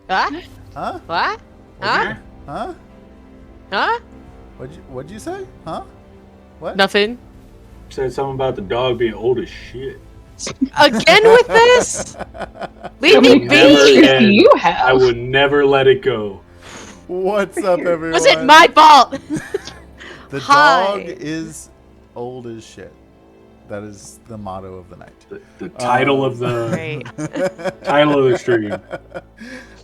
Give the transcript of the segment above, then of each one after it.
Huh? Huh? What? Huh? Huh? Huh? What'd you say? Huh? What? Nothing. Said something about the dog being old as shit. Again with this? Leave How me many Never pictures be! again. do you have? I would never let it go. What's up, everyone? Was it my fault? The Hi. dog is old as shit. That is the motto of the night. The title of the Great. title of the stream.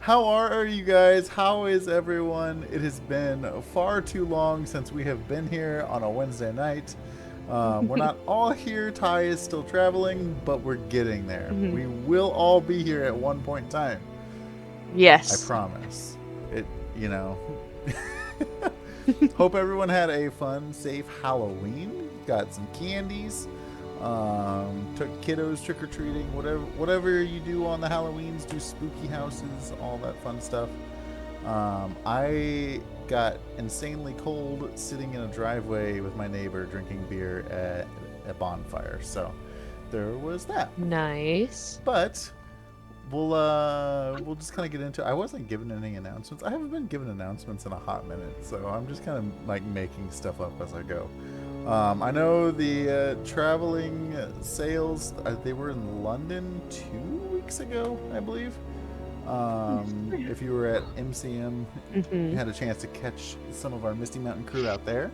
How are you guys? How is everyone? It has been far too long since we have been here on a Wednesday night. We're not all here. Ty is still traveling, but we're getting there. Mhm. We will all be here at one point in time. I Yes. promise. Hope everyone had a fun, safe Halloween. Got some candies. Took kiddos trick-or-treating. Whatever you do on the Halloweens, do spooky houses, all that fun stuff. I got insanely cold sitting in a driveway with my neighbor drinking beer at a bonfire. So there was that. Nice. But we'll just kind of get into it. I wasn't given any announcements. I haven't been given announcements in a hot minute, so I'm just kind of like making stuff up as I go. I know the traveling sales, they were in London 2 weeks ago, I believe. If you were at MCM, you had a chance to catch some of our Misty Mountain crew out there.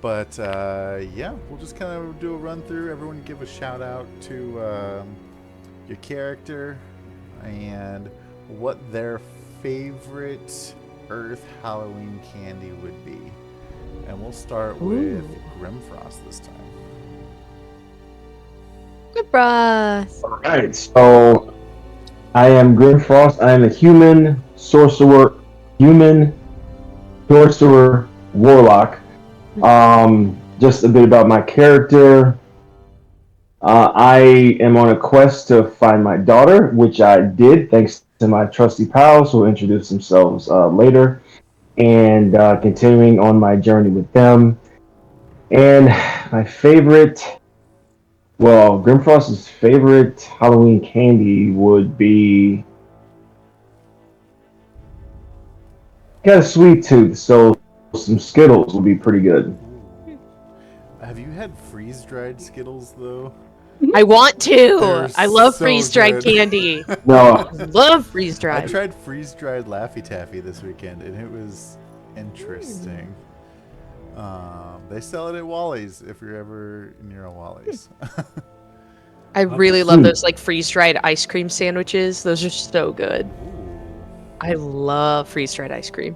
But yeah, we'll just kind of do a run through. Everyone give a shout out to your character and what their favorite Earth Halloween candy would be. And we'll start with Grimfrost this time. Good broth. Alright, so I am Grimfrost. I am a human sorcerer warlock. Just a bit about my character. I am on a quest to find my daughter, which I did thanks to my trusty pals who will introduce themselves later, and continuing on my journey with them. And my favorite, Grimfrost's favorite Halloween candy would be, got a sweet tooth, so some Skittles would be pretty good. Have you had freeze-dried Skittles, though? I want to. They're I love so freeze-dried good. candy. No, Love I freeze-dried. tried freeze-dried Laffy Taffy this weekend, and it was interesting. They sell it at Wally's if you're ever near a Wally's. I really love those like freeze-dried ice cream sandwiches. Those are so good. Ooh. I love freeze-dried ice cream.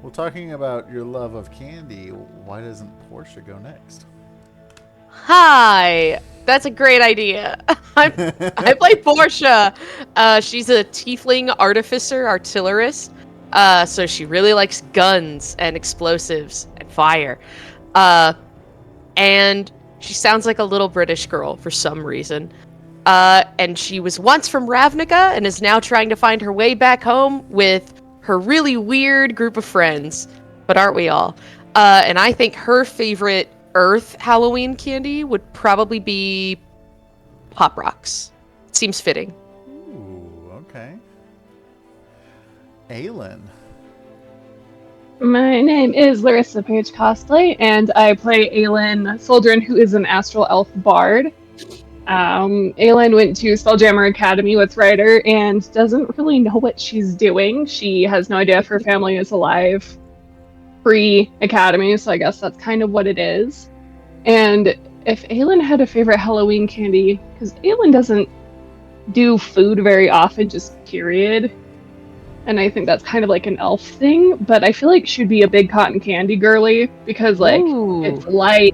Well, talking about your love of candy, why doesn't Portia go next? Hi. That's a great idea. I play Portia. She's a tiefling artificerist. So she really likes guns and explosives and fire. And she sounds like a little British girl for some reason. And she was once from Ravnica and is now trying to find her way back home with her really weird group of friends. But aren't we all? And I think her favorite Earth Halloween candy would probably be Pop Rocks. It seems fitting. Ooh, okay. Aelin. My name is Larissa Page Cosplay, and I play Aelin Soldrin, who is an astral elf bard. Aelin went to Spelljammer Academy with Ryder and doesn't really know what she's doing. She has no idea if her family is alive pre-Academy, so I guess that's kind of what it is. And if Aelin had a favorite Halloween candy, because Aelin doesn't do food very often, just period. And I think that's kind of like an elf thing, but I feel like she'd be a big cotton candy girly because like Ooh. it's light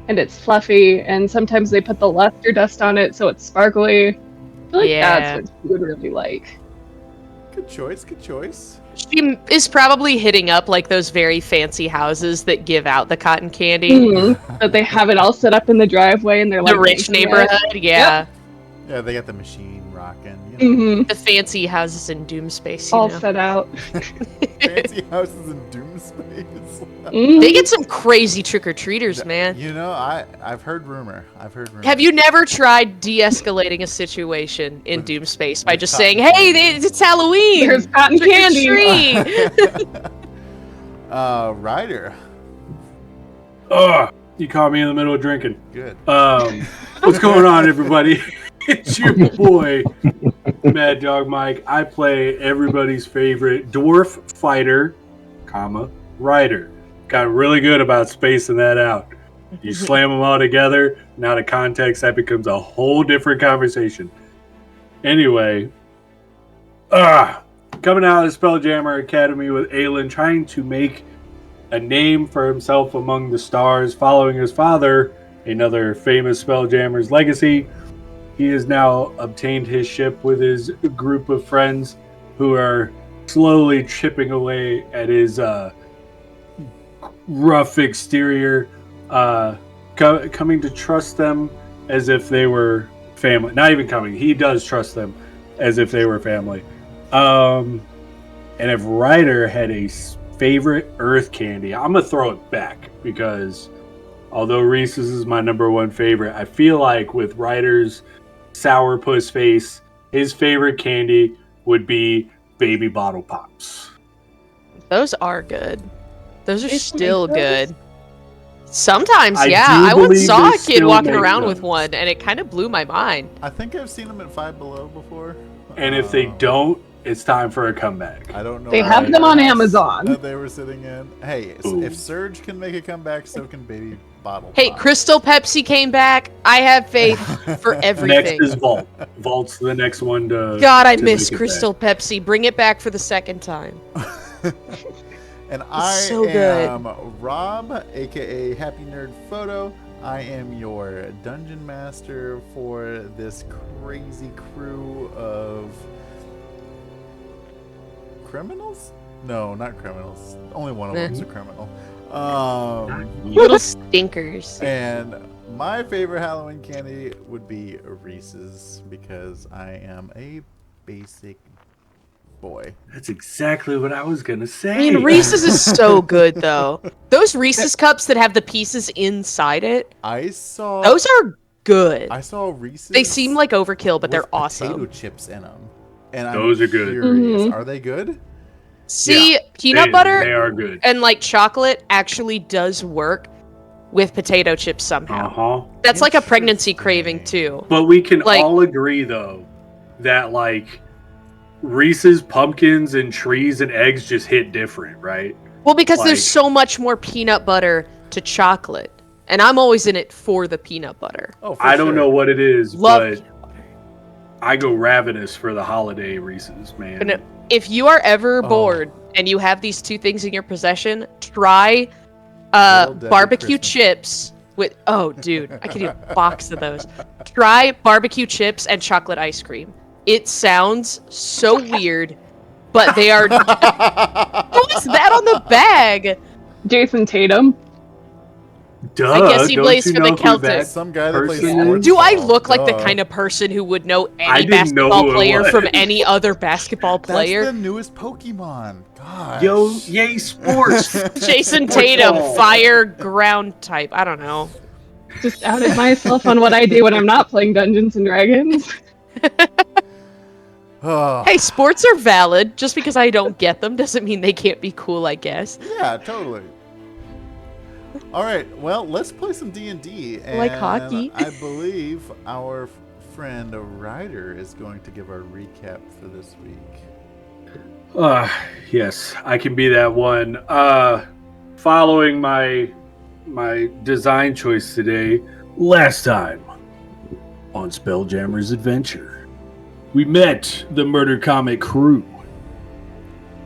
and it's fluffy, and sometimes they put the luster dust on it so it's sparkly. I feel like Yeah. that's what she would really like. Good choice, good choice. She is probably hitting up like those very fancy houses that give out the cotton candy. But they have it all set up in the driveway and they're like The rich making it. neighborhood, yeah. Yeah, they got the machine rocking. You know, Hmm. The fancy houses in Doom Space, you All know. set out. fancy houses in Doom Space. Mhm. They get some crazy trick-or-treaters, man. You know, I've heard rumor. Have you never tried de-escalating a situation in With- Doom Space by with just cotton saying, "Hey, candy. it's Halloween. There's cotton Trick or candy. treat." Ryder. You caught me in the middle of drinking. Good. What's going on, everybody? It's your boy, Mad Dog Mike. I play everybody's favorite dwarf fighter, Ryder. Got really good about spacing that out. You slam them all together, and out of context, that becomes a whole different conversation. Anyway, coming out of the Spelljammer Academy with Aelin, trying to make a name for himself among the stars, following his father, another famous Spelljammer's legacy. He has now obtained his ship with his group of friends who are slowly chipping away at his rough exterior, coming to trust them as if they were family. Not even coming. He does trust them as if they were family. And if Ryder had a favorite Earth candy, I'm going to throw it back because although Reese's is my number one favorite, I feel like with Ryder's sourpuss face, his favorite candy would be Baby Bottle Pops. Those are good. Those are They still make those? good. Sometimes, I yeah. do I once believe saw they a kid still walking make around those. with one, and it kind of blew my mind. I think I've seen them at Five Below before. And if they don't, it's time for a comeback. I don't know. They what have them on house Amazon. that they were sitting in. Hey, Ooh. if Surge can make a comeback, so can Baby Bottle. Hey, Pop. Crystal Pepsi came back. I have faith for everything. Next is Vault. Vault's the next one to. God, I to miss make it Crystal Pepsi. Bring it back for the second time. And I so good. am Rob, aka Happy Nerd Photo. I am your dungeon master for this crazy crew of criminals? No, not criminals. Only one of them's a criminal. Little stinkers. And my favorite Halloween candy would be Reese's because I am a basic boy. That's exactly what I was gonna say. I mean, Reese's is so good, though. Those Reese's cups that have the pieces inside it, I saw those are good. I saw Reese's. They seem like overkill, but with they're potato awesome. chips in them. And Those I'm are good. curious, Mhm. are they good? See, Yeah, peanut butter They are good. and like chocolate actually does work with potato chips somehow. Uh huh. That's like a pregnancy craving Interesting. too. But we can Like- all agree though that like Reese's pumpkins and trees and eggs just hit different, right? Well, because Like- there's so much more peanut butter to chocolate, and I'm always in it for the peanut butter. Oh, for I don't sure. know what it is, Love but peanut butter. I go ravenous for the holiday Reese's, man. But if you are ever Oh. bored and you have these two things in your possession, try Little Debbie barbecue Christmas. chips with. Oh, dude, I could eat a box of those. Try barbecue chips and chocolate ice cream. It sounds so weird, but they are. What's that on the bag? Jason Tatum. Duh, I guess he don't plays you for the know who Celtics. that Some guy that plays person is? sports Do I ball. look like the Duh. kind of person who would know I any didn't know basketball who it player was. from any other basketball player? That's the newest Pokemon. God. Yo, yay, sports! Jason Tatum, Football. fire ground type. I don't know. Just outed myself on what I do when I'm not playing Dungeons and Dragons. Oh, Hey, sports are valid. Just because I don't get them doesn't mean they can't be cool, I guess. yeah, totally. All right, well, let's play some D&D. Like and hockey. I believe our friend Ryder is going to give our recap for this week. Yes, I can be that one. Following my design choice today, last time on Spelljammer's Adventure, we met the Murder Comet crew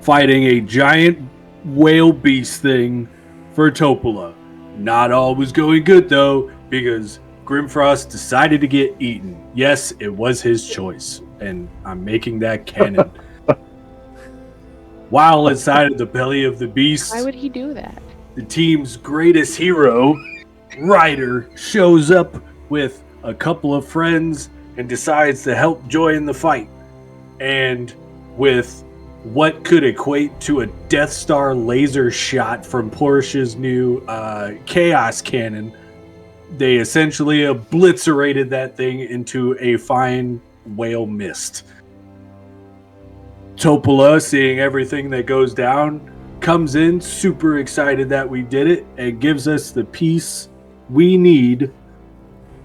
fighting a giant whale beast thing for Topola. Not all was going good though, because Grimfrost decided to get eaten. Yes, it was his choice, and I'm making that canon. While inside of the belly of the beast, Why would he do that? the team's greatest hero, Ryder, shows up with a couple of friends and decides to help join the fight. And with what could equate to a Death Star laser shot from Porsche's new Chaos Cannon, they essentially obliterated that thing into a fine whale mist. Topola, seeing everything that goes down, comes in super excited that we did it and gives us the piece we need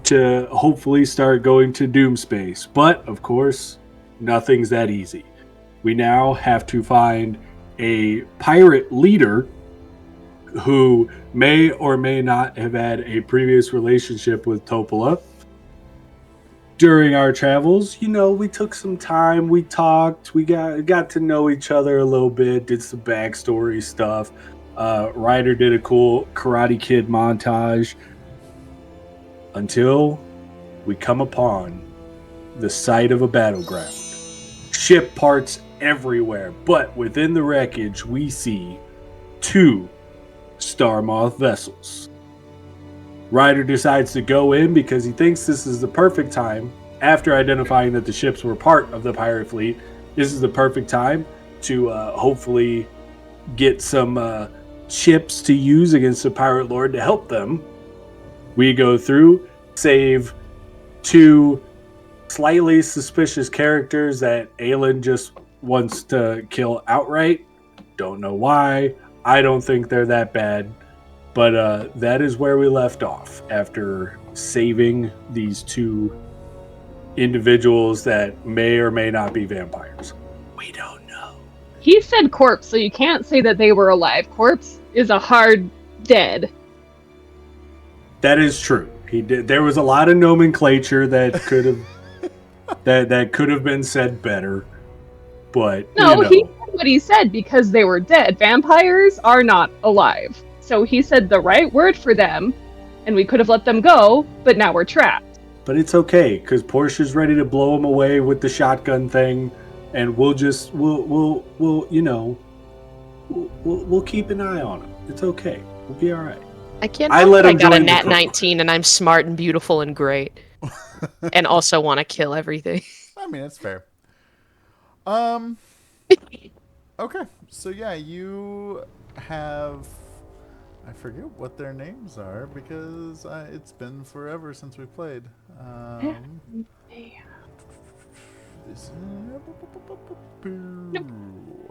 to hopefully start going to Doom Space. But, of course, nothing's that easy. We now have to find a pirate leader who may or may not have had a previous relationship with Topola. During our travels, we took some time, we talked, we got to know each other a little bit, did some backstory stuff. Ryder did a cool Karate Kid montage until we come upon the site of a battleground. Ship parts everywhere, but within the wreckage we see 2 Star Moth vessels. Ryder decides to go in because he thinks this is the perfect time, after identifying that the ships were part of the pirate fleet, this is the perfect time to hopefully get some chips to use against the pirate lord to help them. We go through, save 2 slightly suspicious characters that Aelin just wants to kill outright. Don't know why. I don't think they're that bad. But that is where we left off after saving these 2 individuals that may or may not be vampires. We don't know. He said corpse, so you can't say that they were alive. Corpse is a hard dead. That is true. He did. There was a lot of nomenclature that could have that could have been said better. But No, he said what he said because they were dead. Vampires are not alive. So he said the right word for them, and we could have let them go, but now we're trapped. But it's okay, because Porsche's ready to blow them away with the shotgun thing, and we'll keep an eye on them. It's okay. We'll be all right. I can't I believe let I him got a join the nat crew. 19 and I'm smart and beautiful and great. And also want to kill everything. I mean, it's fair. Okay, so yeah, you have... I forget what their names are because it's been forever since we played.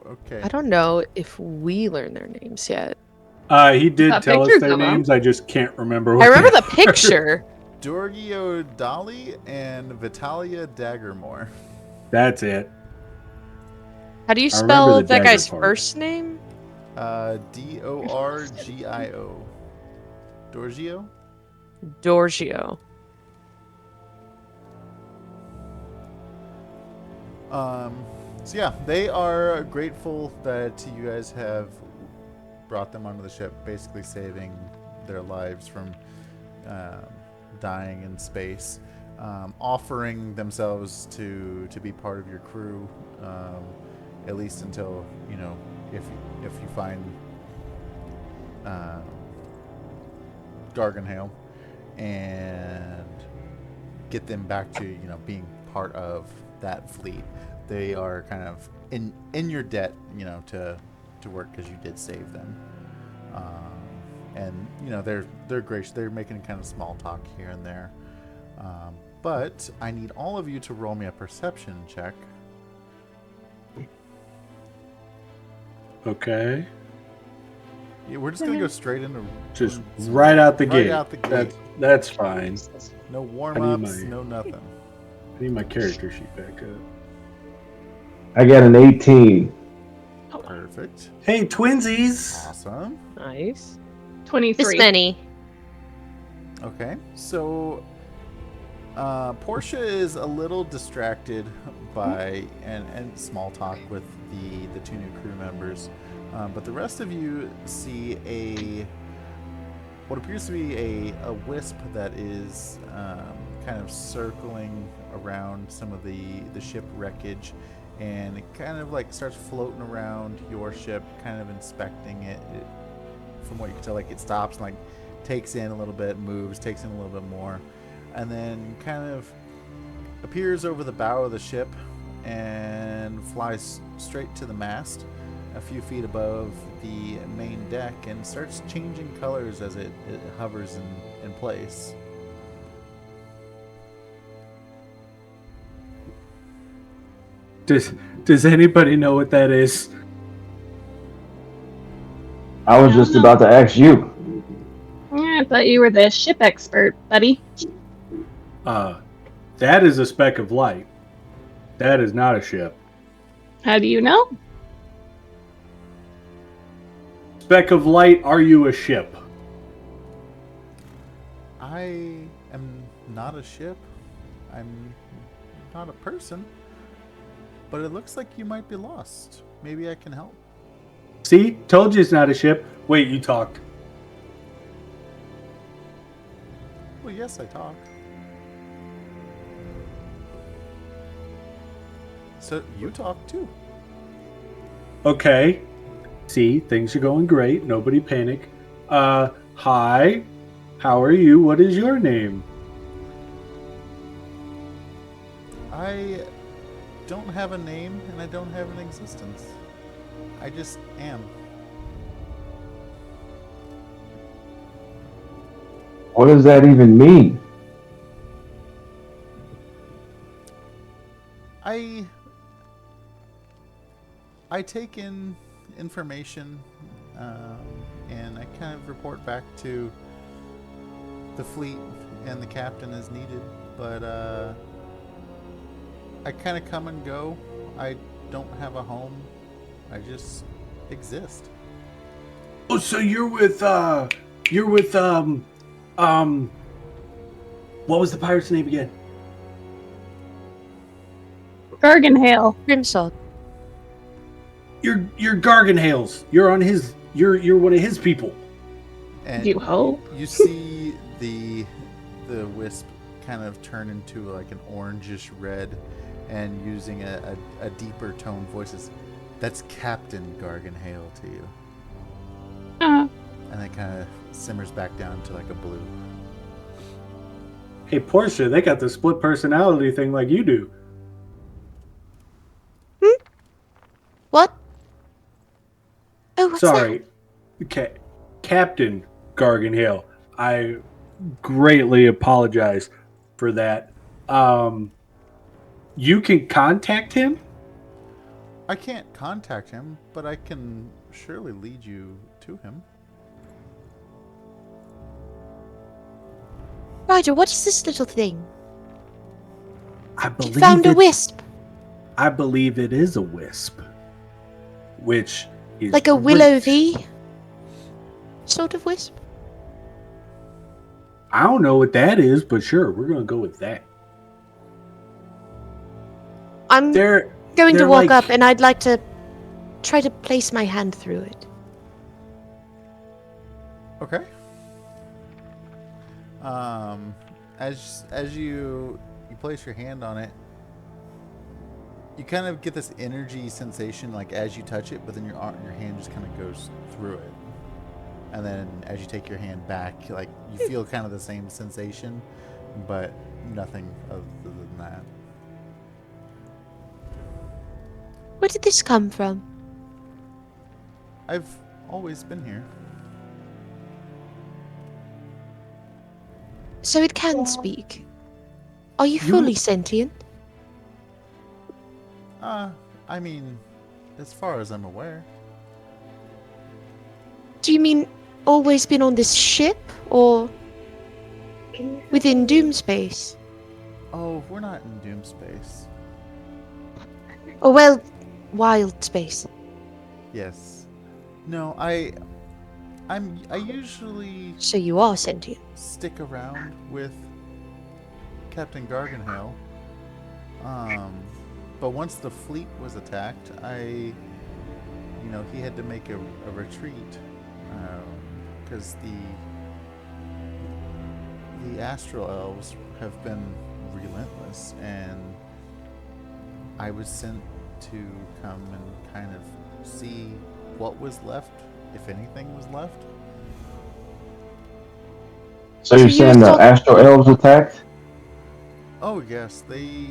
Okay. I don't know if we learn their names yet. He did Got tell us pictures their of 'em. names. I just can't remember what I remember they the picture. Dorgio Dali and Vitalia Daggermore. That's it. How do you I remember spell the that dagger guy's part. first name? Dorgio. Dorgio? Dorgio. So yeah, they are grateful that you guys have brought them onto the ship, basically saving their lives from dying in space, offering themselves to be part of your crew, at least until if you find Garganhael and get them back to being part of that fleet. They are kind of in your debt, to work because you did save them. And they're gracious. They're making kind of small talk here and there. But I need all of you to roll me a perception check. Okay. Yeah, we're just gonna go straight into Just right out the right gate. out the gate. That's fine. No warm I need ups, my- no nothing. I need my character sheet back up. I got an 18. Perfect. Hey, twinsies! Awesome. Nice. 23. This many. Okay, so Portia is a little distracted by and small talk with the 2 new crew members, but the rest of you see what appears to be a wisp that is kind of circling around some of the ship wreckage, and it kind of like starts floating around your ship, kind of inspecting it. From what you can tell, like it stops and like takes in a little bit, moves, takes in a little bit more, and then kind of appears over the bow of the ship and flies straight to the mast a few feet above the main deck and starts changing colors as it hovers in place. Does anybody know what that is? I was just about to ask you. I thought you were the ship expert, buddy. That is a speck of light. That is not a ship. How do you know? Speck of light, are you a ship? I am not a ship. I'm not a person. But it looks like you might be lost. Maybe I can help. See? Told you it's not a ship. Wait, you talked. Well, yes, I talk. So you talk too. Okay. See, things are going great. Nobody panic. Hi. How are you? What is your name? I don't have a name and I don't have an existence. I just am. What does that even mean? I take in information and I kind of report back to the fleet and the captain as needed, but I kind of come and go. I don't have a home. I just exist. Oh, so you're with what was the pirate's name again? Garganhale. Grimsald. You're Garganhales. You're on his. You're one of his people. And You hope. you see the wisp kind of turn into like an orangish red, and using a deeper tone voices. That's Captain Garganhale to you. And it kind of simmers back down to like a blue. Hey, Portia, they got the split personality thing like you do. What? Oh, what's Sorry, Captain Garganhale. I greatly apologize for that. You can contact him? I can't contact him, but I can surely lead you to him. that? Ryder, what is this little thing? I You believe found a wisp. I believe it is a wisp, which is Like a willow V sort of wisp? I don't know what that is, but sure, we're gonna go with that. I'm They're going to they're walk like- up and I'd like to try to place my hand through it. Okay. As you place your hand on it, you kind of get this energy sensation like as you touch it, but then your hand just kind of goes through it. And then as you take your hand back, like you feel kind of the same sensation, but nothing other than that. Where did this come from? I've always been here. So it can speak. Are you fully sentient? I mean, as far as I'm aware. Do you mean always been on this ship or within Doom space? Oh, we're not in Doom space. Or well, wild space. Yes. No, I usually So you are sentient. stick around with Captain Garganhale. But once the fleet was attacked, he had to make a retreat because the Astral Elves have been relentless, and I was sent to come and kind of see what was left, if anything was left. So you're So you saying the thought- Astral Elves attacked? Oh, yes, they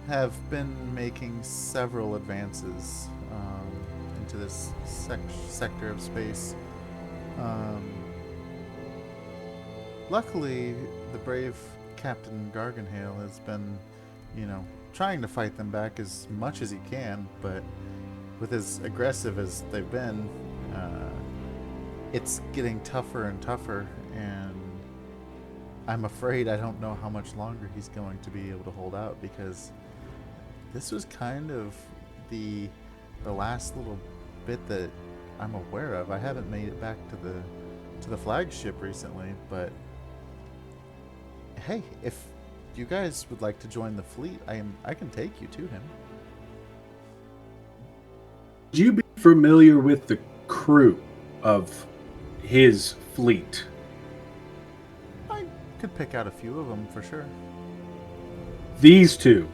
have been making several advances into this sector of space. Um, Luckily, the brave Captain Garganhale has been, trying to fight them back as much as he can, but with as aggressive as they've been, it's getting tougher and tougher, and I'm afraid I don't know how much longer he's going to be able to hold out, because this was kind of the last little bit that I'm aware of. I haven't made it back to the flagship recently, but hey, if you guys would like to join the fleet, I can take you to him. Would you be familiar with the crew of his fleet? I could pick out a few of them for sure. These two.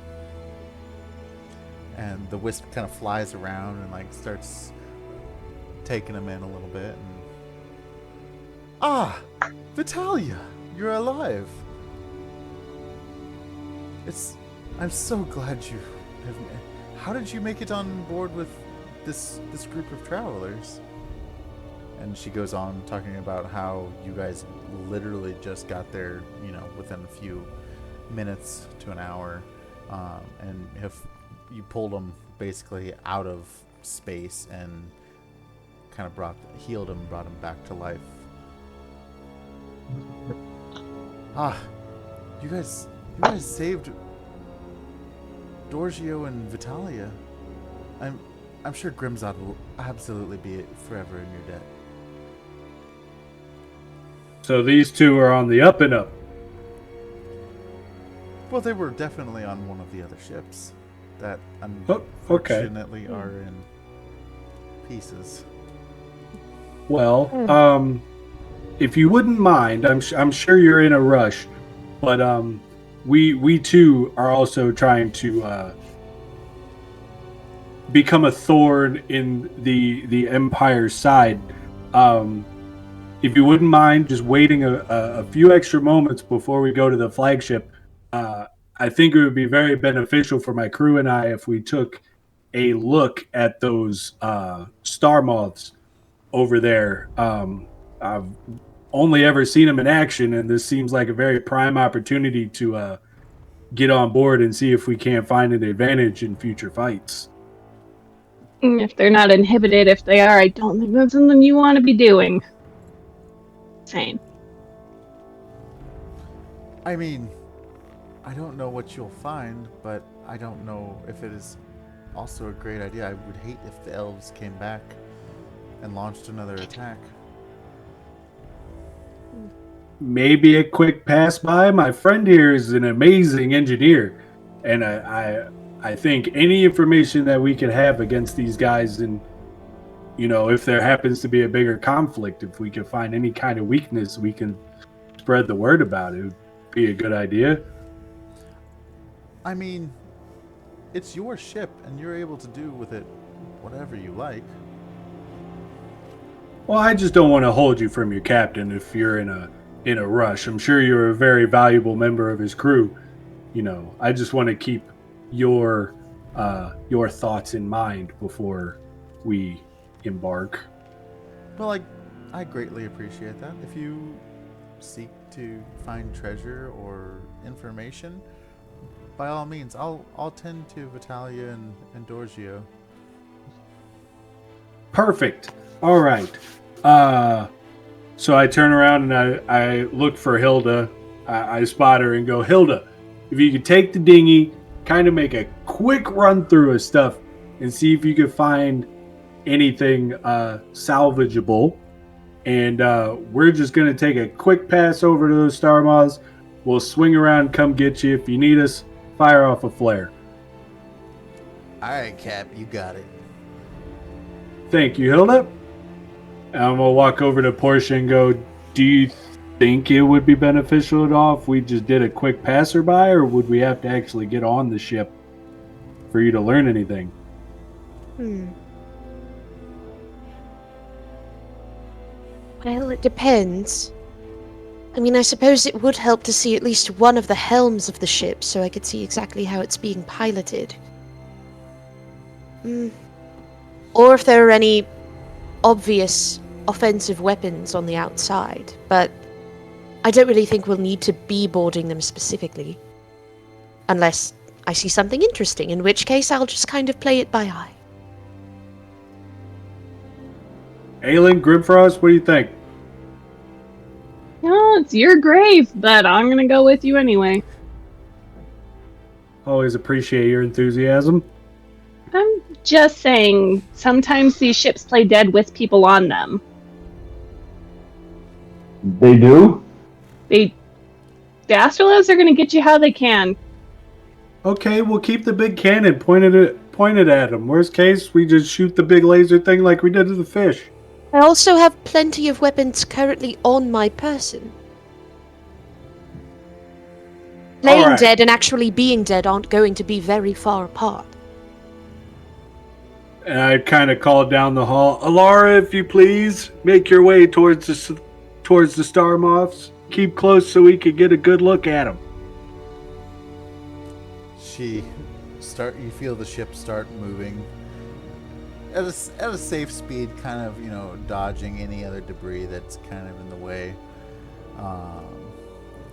And the wisp kind of flies around and like starts taking them in a little bit. And Vitalia, you're alive. I'm so glad you have. How did you make it on board with this group of travelers? And she goes on talking about how you guys literally just got there, within a few minutes to an hour, and you pulled them basically out of space and kind of healed him, brought him back to life. You guys saved Dorgio and Vitalia. I'm sure Grimzod will absolutely be forever in your debt. So these two are on the up and up. Well, they were definitely on one of the other ships that okay. unfortunately are in pieces. Well, if you wouldn't mind, I'm sure you're in a rush, but we too are also trying to become a thorn in the Empire's side. If you wouldn't mind just waiting a few extra moments before we go to the flagship, I think it would be very beneficial for my crew and I if we took a look at those star moths over there. I've only ever seen them in action, and this seems like a very prime opportunity to get on board and see if we can't find an advantage in future fights. If they're not inhibited, if they are, I don't think that's something you want to be doing. Same. I mean, I don't know what you'll find, but I don't know if it is also a great idea. I would hate if the elves came back and launched another attack. Maybe a quick pass by. My friend here is an amazing engineer, and I think any information that we could have against these guys, and if there happens to be a bigger conflict, if we can find any kind of weakness, we can spread the word about it. Would be a good idea. I mean, it's your ship, and you're able to do with it whatever you like. Well, I just don't want to hold you from your captain if you're in a rush. I'm sure you're a very valuable member of his crew. I just want to keep your thoughts in mind before we embark. Well, I greatly appreciate that. If you seek to find treasure or information, by all means, I'll tend to Vitalia and Dorgio. Perfect. All right. So I turn around and I look for Hilda. I spot her and go, Hilda, if you could take the dinghy, kind of make a quick run through of stuff and see if you could find anything salvageable. And we're just going to take a quick pass over to those star moths. We'll swing around, come get you. If you need us, fire off a flare. All right, Cap, you got it. Thank you, Hilda. I'm going to walk over to Portia and go, do you think it would be beneficial at all if we just did a quick passerby, or would we have to actually get on the ship for you to learn anything? Well, it depends. I mean, I suppose it would help to see at least one of the helms of the ship so I could see exactly how it's being piloted. Or if there are any obvious offensive weapons on the outside, but I don't really think we'll need to be boarding them specifically. Unless I see something interesting, in which case I'll just kind of play it by eye. Aelin, Grimfrost, what do you think? No, it's your grave, but I'm gonna go with you anyway. Always appreciate your enthusiasm. I'm just saying, sometimes these ships play dead with people on them. They do? The astrolabs are gonna get you how they can. Okay, we'll keep the big cannon pointed at them. Worst case, we just shoot the big laser thing like we did to the fish. I also have plenty of weapons currently on my person. Playing Alright. dead and actually being dead aren't going to be very far apart. And I kind of called down the hall. Alara, if you please, make your way towards the star moths. Keep close so we can get a good look at them. You feel the ship start moving at a safe speed, kind of, dodging any other debris that's kind of in the way.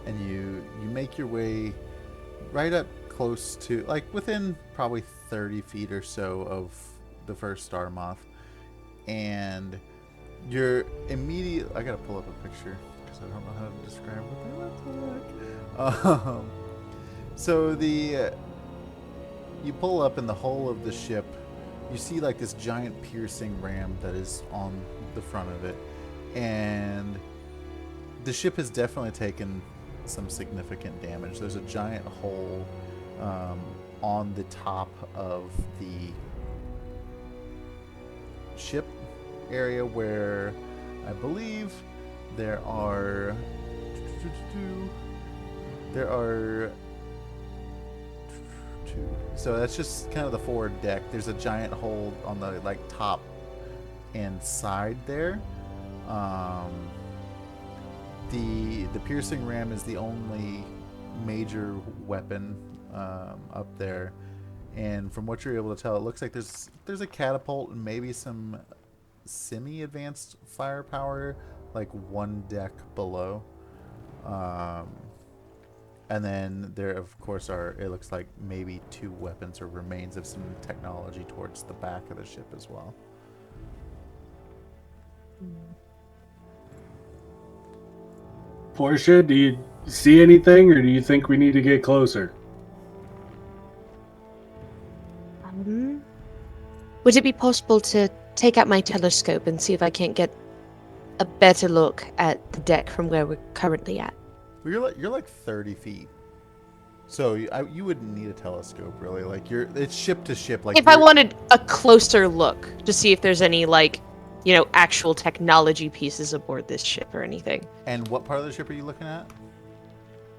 And you make your way right up close to, like, within probably 30 feet or so of the first star moth. And you're immediately, I gotta pull up a picture because I don't know how to describe what they look like. So you pull up in the hull of the ship. You see like this giant piercing ram that is on the front of it, and the ship has definitely taken some significant damage. There's a giant hole on the top of the ship area where I believe there are two. So that's just kind of the forward deck. There's a giant hole on the top and side there. The piercing ram is the only major weapon up there, and from what you're able to tell, it looks like there's a catapult and maybe some semi-advanced firepower like one deck below. And then there, of course, it looks like maybe two weapons or remains of some technology towards the back of the ship as well. Portia, do you see anything, or do you think we need to get closer? Would it be possible to take out my telescope and see if I can't get a better look at the deck from where we're currently at? Well, you're like 30 feet, so you wouldn't need a telescope really. It's ship to ship. If I wanted a closer look to see if there's any actual technology pieces aboard this ship or anything. And what part of the ship are you looking at?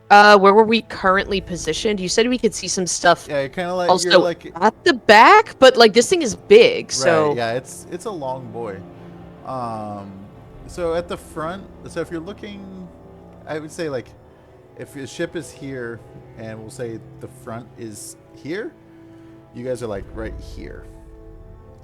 Where were we currently positioned? You said we could see some stuff. Yeah, you're kind of like also you're like at the back, but this thing is big, so right, yeah, it's a long boy. So at the front, so if you're looking, I would say if the ship is here, and we'll say the front is here, you guys are right here.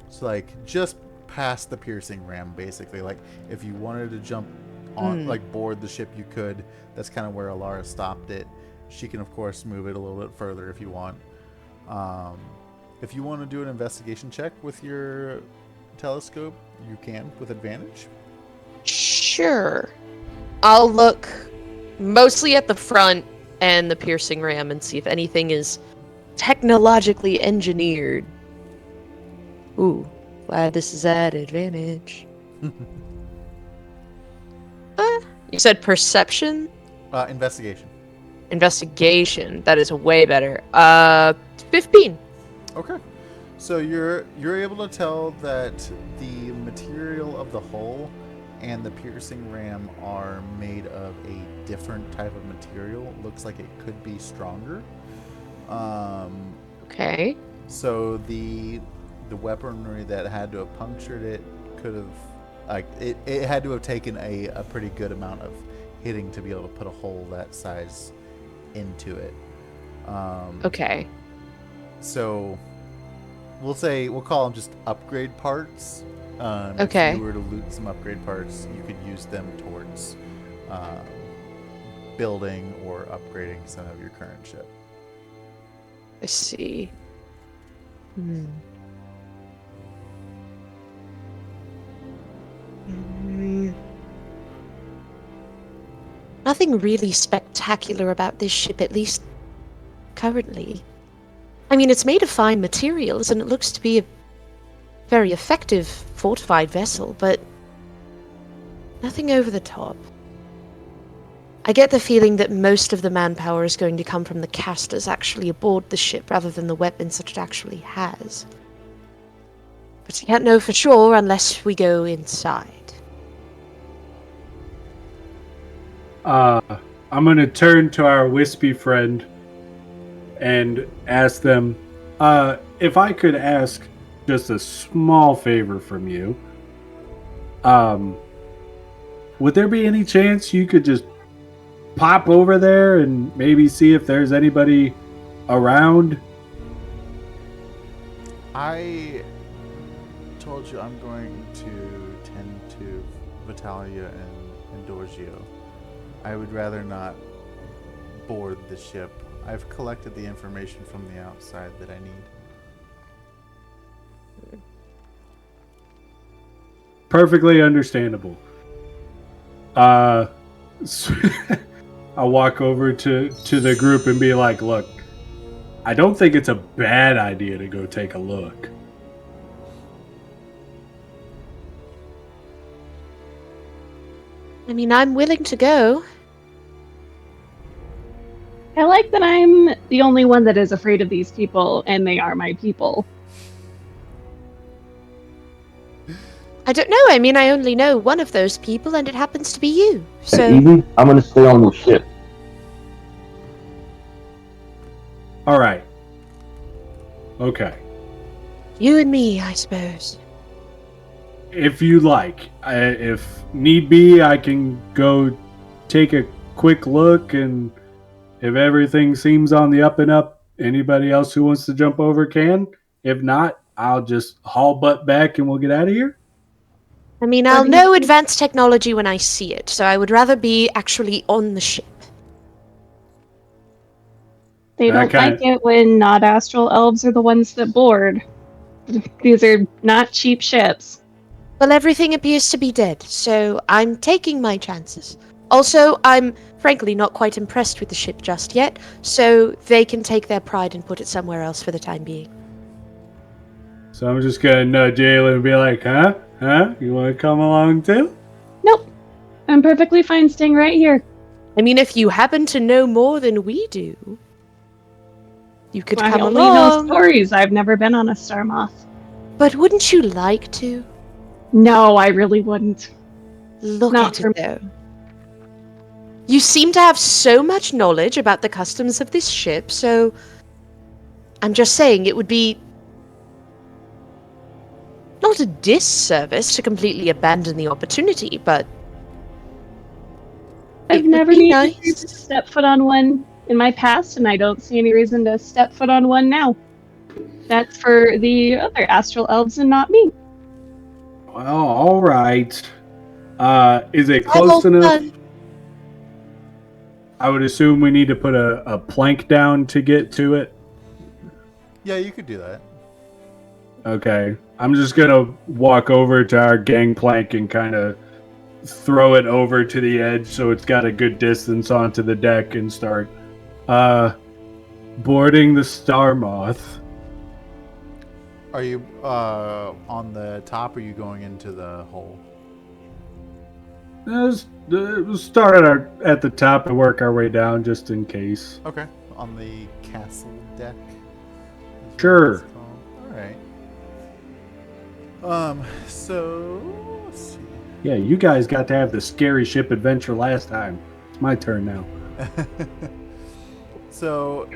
So just past the piercing ram, basically. If you wanted to jump on, board the ship, you could. That's kind of where Alara stopped it. She can, of course, move it a little bit further if you want. If you want to do an investigation check with your telescope, you can with advantage. Sure. I'll look mostly at the front and the piercing ram and see if anything is technologically engineered. Ooh, glad this is at advantage. You said perception? Investigation. Investigation. That is way better. 15. Okay. So you're able to tell that the material of the hull and the piercing ram are made of a different type of material. Looks like it could be stronger. Okay. So the weaponry that had to have punctured it could have, it had to have taken a pretty good amount of hitting to be able to put a hole that size into it. Okay. So we'll call them just upgrade parts. Okay. If you were to loot some upgrade parts, you could use them towards building or upgrading some of your current ship. I see. Hmm. Mm. Nothing really spectacular about this ship, at least currently. I mean, it's made of fine materials, and it looks to be a very effective fortified vessel, but nothing over the top. I get the feeling that most of the manpower is going to come from the casters actually aboard the ship rather than the weapons that it actually has. But you can't know for sure unless we go inside. I'm gonna turn to our wispy friend and ask them, if I could ask just a small favor from you. Would there be any chance you could just pop over there and maybe see if there's anybody around? I told you I'm going to tend to Vitalia and Dorgio. I would rather not board the ship. I've collected the information from the outside that I need. Perfectly understandable. I'll walk over to the group and be like, look, I don't think it's a bad idea to go take a look. I mean, I'm willing to go. I like that I'm the only one that is afraid of these people, and they are my people. I don't know. I mean, I only know one of those people, and it happens to be you. So, Evie, I'm gonna stay on the ship. All right. Okay. you and me, I suppose. If you like. If need be, I can go take a quick look, and if everything seems on the up and up, anybody else who wants to jump over can. If not, I'll just haul butt back and we'll get out of here. I mean, Or I'll do you know think- advanced technology when I see it, so I would rather be actually on the ship. They don't Okay. like it when not astral elves are the ones that board. These are not cheap ships. Well, everything appears to be dead, so I'm taking my chances. Also, I'm frankly not quite impressed with the ship just yet, so they can take their pride and put it somewhere else for the time being. So I'm just gonna nudge Jalen and be like, huh? You wanna come along too? Nope. I'm perfectly fine staying right here. I mean, if you happen to know more than we do, you could I come only know along. stories. I've never been on a Star Moth. But wouldn't you like to? No, I really wouldn't. Look Not at for it, though. You seem to have so much knowledge about the customs of this ship, so I'm just saying it would be not a disservice to completely abandon the opportunity, but I've it would never be needed nice. to step foot on one in my past, and I don't see any reason to step foot on one now. That's for the other astral elves and not me. Well, all right. Is it Have all close enough? fun. I would assume we need to put a plank down to get to it. Yeah, you could do that. Okay. I'm just gonna walk over to our gangplank and kind of throw it over to the edge so it's got a good distance onto the deck and start boarding the Star Moth. Are you on the top, or are you going into the hole? We'll start at the top and work our way down just in case. Okay. On the castle deck? Is what Sure. it's called. Alright. So let's see. Yeah, you guys got to have the scary ship adventure last time. It's my turn now. So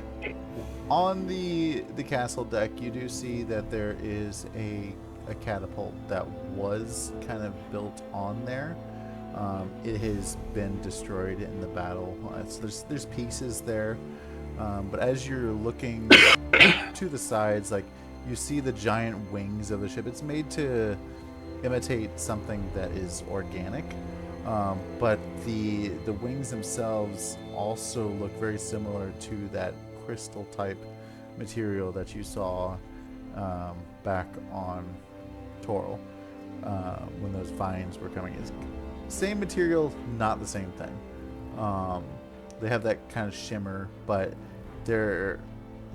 on the castle deck, you do see that there is a catapult that was kind of built on there. It has been destroyed in the battle. So there's pieces there, but as you're looking to the sides, like you see the giant wings of the ship. It's made to imitate something that is organic, but the wings themselves also look very similar to that crystal type material that you saw back on Toril when those vines were coming. It's same material, not the same thing. They have that kind of shimmer, but you're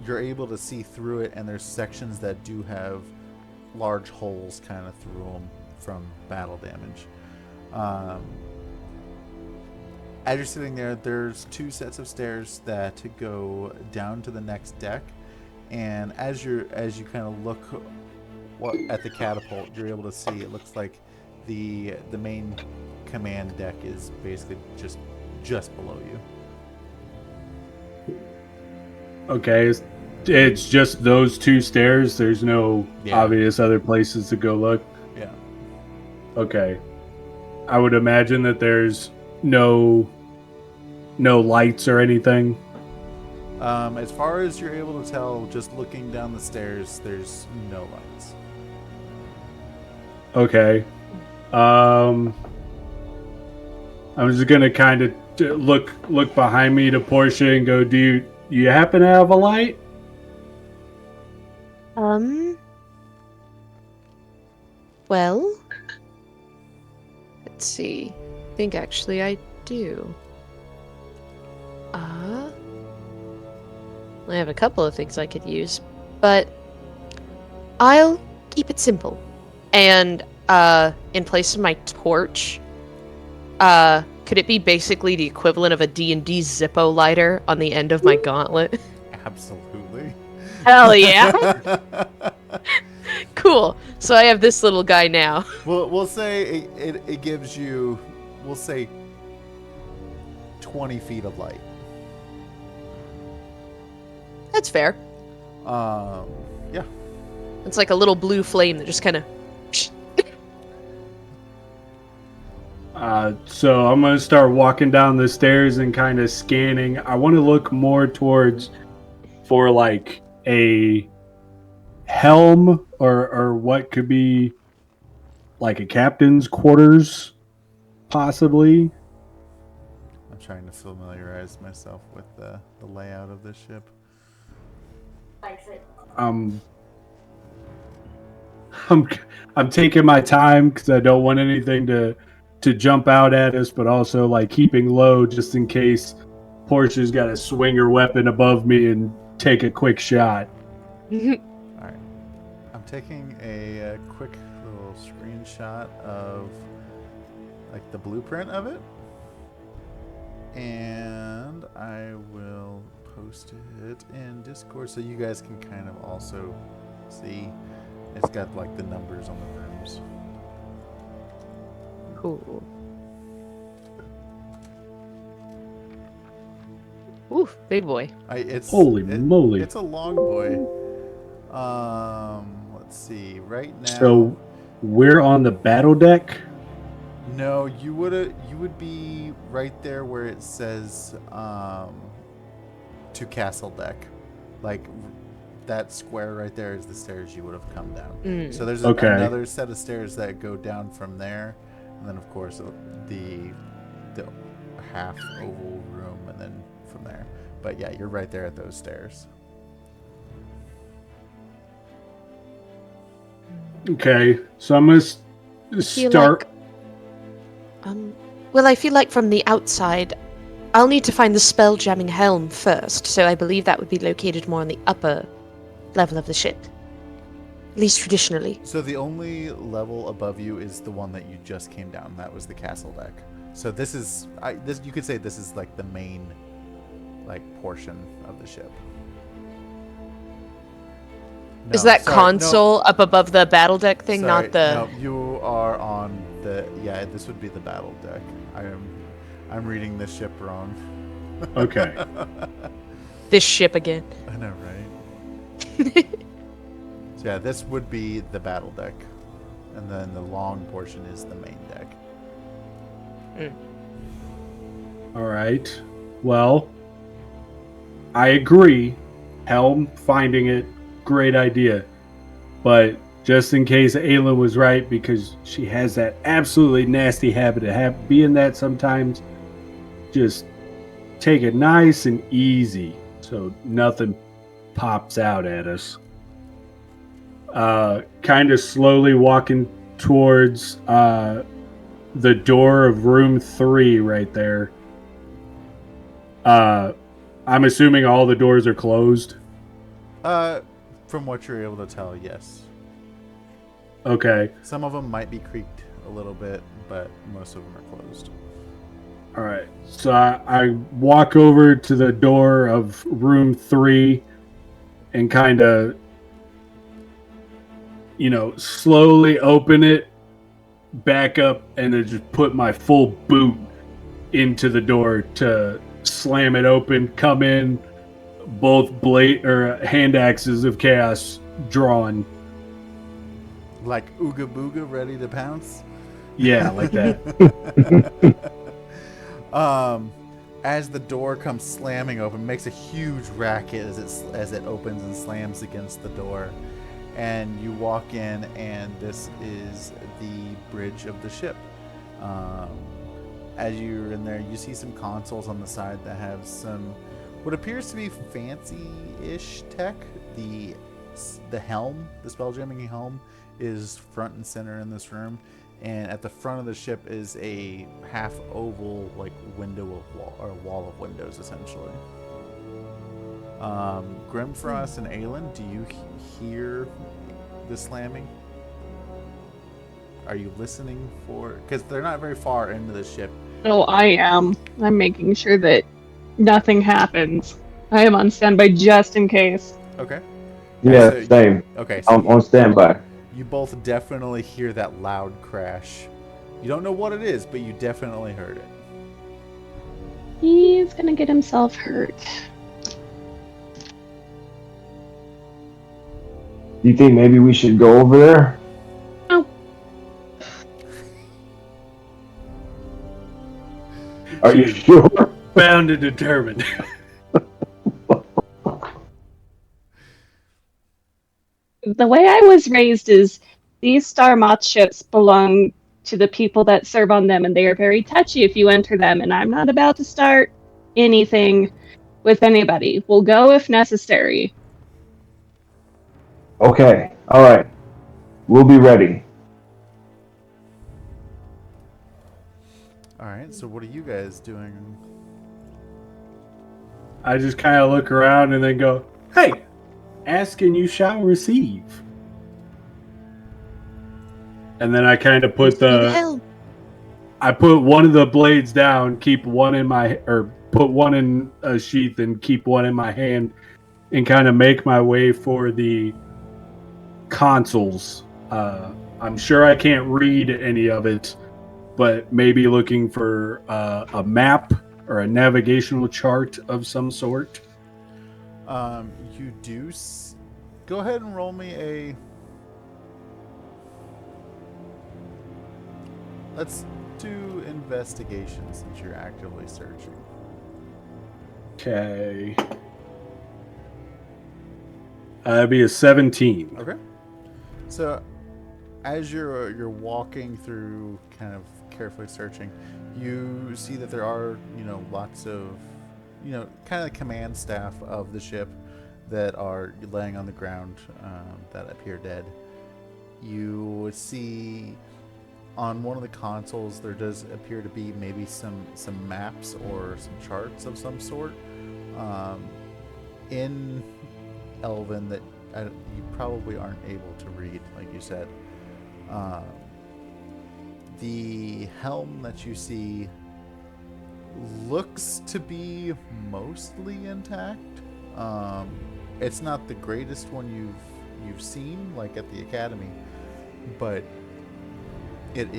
able to see through it, and there's sections that do have large holes kind of through them from battle damage. As you're sitting there, there's 2 sets of stairs that go down to the next deck, and as you kind of look at the catapult, you're able to see it looks like the main command deck is basically just below you. Okay, it's just those 2 stairs. There's no obvious other places to go look. Yeah. Okay. I would imagine that there's no lights or anything. As far as you're able to tell, just looking down the stairs, there's no lights. Okay. I'm just gonna kind of look behind me to Portia and go, do you happen to have a light? Well, let's see. I think actually I do. I have a couple of things I could use, but I'll keep it simple. And in place of my torch, could it be basically the equivalent of a D&D Zippo lighter on the end of my gauntlet? Absolutely. Hell yeah! Cool. So I have this little guy now. We'll say it gives you, we'll say, 20 feet of light. That's fair. Yeah. It's like a little blue flame that just kind of... So I'm going to start walking down the stairs and kind of scanning. I want to look more for like a helm or what could be like a captain's quarters, possibly. I'm trying to familiarize myself with the layout of this ship. I'm taking my time because I don't want anything to jump out at us, but also like keeping low just in case Portia's got a swinger weapon above me and take a quick shot. Alright. I'm taking a quick little screenshot of like the blueprint of it. And I will post it in Discord so you guys can kind of also see. It's got like the numbers on the rooms. Cool. Ooh, big boy. Holy moly. It's a long boy. Let's see. Right now. So we're on the battle deck? No, you would be right there where it says to castle deck. Like that square right there is the stairs you would have come down. So there's another set of stairs that go down from there, and then of course the half oval room, and then from there. But yeah, you're right there at those stairs. Okay, so I'm gonna start. Well, I feel like from the outside, I'll need to find the spell jamming helm first. So I believe that would be located more on the upper level of the ship, at least traditionally. So the only level above you is the one that you just came down. That was the castle deck. So this is you could say this is like the main portion of the ship. No, is that sorry, console up above the battle deck thing, sorry, not the... No, you are on the... Yeah, this would be the battle deck. I'm reading this ship wrong. Okay. This ship again. I know, right? So yeah, this would be the battle deck. And then the long portion is the main deck. All right. Well, I agree. Helm finding it, great idea. But just in case Ayla was right, because she has that absolutely nasty habit of being that sometimes, just take it nice and easy so nothing pops out at us. Kind of slowly walking towards the door of room 3 right there. I'm assuming all the doors are closed. From what you're able to tell, yes. Okay. Some of them might be creaked a little bit, but most of them are closed. All right. So I walk over to the door of room 3 and kind of, slowly open it, back up, and then just put my full boot into the door to slam it open, come in, both hand axes of chaos drawn. Like Ooga Booga ready to pounce? Yeah, like that. As the door comes slamming open, makes a huge racket as it opens and slams against the door. And you walk in, and this is the bridge of the ship. As you're in there, you see some consoles on the side that have some what appears to be fancy-ish tech. The helm, the spelljamming helm, is front and center in this room, and at the front of the ship is a half oval wall of windows, essentially. Grimfrost and Aelin, do you hear the slamming? Are you listening for? Because they're not very far into the ship. Oh, I am. I'm making sure that nothing happens. I am on standby just in case. Okay. Yeah, So same. Okay. So I'm on standby. You both definitely hear that loud crash. You don't know what it is, but you definitely heard it. He's gonna get himself hurt. Do you think maybe we should go over there? Oh. Are you sure? Bound and determined. The way I was raised is these Star Moth ships belong to the people that serve on them, and they are very touchy if you enter them, and I'm not about to start anything with anybody. We'll go if necessary. Okay. All right. We'll be ready. All right. So what are you guys doing? I just kind of look around and then go, "Hey, ask and you shall receive." And then I kind of put one of the blades down, keep one in put one in a sheath and keep one in my hand, and kind of make my way for the consoles. I'm sure I can't read any of it, but maybe looking for a map or a navigational chart of some sort. You do. Go ahead and roll me a. Let's do investigation since you're actively searching. Okay. That'd be a 17. Okay. So, as you're walking through, kind of carefully searching, you see that there are, lots of, kind of the command staff of the ship that are laying on the ground that appear dead. You would see on one of the consoles there does appear to be maybe some maps or some charts of some sort in Elven that you probably aren't able to read, like you said. The helm that you see looks to be mostly intact. It's not the greatest one you've seen, like at the academy, but it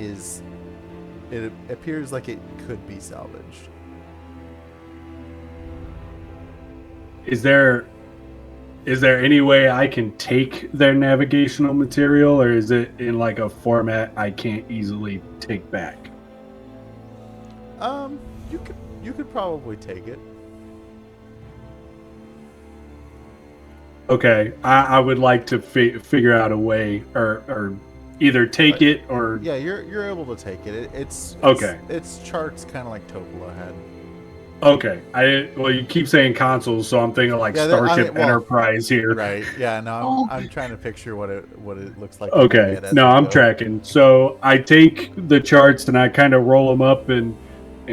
appears like it could be salvaged. Is there any way I can take their navigational material, or is it in like a format I can't easily take back? You could probably take it. Okay, I would like to figure out a way, or either take it or. Yeah, you're able to take it. It's Okay. Its charts kind of like Topola had. Okay, well, you keep saying consoles, so I'm thinking like Yeah, Starship Enterprise here. Right. Yeah. No, Oh. I'm trying to picture what it looks like. Okay, no, I'm tracking. So I take the charts and I kind of roll them up and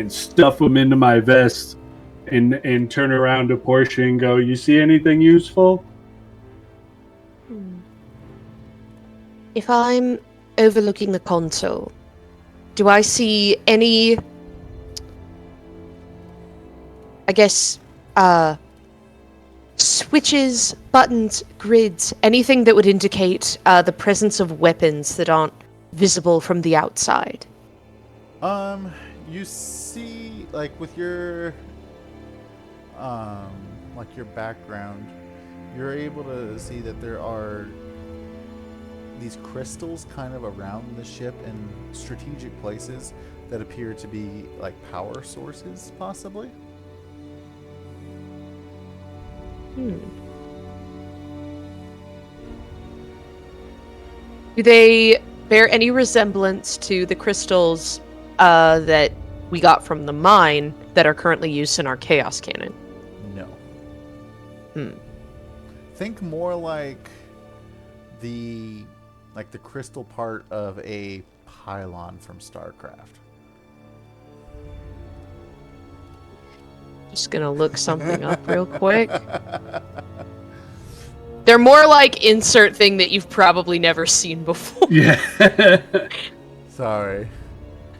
stuff them into my vest, and turn around to Portia and go, "You see anything useful?" If I'm overlooking the console, do I see any, I guess, switches, buttons, grids, anything that would indicate the presence of weapons that aren't visible from the outside? You see, like with your, like your background, you're able to see that there are these crystals kind of around the ship in strategic places that appear to be like power sources, possibly. Do they bear any resemblance to the crystals that we got from the mine that are currently used in our Chaos Cannon? No. Think more like the crystal part of a pylon from StarCraft. Just gonna look something up real quick. They're more like insert thing that you've probably never seen before. Yeah. Sorry.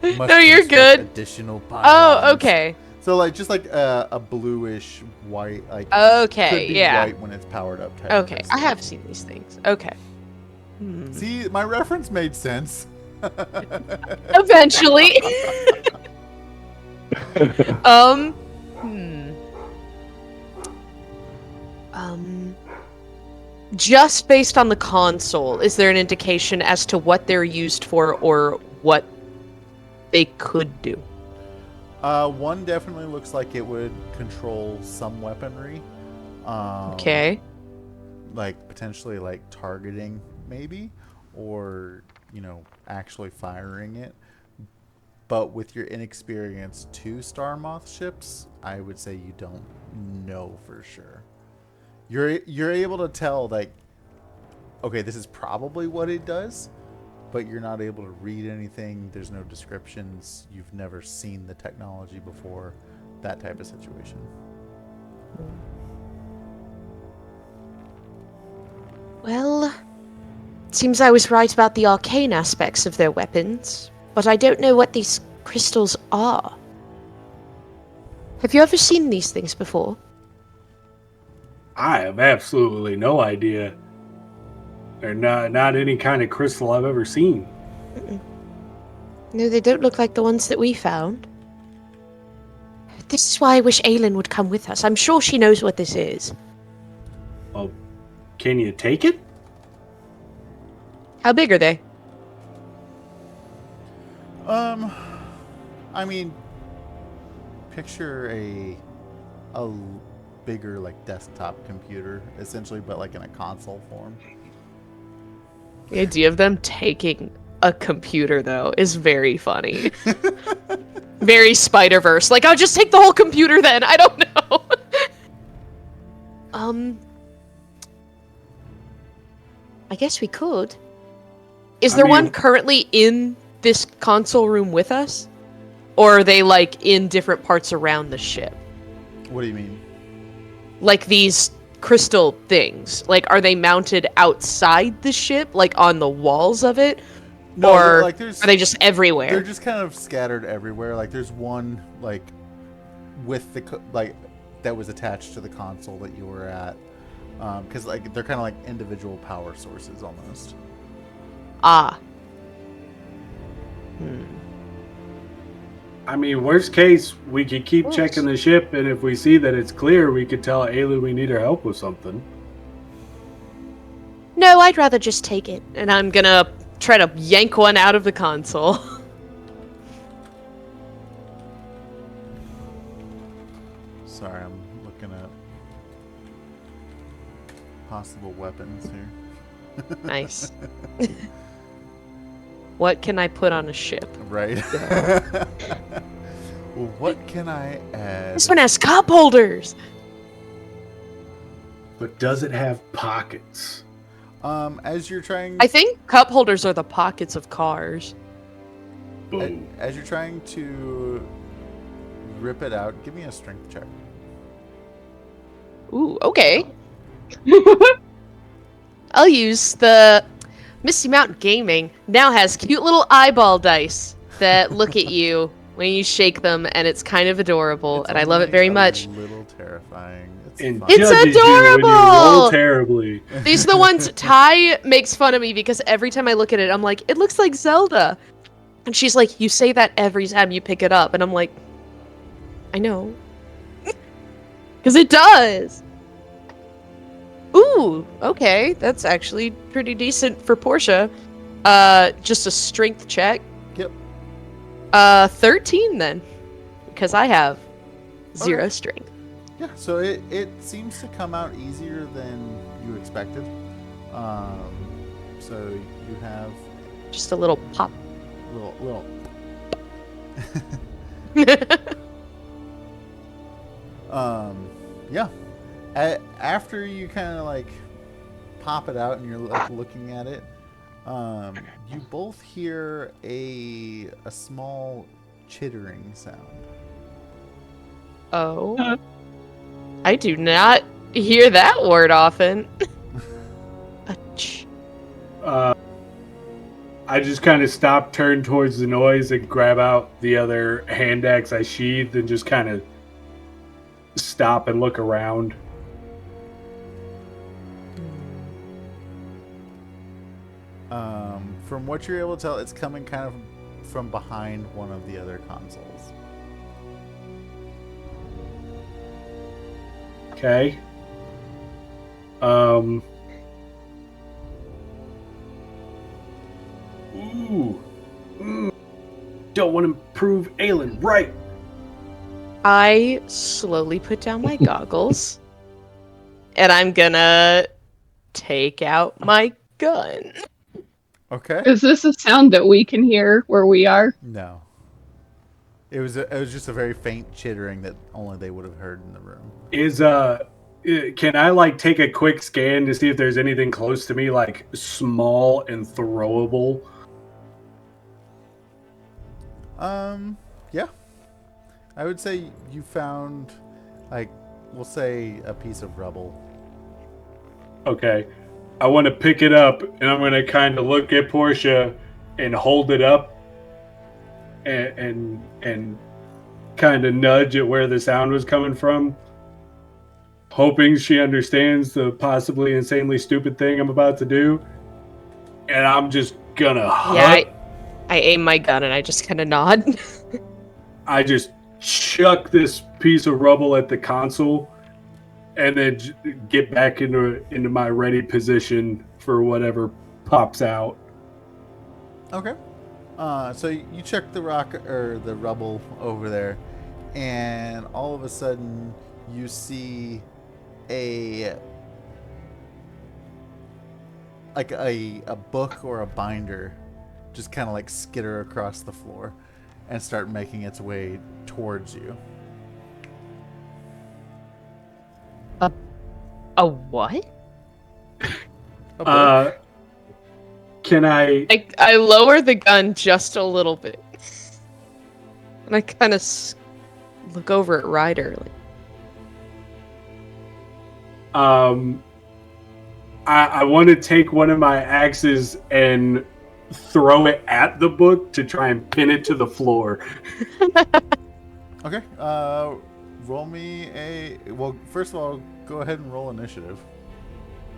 No, you're good. Additional pylons. Oh, okay. So like just like a bluish white, like Okay, could be yeah. white when it's powered up. Type Okay, of I have crystal. seen these things. Okay. See, my reference made sense. Eventually. Hmm. Just based on the console, is there an indication as to what they're used for or what they could do? One definitely looks like it would control some weaponry. Okay. Like potentially like targeting maybe, or actually firing it. But with your inexperience to Star Moth ships, I would say you don't know for sure. You're able to tell like, okay, this is probably what it does, but you're not able to read anything. There's no descriptions. You've never seen the technology before. That type of situation. Well, it seems I was right about the arcane aspects of their weapons, but I don't know what these crystals are. Have you ever seen these things before? I have absolutely no idea. They're not any kind of crystal I've ever seen. No, they don't look like the ones that we found. This is why I wish Aylin would come with us. I'm sure she knows what this is. Well, can you take it? How big are they? I mean, picture a bigger like desktop computer, essentially, but like in a console form. The idea of them taking a computer, though, is very funny. Very Spider-Verse. Like, I'll just take the whole computer then. I don't know. I guess we could. Is there one currently in this console room with us? Or are they, like, in different parts around the ship? What do you mean? Like, these crystal things. Like, are they mounted outside the ship? Like, on the walls of it? No, or like there's, are they just everywhere? They're just kind of scattered everywhere. Like there's one like with the like that was attached to the console that you were at, because like they're kind of like individual power sources almost. Ah. I mean, worst case, we could keep checking the ship, and if we see that it's clear, we could tell Aylin we need her help with something. No, I'd rather just take it. And I'm gonna try to yank one out of the console. Sorry, I'm looking at possible weapons here. Nice. What can I put on a ship? Right. Well, what can I add? This one has cup holders. But does it have pockets? As you're trying, I think cup holders are the pockets of cars. Boom. as you're trying to rip it out, give me a strength check. Ooh, okay. I'll use the Misty Mountain Gaming now has cute little eyeball dice that look at you when you shake them, and it's kind of adorable, and I love it only very a much. little terrifying. And fine. It's judges you when you adorable! roll terribly. These are the ones Ty makes fun of me because every time I look at it, I'm like, it looks like Zelda. And she's like, you say that every time you pick it up. And I'm like, I know. Because it does. Ooh, okay. That's actually pretty decent for Portia. Just a strength check. Yep. 13 then. Because I have 0 Okay. strength. Yeah, so it seems to come out easier than you expected. So you have Just a little pop. little yeah. After you kind of like pop it out and you're like looking at it, you both hear a small chittering sound. Oh. I do not hear that word often. Ach. I just kind of stop, turn towards the noise, and grab out the other hand axe I sheathed, and just kind of stop and look around. From what you're able to tell, it's coming kind of from behind one of the other consoles. Okay. Ooh. Don't want to prove Aelin right. I slowly put down my goggles. And I'm gonna take out my gun. Okay. Is this a sound that we can hear where we are? No. It was just a very faint chittering that only they would have heard in the room. Can I like take a quick scan to see if there's anything close to me, like small and throwable? Yeah. I would say you found, like, we'll say a piece of rubble. Okay. I want to pick it up, and I'm going to kind of look at Portia and hold it up and kind of nudge at where the sound was coming from, hoping she understands the possibly insanely stupid thing I'm about to do. And I'm just going to Yeah, I aim my gun and I just kind of nod. I just chuck this piece of rubble at the console and then get back into my ready position for whatever pops out. Okay. So you check the rock or the rubble over there, and all of a sudden you see a book or a binder just kind of like skitter across the floor and start making its way towards you. A what? A book? Can I I lower the gun just a little bit. And I kind of look over at Ryder. Like, I want to take one of my axes and throw it at the book to try and pin it to the floor. Okay. Roll me a. Well, first of all, go ahead and roll initiative.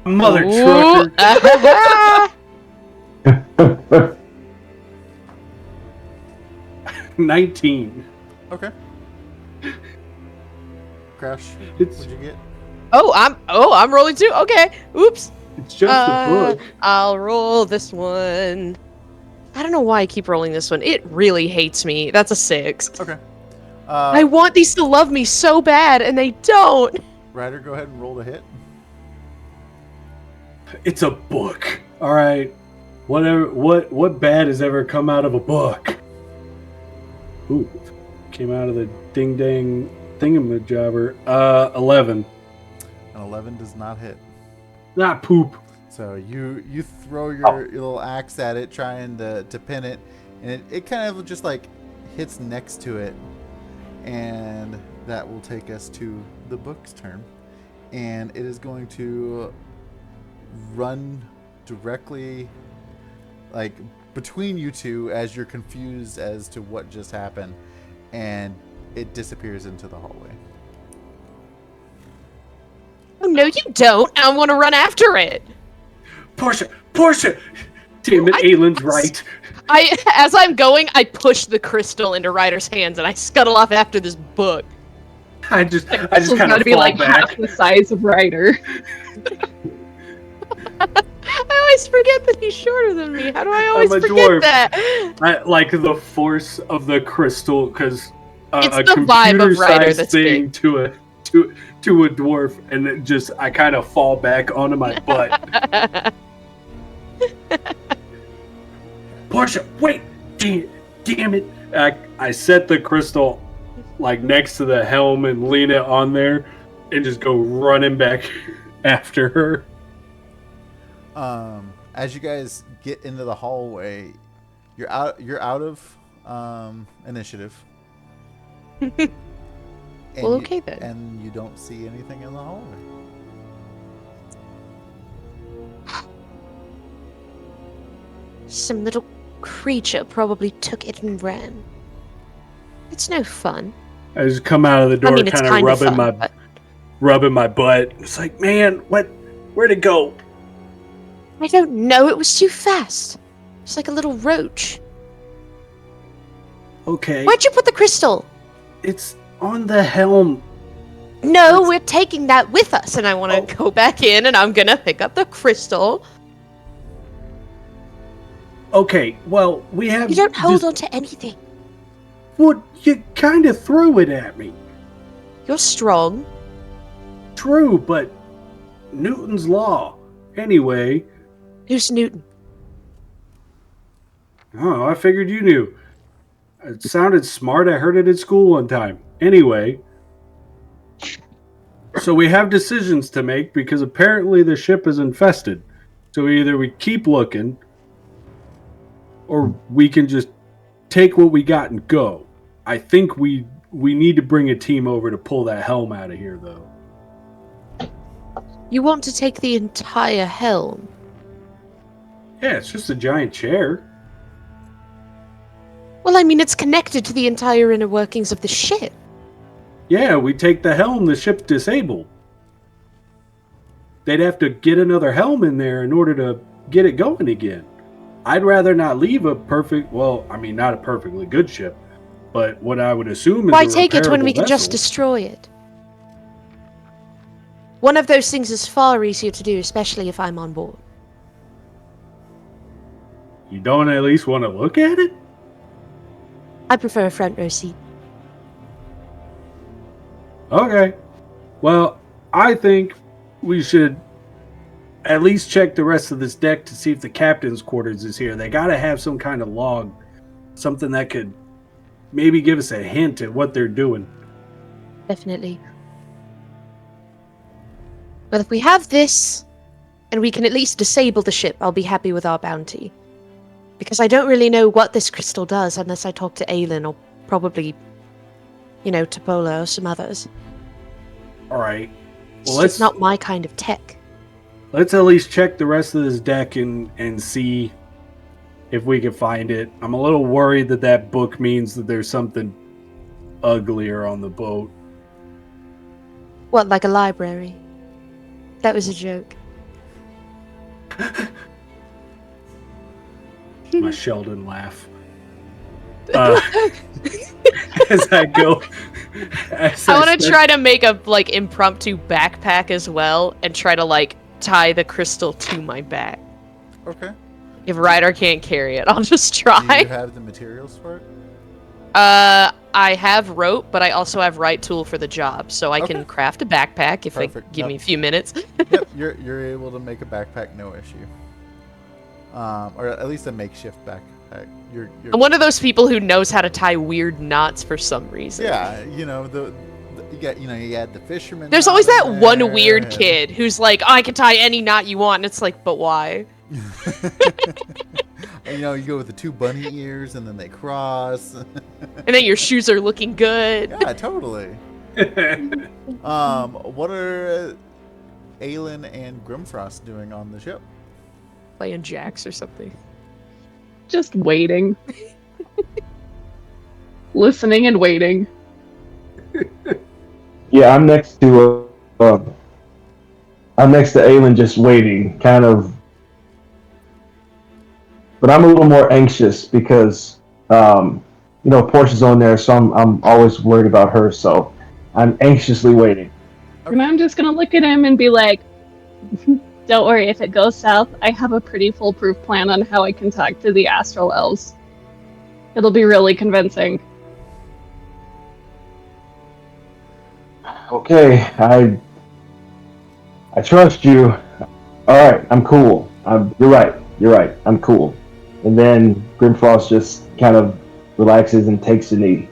Mother ooh, trucker. 19. Okay. Crash. It's What'd you get? I'm rolling too. Okay. Oops. it's just a book. I'll roll this one. I don't know why I keep rolling this one. It really hates me. That's a 6. Okay. I want these to love me so bad, and they don't. Ryder, go ahead and roll the hit. It's a book. All right. Whatever. What bad has ever come out of a book? Ooh, came out of the ding dang thingamajobber. 11. An 11 does not hit. Not poop. So you throw your little axe at it, trying to pin it, and it kind of just like hits next to it, and that will take us to the book's turn, and it is going to run directly like between you two as you're confused as to what just happened, and it disappears into the hallway. Oh, no, you don't. I want to run after it. Portia! Damn it, Aylin's right. As I'm going, I push the crystal into Ryder's hands and I scuttle off after this book. I just kind of gotta be fall like back. half the size of Ryder. I always forget that he's shorter than me. How do I always I'm a forget dwarf. that? I like the force of the crystal, because It's a the vibe of Ryder computer-sized that's thing big. to a dwarf, and it just I kind of fall back onto my butt. Portia, wait! Damn it! I set the crystal like next to the helm and lean it on there, and just go running back after her. As you guys get into the hallway, you're out of initiative. And Well, okay then. And you don't see anything in the hallway. Some little creature probably took it and ran. It's no fun. I just come out of the door, I mean, it's kind of kind of rubbing fun, but rubbing my butt. It's like, man, where'd it go? I don't know. It was too fast. It's like a little roach. Okay, Where'd you put the crystal? it's on the helm. No, we're taking that with us, and I want to go back in, and I'm gonna pick up the crystal. Okay, well, we have. You don't hold this- on to anything. Well, you kind of threw it at me. You're strong. True, but Newton's law. Anyway, Who's Newton? oh, I figured you knew. It sounded smart. I heard it at school one time. Anyway, so we have decisions to make because apparently the ship is infested. So either we keep looking, or we can just take what we got and go. I think we need to bring a team over to pull that helm out of here, though. You want to take the entire helm? Yeah, it's just a giant chair. Well, I mean, it's connected to the entire inner workings of the ship. Yeah, we take the helm, the ship's disabled. They'd have to get another helm in there in order to get it going again. I'd rather not leave a perfect, well, I mean, not a perfectly good ship, but what I would assume is Why a take it when repairable we can just vessel. destroy it? One of those things is far easier to do, especially if I'm on board. You don't at least want to look at it? I prefer a front row seat. Okay. Well, I think we should at least check the rest of this deck to see if the captain's quarters is here. They gotta have some kind of log, something that could maybe give us a hint at what they're doing. Definitely. But if we have this, and we can at least disable the ship, I'll be happy with our bounty. Because I don't really know what this crystal does unless I talk to Aylin or probably, Topola or some others. All right. It's Well, just not my kind of tech. let's at least check the rest of this deck and see if we can find it. I'm a little worried that book means that there's something uglier on the boat. What, like a library? That was a joke. My Sheldon laugh. As I go. I want to try to make a impromptu backpack as well, and try to tie the crystal to my back. Okay. If Ryder can't carry it, I'll just Do you try. have the materials for it? I have rope, but I also have right tool for the job, so I Okay. can craft a backpack if Perfect. I give me a Yep. few minutes. Yep, you're able to make a backpack, no issue. Or at least a makeshift backpack. You're I'm one of those people who knows how to tie weird knots for some reason. yeah, you know you add the fisherman. There's knot always in that one there, weird and- kid who's like, oh, I can tie any knot you want, and it's like, but why? You know, you go with the 2 bunny ears, and then they cross. And then your shoes are looking good. Yeah, totally. What are Aelin and Grimfrost doing on the ship? Playing jacks or something. Just waiting. Listening and waiting. Yeah, I'm next to Aelin, just waiting, kind of. But I'm a little more anxious because, Portia's on there, so I'm always worried about her. So I'm anxiously waiting. And I'm just gonna look at him and be like, don't worry, if it goes south, I have a pretty foolproof plan on how I can talk to the astral elves. It'll be really convincing. Okay, I trust you. All right, I'm cool. You're right. I'm cool. And then Grimfrost just kind of relaxes and takes a knee.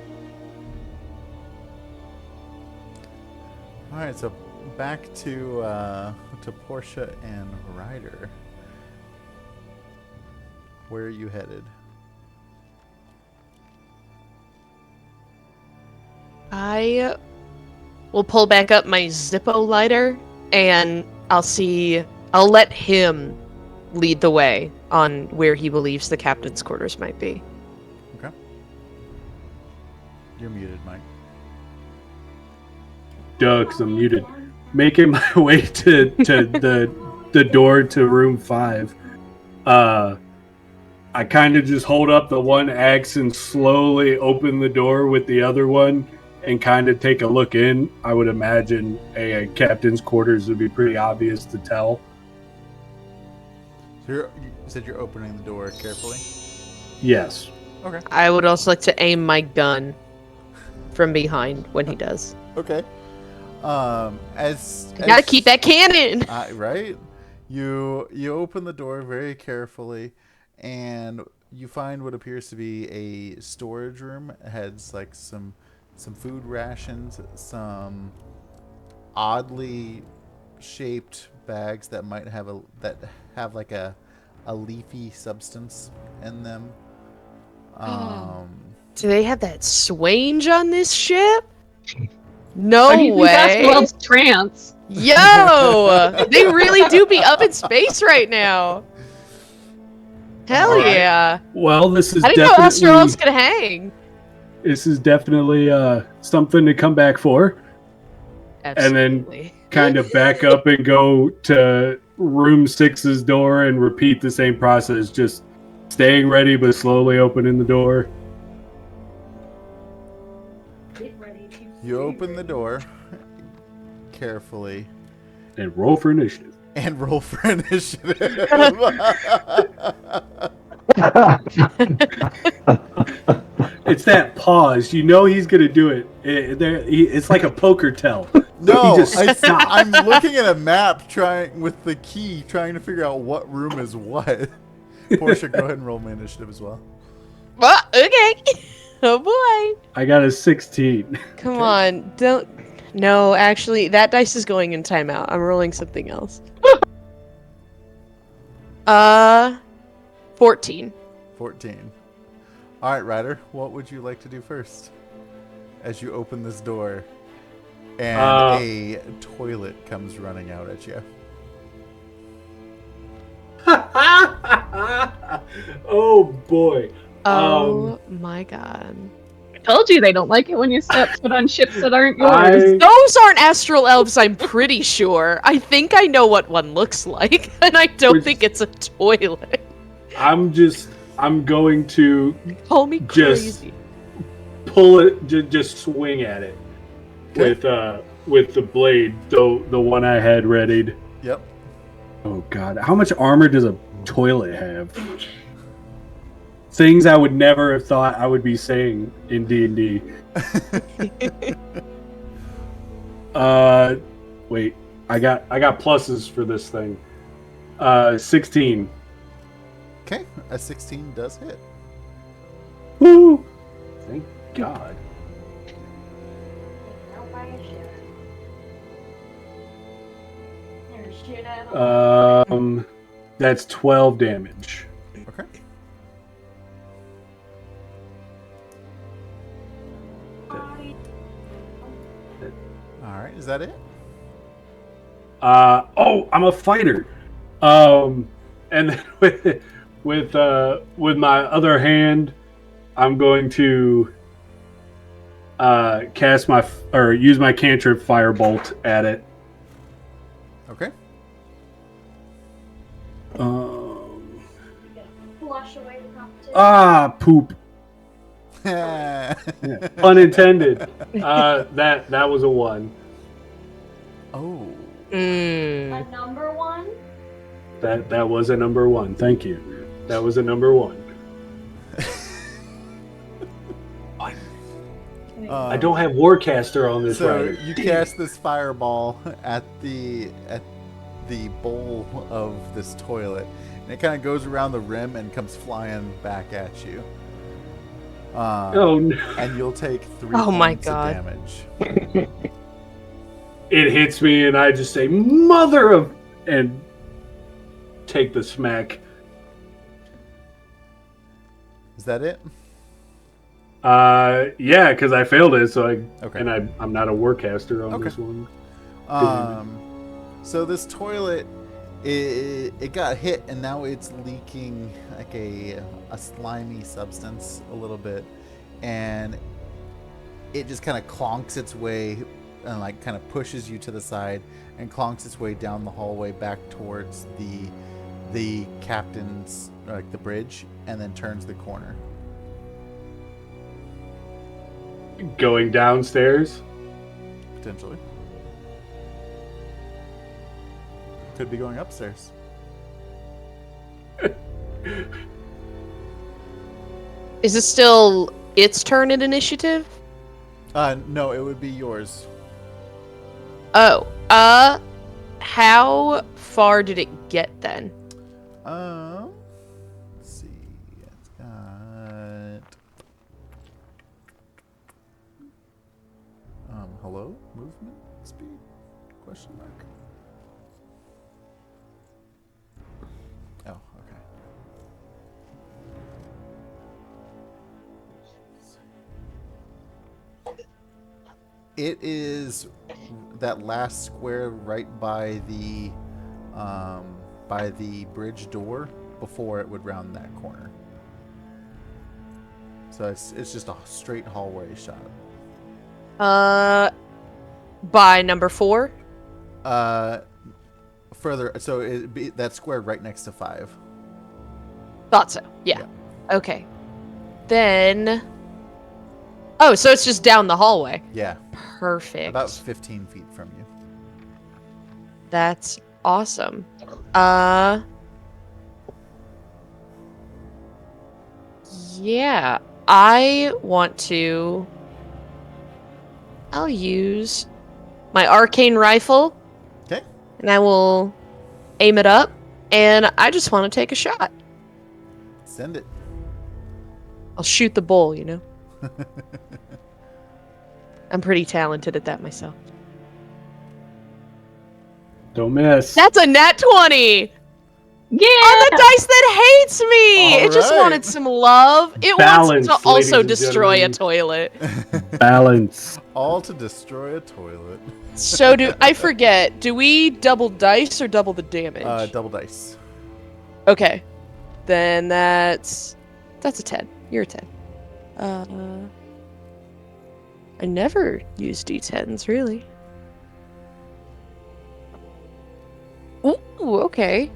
All right, so back to Portia and Ryder. Where are you headed? I will pull back up my Zippo lighter, and I'll let him lead the way on where he believes the captain's quarters might be. Okay. You're muted, Mike. Because I'm muted. Making my way to the door to room 5. I kind of just hold up the one axe and slowly open the door with the other one and kind of take a look in. I would imagine a captain's quarters would be pretty obvious to tell. So you said you're opening the door carefully? Yes. Okay. I would also like to aim my gun from behind when he does. Okay. As I gotta keep that cannon! right? You open the door very carefully, and you find what appears to be a storage room. It has like some food rations, some oddly shaped bags that might have like a leafy substance in them. Do they have that swange on this ship? No Or do you think way! Astral trance? Yo! They really do be up in space right now. Hell Alright. yeah! Well, this is I didn't know Astrals could hang. This is definitely something to come back for. And then Absolutely. kind of back up and go to room 6's door and repeat the same process, just staying ready but slowly opening the door. You open the door carefully And roll for initiative. and roll for initiative. It's that pause. You know he's going to do it. It's like a poker tell. No, He just stops. I'm looking at a map with the key, trying to figure out what room is what. Portia, go ahead and roll my initiative as well. Well, okay. Oh boy. I got a 16. Come on. Don't. No, actually, that dice is going in timeout. I'm rolling something else. 14. 14. All right, Ryder, what would you like to do first? As you open this door and a toilet comes running out at you. Oh boy. Oh my god. I told you they don't like it when you step foot on ships that aren't yours. Those aren't astral elves, I'm pretty sure. I think I know what one looks like, and I don't think it's a toilet. I'm going to Call me Just- crazy. pull it, just swing at it with the blade, the one I had readied. Yep. Oh god, how much armor does a toilet have? things I would never have thought I would be saying in D&D. Wait, I got pluses for this thing. 16. Okay, a 16 does hit. Woo! Thank God. That's 12 damage. Okay. All right, is that it? I'm a fighter. And then with my other hand, I'm going to use my cantrip firebolt at it. Okay. Flush away the competition. Poop. Unintended. That was a 1. Oh. A number 1? That was a number 1. Thank you. That was a number 1. I don't have Warcaster on this So rider. you cast this fireball at the bowl of this toilet, and it kind of goes around the rim and comes flying back at you. Oh no. And you'll take 3 Oh my points God. of damage. It hits me, and I just say "mother of" and take the smack. Is that it? Yeah, because I failed it, so Okay. and I'm not a Warcaster on Okay. this one. So this toilet, it got hit, and now it's leaking like a slimy substance a little bit, and it just kind of clonks its way and like kind of pushes you to the side and clonks its way down the hallway back towards the captain's, like the bridge, and then turns the corner. Going downstairs. Potentially. Could be going upstairs. Is it still its turn in initiative? No, it would be yours. Oh, how far did it get then? Let's see. It's got. Hello? Movement speed? Question mark. Oh, okay. It is that last square right by the bridge door before it would round that corner. So it's just a straight hallway shot. By number 4? Further, so it'd be that square right next to 5. Thought so. Yeah. Okay. Then. Oh, so it's just down the hallway. Yeah, Perfect. about 15 feet from you. That's awesome. Yeah, I want to. I'll use my arcane rifle. Okay. And I will aim it up, and I just want to take a shot. Send it. I'll shoot the bull, you know? I'm pretty talented at that myself. Don't miss. That's a nat 20! Yeah. Oh, the dice that hates me! All It just right. wanted some love. It Balance, wants to also ladies and destroy a gentlemen. toilet. Balance. All to destroy a toilet. So I forget, do we double dice or double the damage? Double dice. Okay. Then that's a 10. You're a 10. I never use d10s, really. Ooh, okay.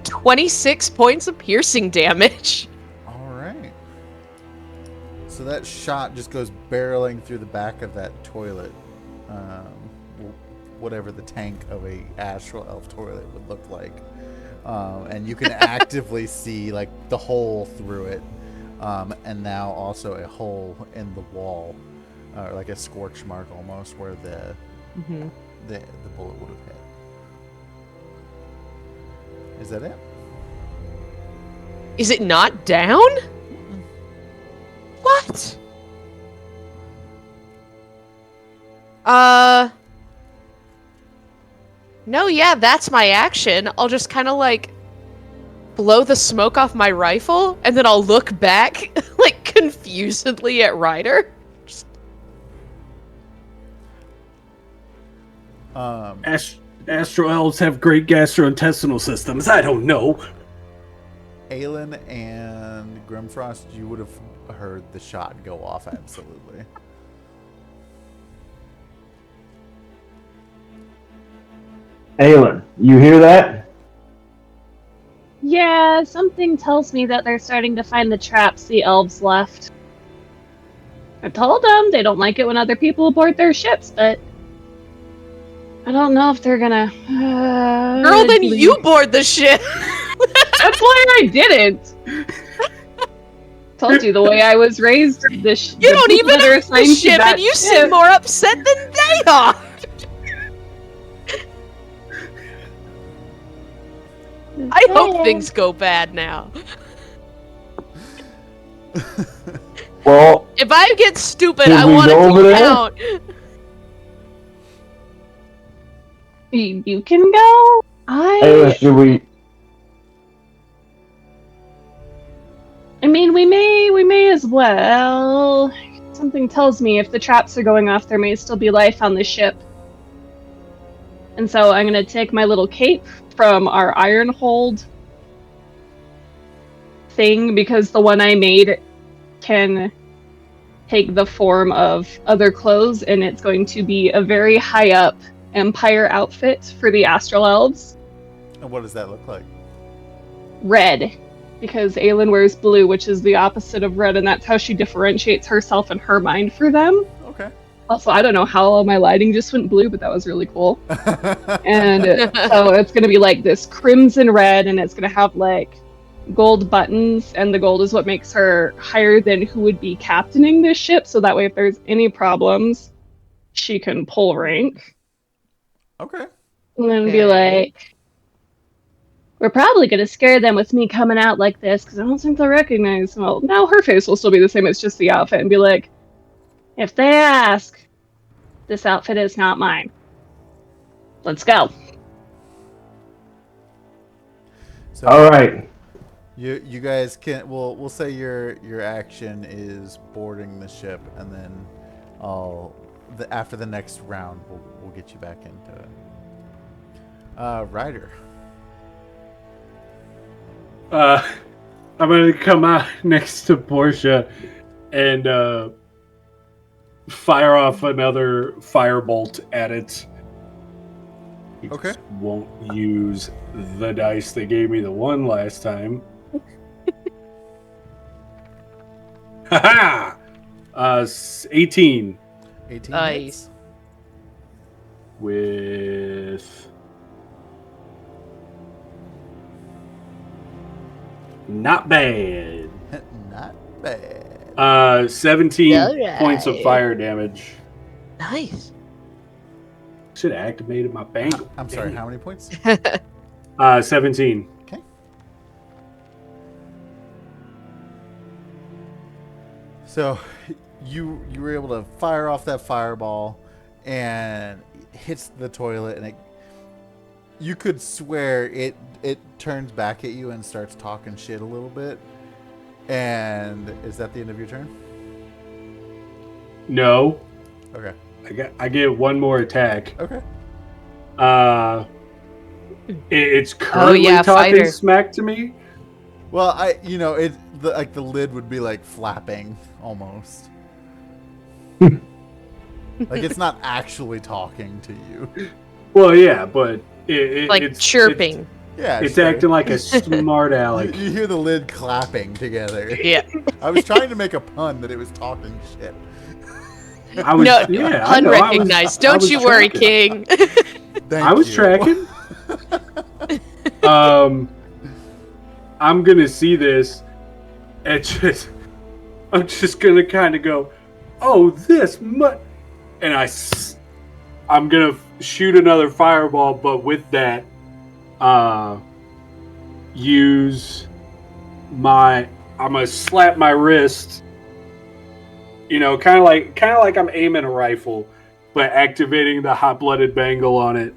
26 points of piercing damage. All right. So that shot just goes barreling through the back of that toilet. whatever the tank of a astral elf toilet would look like, and you can actively see like the hole through it, and now also a hole in the wall, like a scorch mark almost, where the bullet would have hit. Is that it? Is it not down? What? No, yeah, that's my action. I'll just kind of like blow the smoke off my rifle, and then I'll look back like confusedly at Ryder. Astro elves have great gastrointestinal systems. I don't know. Aelin and Grimfrost, you would have heard the shot go off, absolutely. Aelin, you hear that? Yeah, something tells me that they're starting to find the traps the elves left. I told them they don't like it when other people abort their ships, but I don't know if they're gonna. Girl, then you board the ship. That's why I didn't. Told you the way I was raised. You don't even own the ship, and you seem more upset than they are. I hope things go bad now. Well, if I get stupid, Can I we want go it over to there? count. You can go. Aelin, should we? I mean, we may as well. Something tells me if the traps are going off, there may still be life on the ship. And so I'm gonna take my little cape from our iron hold thing, because the one I made can take the form of other clothes, and it's going to be a very high up Empire outfit for the Astral Elves. And what does that look like? Red, because Aelin wears blue, which is the opposite of red, and that's how she differentiates herself in her mind for them. Okay. Also, I don't know how all my lighting just went blue, but that was really cool. And so it's going to be like this crimson red, and it's going to have like gold buttons, and the gold is what makes her higher than who would be captaining this ship, so that way if there's any problems, she can pull rank. Okay. And then be like, we're probably going to scare them with me coming out like this, because I don't think they'll recognize. Well, now her face will still be the same, it's just the outfit, and be like, if they ask, this outfit is not mine. Let's go. So All right. You guys can. We'll say your action is boarding the ship, and then after the next round, we'll get you back into it. Ryder. I'm gonna come out next to Portia and fire off another firebolt at it. You Okay. just won't use the dice they gave me the one last time. Haha! 18 18. Nice. with not bad. hits. Not bad. 17 Alright. points of fire damage. Nice. Should have activated my bangle. I'm sorry. How many points? 17. Okay. So, you were able to fire off that fireball, and it hits the toilet, and you could swear it turns back at you and starts talking shit a little bit. And is that the end of your turn? No. Okay. I get one more attack. Okay. It's currently yeah, talking fighter. smack to me. Well, the lid would be like flapping almost. Like it's not actually talking to you. Well, yeah, but Like it's chirping. Yeah. It's sure. acting like a smart aleck. You hear the lid clapping together. Yeah. I was trying to make a pun that it was talking shit. I was, No, yeah, I know, unrecognized. I Don't was you worry, tracking. King. I was tracking. I'm gonna see this, and I'm just gonna kind of go, oh, and I'm gonna shoot another fireball, but with that, I'm gonna slap my wrist. You know, kind of like I'm aiming a rifle, but activating the hot-blooded bangle on it,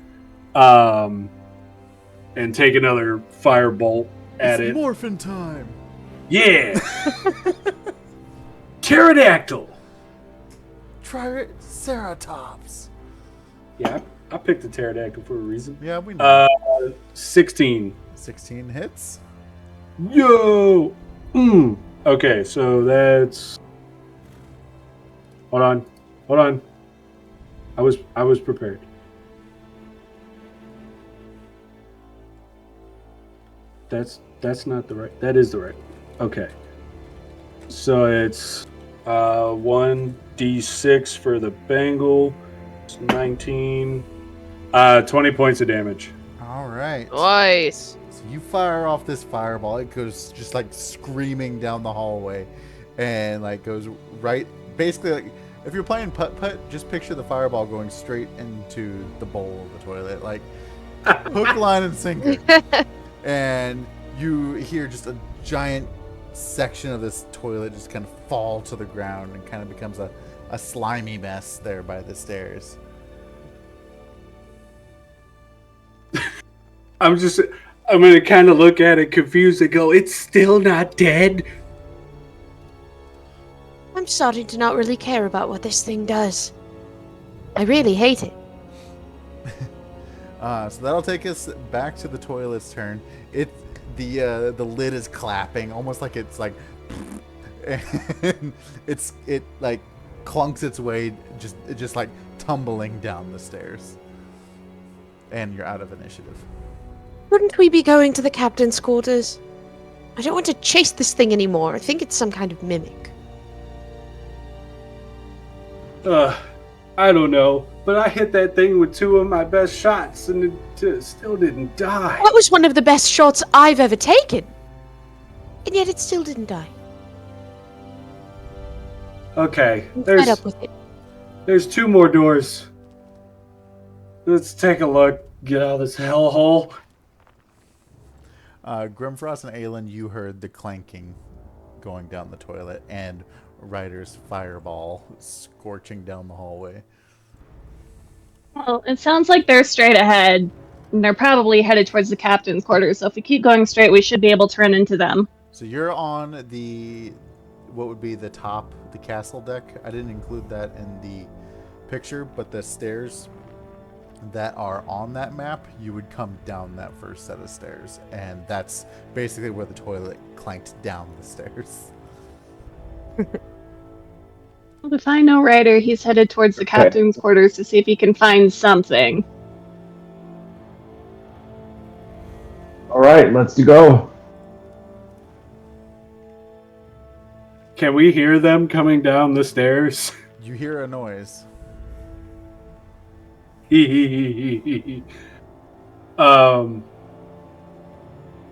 and take another firebolt at it. It's morphin' time. Yeah. Pterodactyl. Triceratops. Yeah, I picked the pterodactyl for a reason. Yeah, we know. 16. 16 hits. Yo. Okay, so that's. Hold on. I was prepared. That's not the right. That is the right. Okay. So it's 1d6 for the bangle. It's 19. 20 points of damage. All right. Nice. So you fire off this fireball. It goes just like screaming down the hallway, and like goes right. Basically, like if you're playing putt-putt, just picture the fireball going straight into the bowl of the toilet, like hook, line, and sinker. And you hear just a giant section of this toilet just kind of fall to the ground and kind of becomes a slimy mess there by the stairs. I'm gonna kind of look at it confused and go, it's still not dead? I'm starting to not really care about what this thing does. I really hate it. So that'll take us back to the toilet's turn. The lid is clapping, almost like it's like, and it like clunks its way, just like tumbling down the stairs. And you're out of initiative. Wouldn't we be going to the captain's quarters? I don't want to chase this thing anymore. I think it's some kind of mimic. I don't know, but I hit that thing with 2 of my best shots and it still didn't die. That was one of the best shots I've ever taken. And yet it still didn't die. Okay, I'm fed up with it. There's 2 more doors. Let's take a look. Get out of this hellhole. Grimfrost and Aelin, you heard the clanking going down the toilet and Ryder's fireball scorching down the hallway. Well, it sounds like they're straight ahead. And they're probably headed towards the captain's quarters, so if we keep going straight, we should be able to run into them. So you're on what would be the top, the castle deck. I didn't include that in the picture, but the stairs that are on that map, you would come down that first set of stairs, and that's basically where the toilet clanked down the stairs. Well, if I know Ryder, he's headed towards the captain's quarters to see if he can find something. All right, let's go. Can we hear them coming down the stairs? You hear a noise.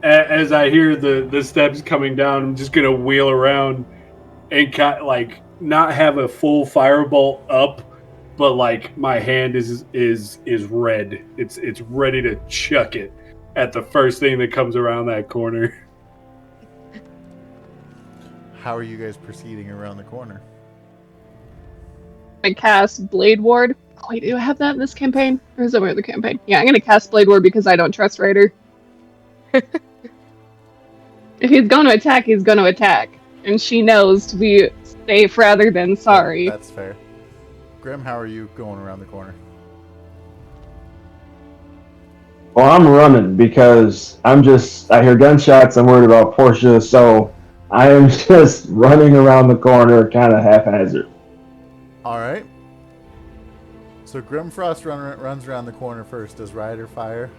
As I hear the steps coming down, I'm just gonna wheel around and not have a full firebolt up, but like my hand is red. It's ready to chuck it at the first thing that comes around that corner. How are you guys proceeding around the corner? I cast Blade Ward. Oh, wait, do I have that in this campaign? Or is that my other campaign? Yeah, I'm gonna cast Blade Ward because I don't trust Ryder. If he's gonna attack, he's gonna attack. And she knows to be safe rather than sorry. That's fair. Grim, how are you going around the corner? Well, I'm running because I hear gunshots, I'm worried about Portia, so I am just running around the corner kind of haphazard. Alright. So Grimfrost runs around the corner first. Does Ryder fire?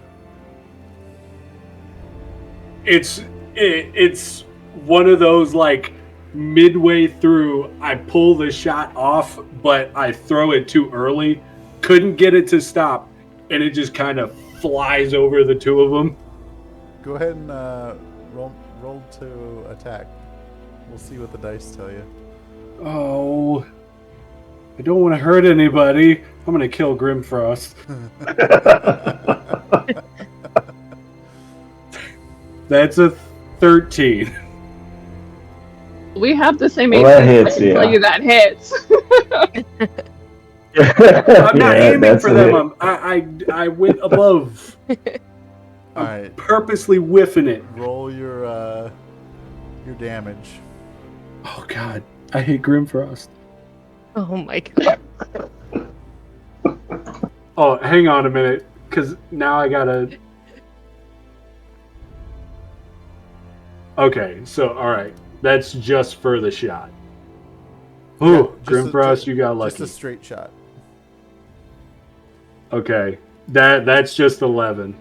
It's one of those like midway through, I pull the shot off, but I throw it too early. Couldn't get it to stop, and it just kind of flies over the two of them. Go ahead and roll to attack. We'll see what the dice tell you. Oh, I don't want to hurt anybody. I'm gonna kill Grimfrost. That's a 13. We have the same Well, AC. that hits, I can tell yeah. you that hits. I'm not aiming that's for a them. hit. I went above. All right, Purposely whiffing it. roll your damage. Oh God, I hate Grimfrost. Oh my god. Oh, hang on a minute, because now I gotta. Okay, so all right, that's just for the shot. Ooh, Yeah, just Grimfrost, you got lucky. Just a straight shot. Okay, that's just 11.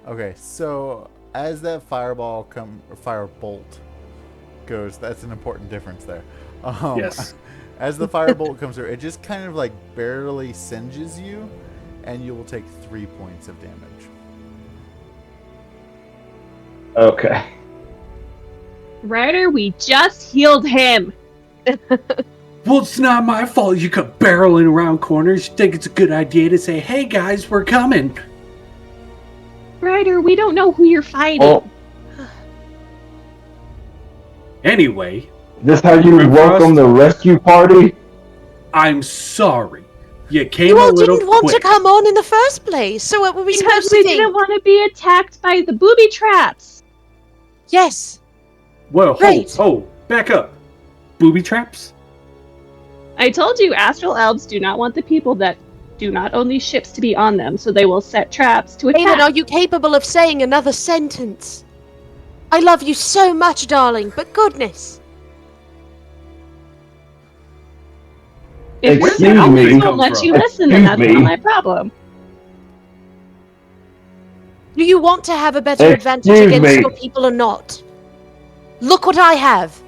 Okay, so as that firebolt goes, that's an important difference there. Yes. As the firebolt comes through, it just kind of like barely singes you, and you will take 3 points of damage. Okay. Ryder, we just healed him. Well, it's not my fault you come barreling around corners. You think it's a good idea to say, "Hey guys, we're coming." Ryder, we don't know who you're fighting. Oh, Anyway, this how you Grimfrost? welcome the rescue party? I'm sorry. You came You a all little didn't want quick. to come on in the first place, so what were we Because supposed we to didn't think? want to be attacked by the booby traps. Yes. Whoa, Right. back up. Booby traps? I told you Astral Elves do not want the people that do not own these ships to be on them, so they will set traps to Aiden, attack. are you capable of saying another sentence? I love you so much, darling, but goodness. If your Excuse mouth me. won't let you listen, then that's Excuse not me. my problem. Do you want to have a better advantage Excuse against me. your people or not? Look what I have.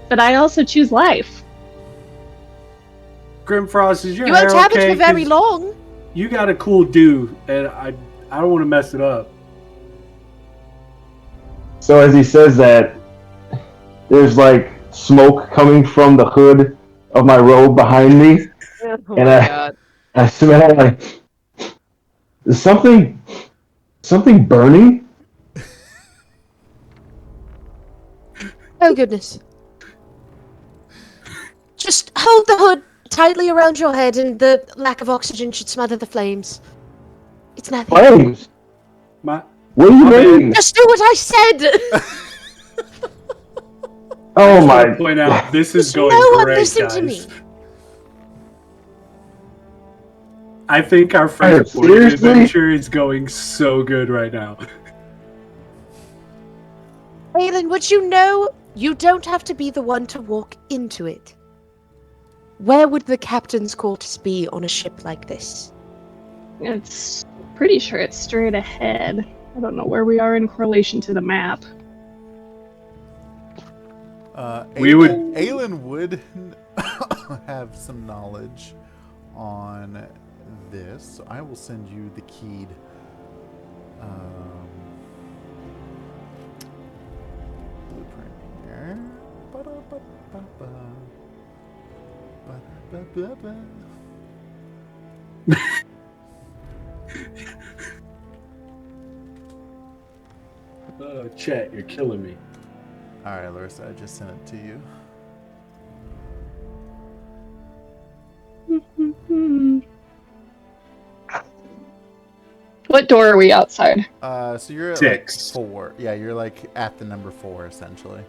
But I also choose life. Grimfrost, is your You hair won't have okay? it for very 'Cause long. You got a cool do, and I don't want to mess it up. So as he says that, there's like smoke coming from the hood of my robe behind me. Oh And my god. I smell like is something burning. Oh goodness. Just hold the hood tightly around your head and the lack of oxygen should smother the flames. It's nothing. Flames. My What are you My bad. making? Just do what I said! Oh just my! want to point out, this is Just going no one great, listen guys. to me. I think our Are friendship you seriously? adventure is going so good right now. Aelin, would you know you don't have to be the one to walk into it? Where would the captain's quarters be on a ship like this? It's pretty sure it's straight ahead. I don't know where we are in correlation to the map. We would- Aelin would have some knowledge on this, so I will send you the keyed blueprint here. Ba-da-ba-ba-ba. Ba-da-ba-ba-ba. Chat, you're killing me. Alright, Larissa, I just sent it to you. What door are we outside? So you're at 6. like 4. Yeah, you're like at the number 4 essentially.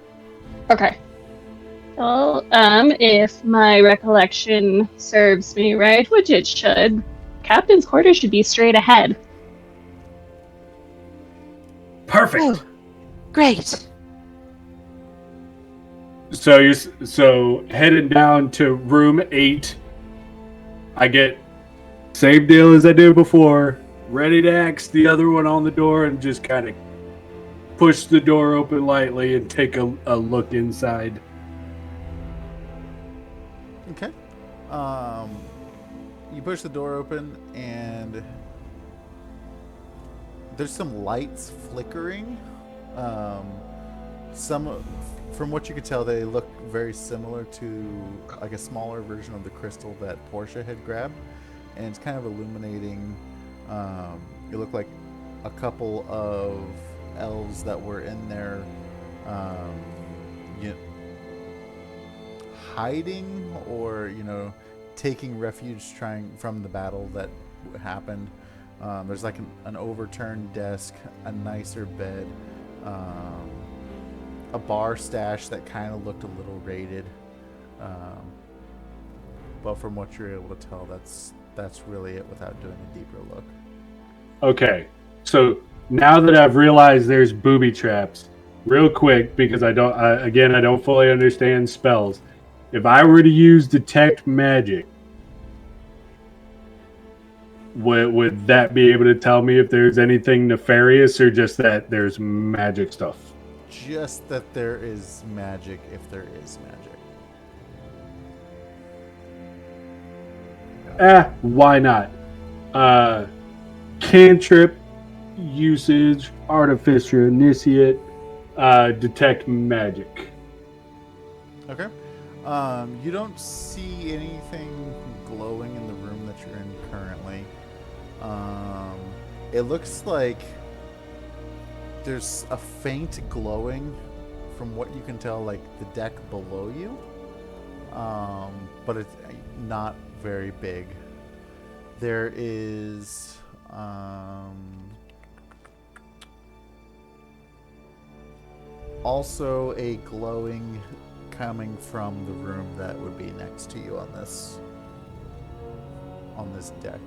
Okay. Well, if my recollection serves me right, which it should, Captain's quarters should be straight ahead. Perfect. Oh, great. So heading down to room 8. I get same deal as I did before. Ready to axe the other one on the door and just kind of push the door open lightly and take a look inside. Okay. You push the door open and there's some lights flickering. Some, from what you could tell, they look very similar to like a smaller version of the crystal that Portia had grabbed, and it's kind of illuminating. It looked like a couple of elves that were in there, hiding or taking refuge, trying from the battle that happened. There's like an overturned desk, a nicer bed, a bar stash that kind of looked a little raided, but from what you're able to tell, that's really it without doing a deeper look. Okay, so now that I've realized there's booby traps, real quick, because I don't fully understand spells. If I were to use detect magic, would that be able to tell me if there's anything nefarious or just that there's magic stuff? Just that there is magic, if there is magic. Why not? Cantrip usage, artificer, initiate, detect magic. Okay. You don't see anything glowing in the room that you're in currently. It looks like there's a faint glowing from what you can tell, like the deck below you. But it's not very big. There is also a glowing coming from the room that would be next to you on this deck.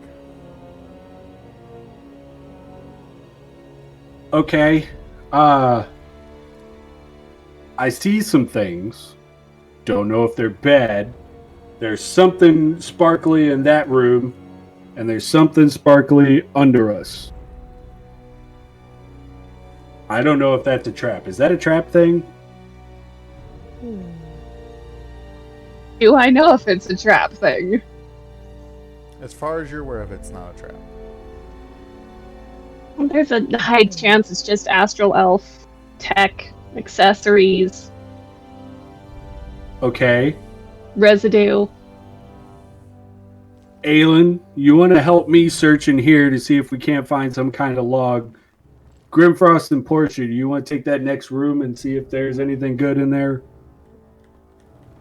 Okay. I see some things. Don't know if they're bad. There's something sparkly in that room, and there's something sparkly under us. I don't know if that's a trap. Is that a trap thing? Do I know if it's a trap thing? As far as you're aware of, it's not a trap. There's a high chance it's just astral elf tech, accessories, Okay. residue. Aelin, you want to help me search in here to see if we can't find some kind of log? Grimfrost and Portia, do you want to take that next room and see if there's anything good in there?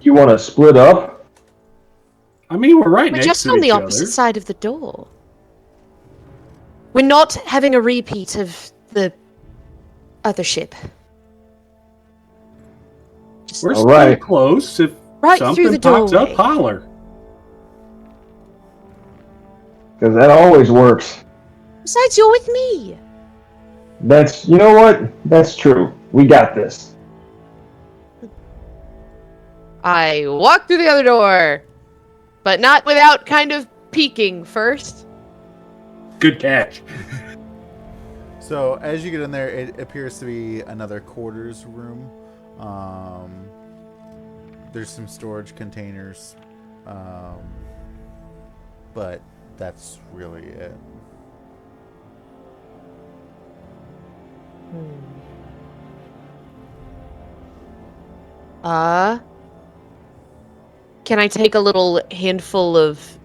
You want to split up? I mean, we're right We're next just to on each the other. opposite side of the door. We're not having a repeat of the other ship. Just We're All still right. close. If right something through the pops doorway. up, holler. Because that always works. Besides, you're with me. You know what? That's true. We got this. I walk through the other door, but not without kind of peeking first. Good catch. So as you get in there, it appears to be another quarters room. There's some storage containers, but that's really it. Can I take a little handful of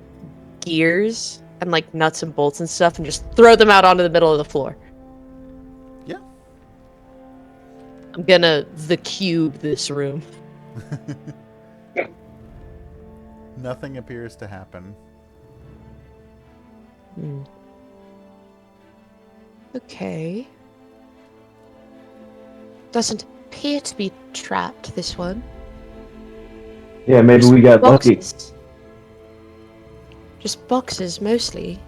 gears and like nuts and bolts and stuff and just throw them out onto the middle of the floor? Yeah. I'm gonna the cube this room. Nothing appears to happen. Okay. Doesn't appear to be trapped, this one. Yeah, maybe we got lucky. Boxes. Just boxes, mostly.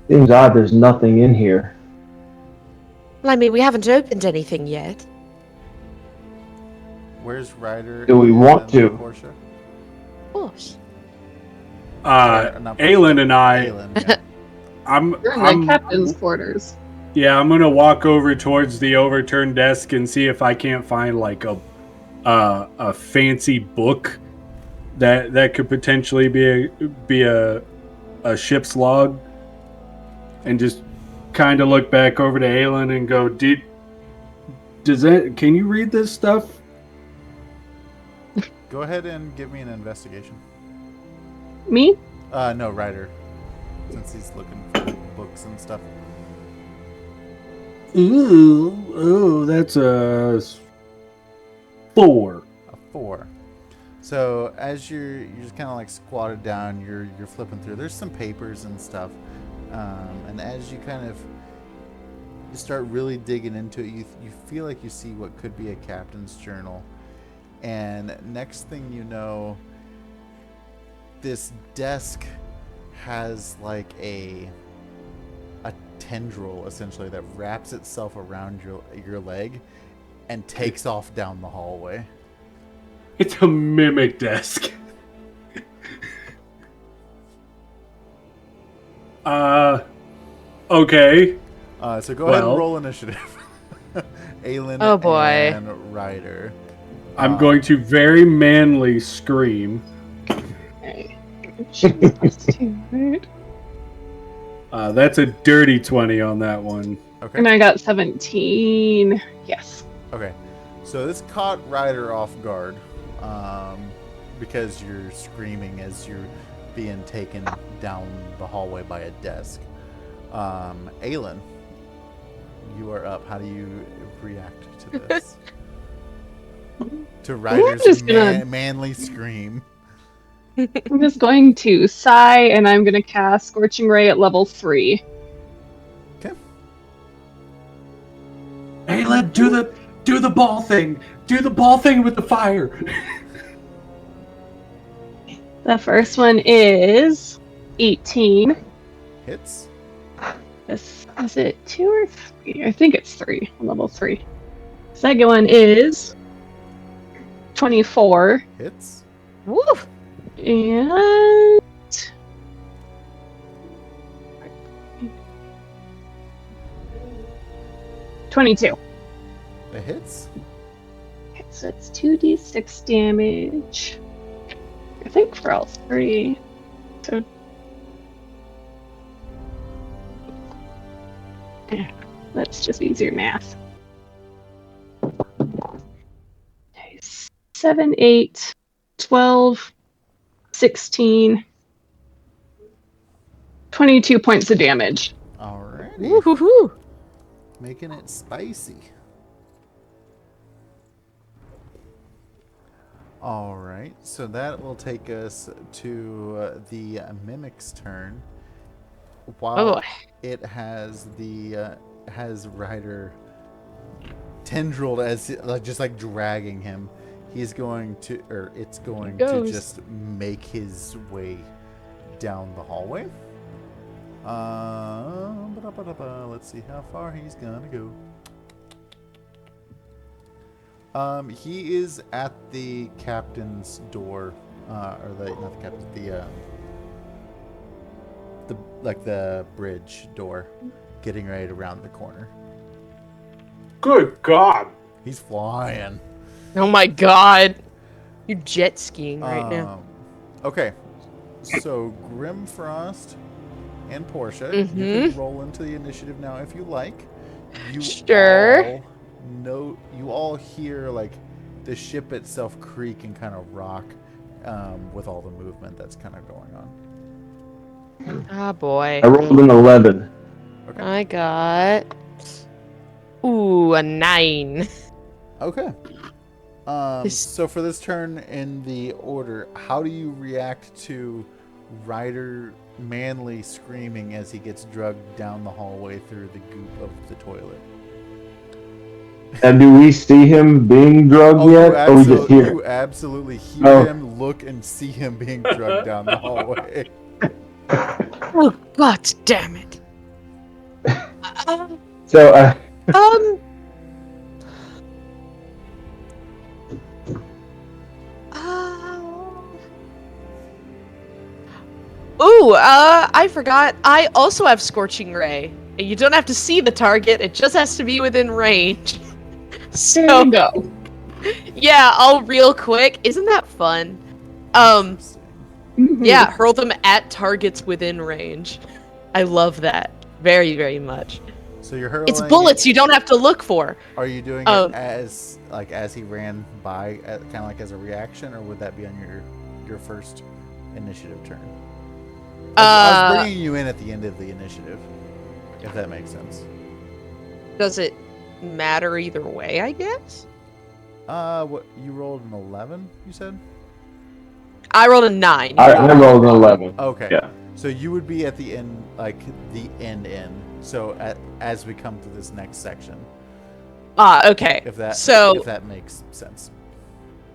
Seems odd there's nothing in here. Well, I mean, we haven't opened anything yet. Where's Ryder? Do we want and to? Portia? Of course. Not Aelin and I, Aelin, yeah. You're in the captain's quarters. Yeah, I'm gonna walk over towards the overturned desk and see if I can't find like a fancy book that could potentially be a ship's log, and just kind of look back over to Aelin and go, can you read this stuff? Go ahead and give me an investigation. Me? No, Ryder. Since he's looking for books and stuff. Ooh, that's a 4. A 4. So as you're just kind of like squatted down, you're flipping through. There's some papers and stuff, and as you kind of start really digging into it, you feel like you see what could be a captain's journal, and next thing you know, this desk has like a tendril essentially that wraps itself around your leg and takes off down the hallway. It's a mimic desk. Okay. So go ahead and roll initiative. Aelin and Ryder. I'm going to very manly scream. Okay. That's a dirty 20 on that one. Okay. And I got 17. Yes. Okay. So this caught Ryder off guard, because you're screaming as you're being taken down the hallway by a desk. Aelin, you are up. How do you react to this? To Ryder's manly scream. I'm just going to sigh, and I'm going to cast Scorching Ray at level 3. Okay. Aelin, do the ball thing. Do the ball thing with the fire. The first one is 18. Hits. Is it 2 or 3? I think it's 3 on level 3. Second one is 24. Hits. Woo! And 22. It hits. Okay, so it's 2d6 damage. I think for all 3. So yeah, that's just easier math. Okay, 7, 8, 12, 16, 22 points of damage. Alrighty. Woo-hoo-hoo. Making it spicy. Alright, so that will take us to the Mimic's turn. While it has has Ryder tendrilled as just like dragging him, he's going to, or it's going to just make his way down the hallway. Let's see how far he's gonna go. He is at the captain's door, or not the captain's, the bridge door, getting ready to round the corner. Good God! He's flying. Oh my god. You're jet skiing right now. Okay, so Grimfrost and Portia, you can roll into the initiative now if you like. Sure. You all hear like the ship itself creak and kind of rock, with all the movement that's kind of going on. Ah, boy. I rolled an 11. Okay. I got a 9. Okay. So for this turn in the order, how do you react to Ryder manly screaming as he gets drugged down the hallway through the goop of the toilet? And do we see him being drugged yet? Or we just hear? You absolutely hear him, look, and see him being drugged down the hallway. Oh, god damn it. So, Ooh, I forgot. I also have Scorching Ray. And you don't have to see the target, it just has to be within range. There So, you go. yeah, I'll real quick. Isn't that fun? Interesting. Mhm. Yeah, hurl them at targets within range. I love that very, very much. So you're hurling. It's bullets you don't have to look for. Are you doing Um, it as he ran by, kind of like as a reaction, or would that be on your first initiative turn? I was bringing you in at the end of the initiative, if that makes sense. Does it matter either way, I guess? What you rolled an 11? You said. I rolled a 9. I rolled an 11. Okay. Yeah. So you would be at the end, like the end. So as we come to this next section, Okay. if that makes sense.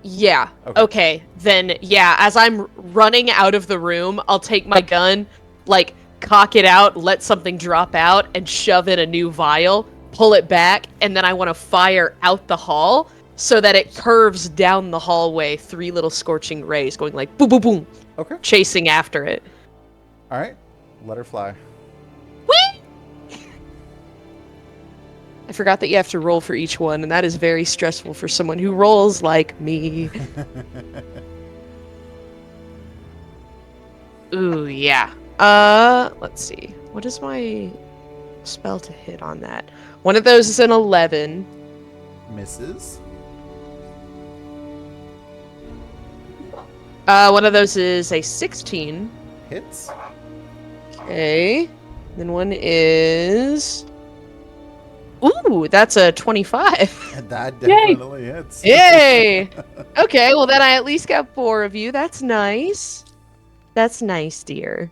Yeah. Okay. Okay. Then, yeah, as I'm running out of the room, I'll take my gun, like, cock it out, let something drop out, and shove in a new vial, pull it back, and then I want to fire out the hall so that it curves down the hallway, 3 little scorching rays going like boom, boom, boom, Okay. chasing after it. All right. Let her fly. Whee! I forgot that you have to roll for each one, and that is very stressful for someone who rolls like me. Ooh, yeah. Let's see. What is my spell to hit on that? One of those is an 11. Misses. One of those is a 16. Hits. Okay. Then one is... Ooh, that's a 25. That definitely hits. Yay! Okay, well then I at least got 4 of you. That's nice. That's nice, dear.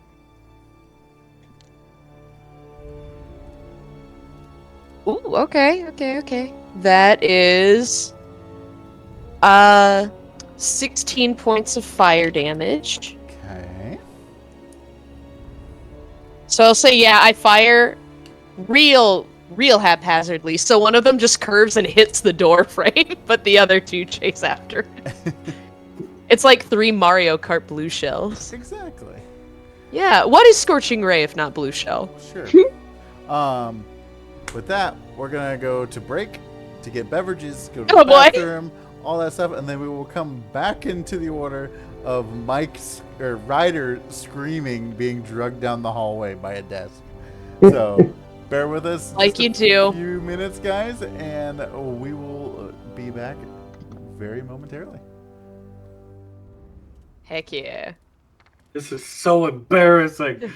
Ooh, okay. That is 16 points of fire damage. Okay. So I'll say, yeah, I fire real haphazardly. So one of them just curves and hits the door frame, but the other 2 chase after. It's like 3 Mario Kart blue shells. Exactly. Yeah, what is Scorching Ray if not blue shell? Sure. With that, we're gonna go to break to get beverages, go to Oh, the boy. bathroom, all that stuff, and then we will come back into the order of Ryder screaming, being drugged down the hallway by a desk. So bear with us. Like just you do. a few minutes, guys, and we will be back very momentarily. Heck yeah. This is so embarrassing.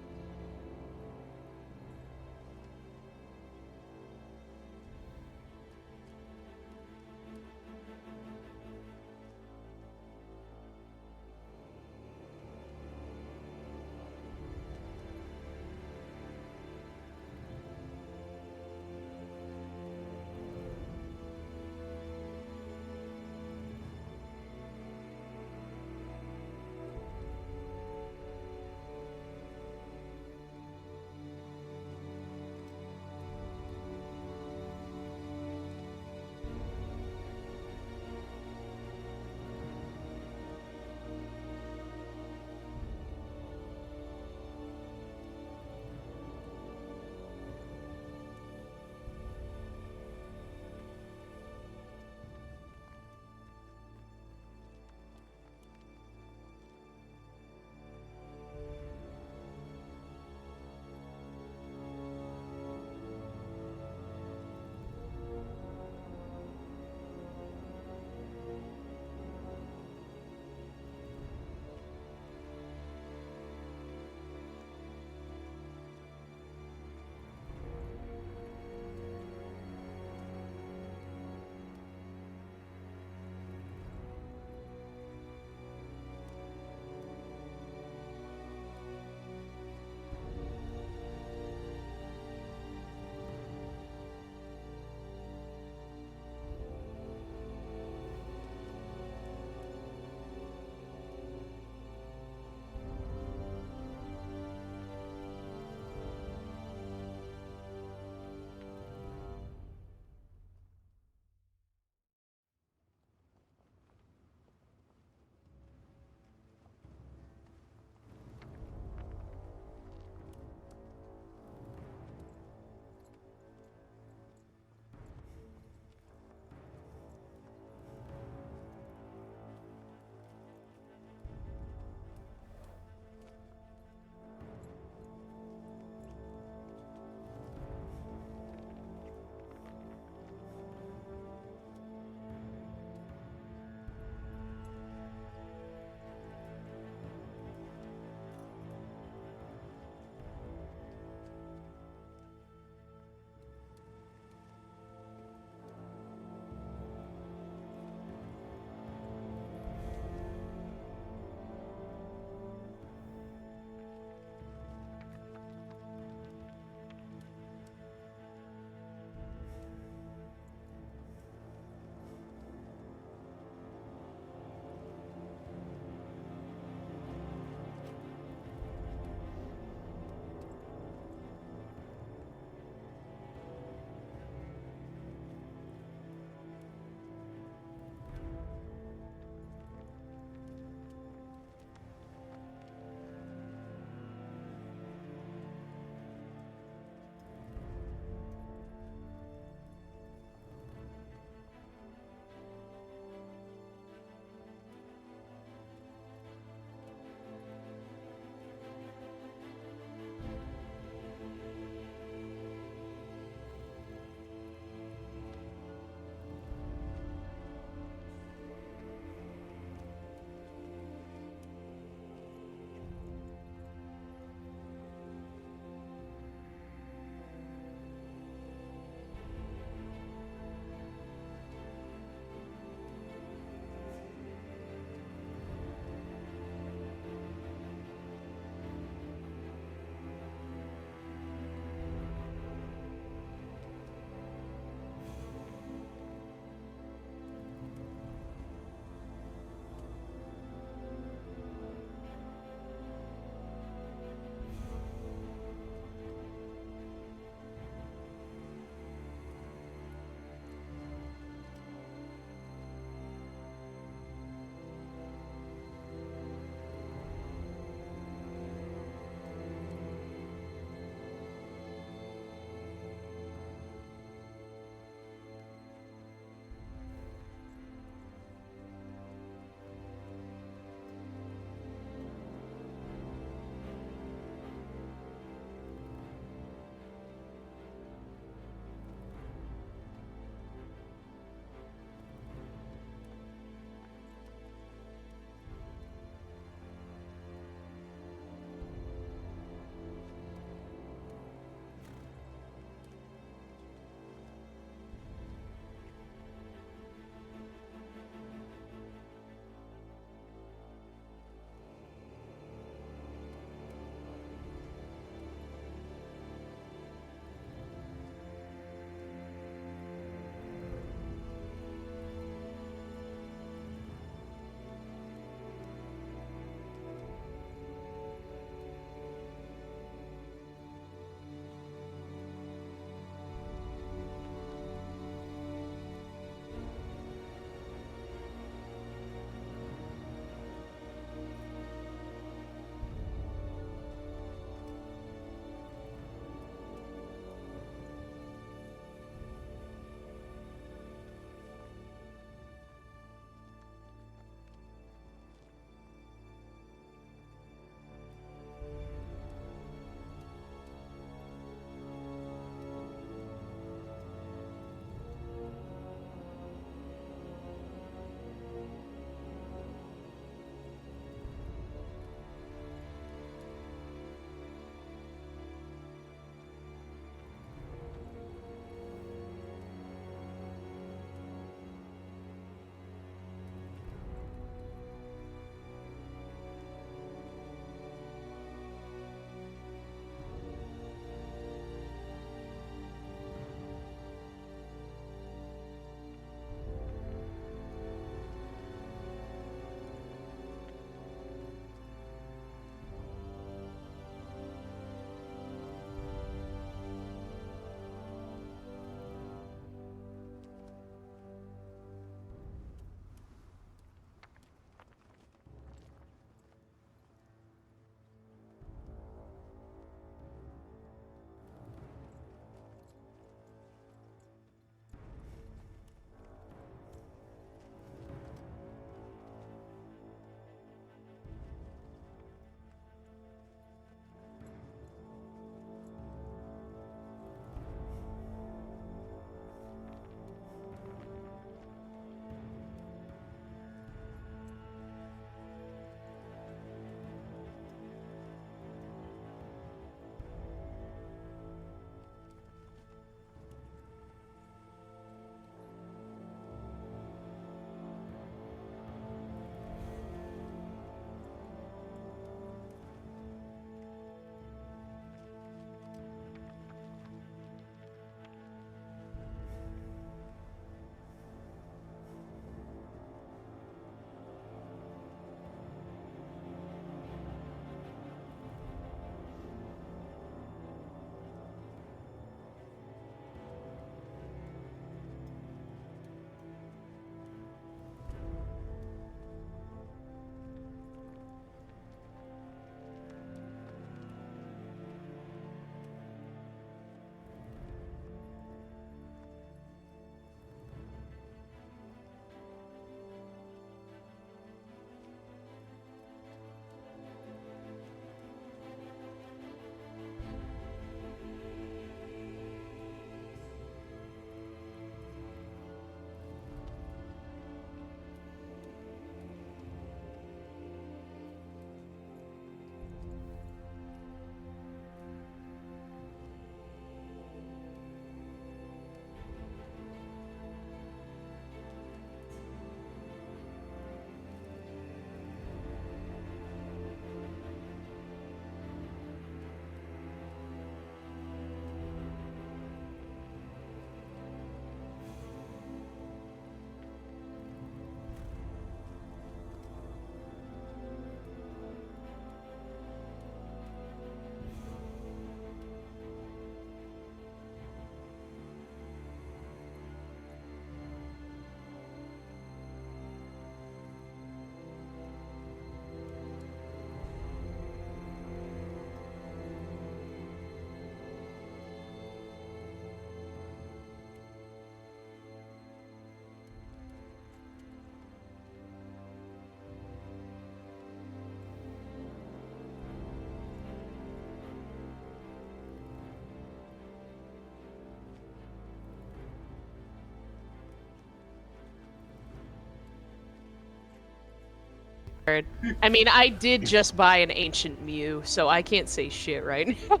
I mean, I did just buy an ancient Mew, so I can't say shit right now.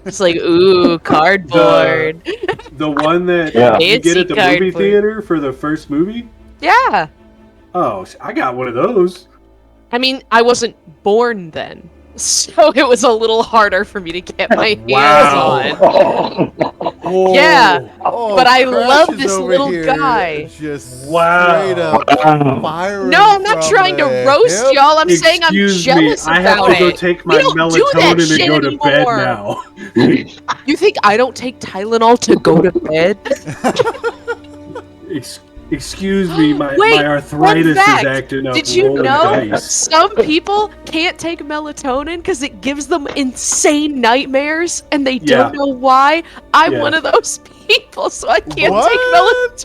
It's like, ooh, cardboard. The one that Yeah. you get at the movie Cardboard. theater for the first movie? Yeah. Oh, I got one of those. I mean, I wasn't born then, so it was a little harder for me to get my hands Wow. on. Oh, Yeah. Oh, But I Crash love is this over little here guy. Just Wow. straight up Wow. firing No, I'm not from trying to the roast hip. y'all. I'm saying I'm Excuse jealous me, I have about to go it. take We my don't do that melatonin shit and go to bed anymore. now. You think I don't take Tylenol to go to bed? Excuse me, my Wait, arthritis is fact. acting up. Did you Rolling know dice. some people can't take melatonin because it gives them insane nightmares and they Yeah. don't know why? I'm Yeah. one of those people, so I can't What? take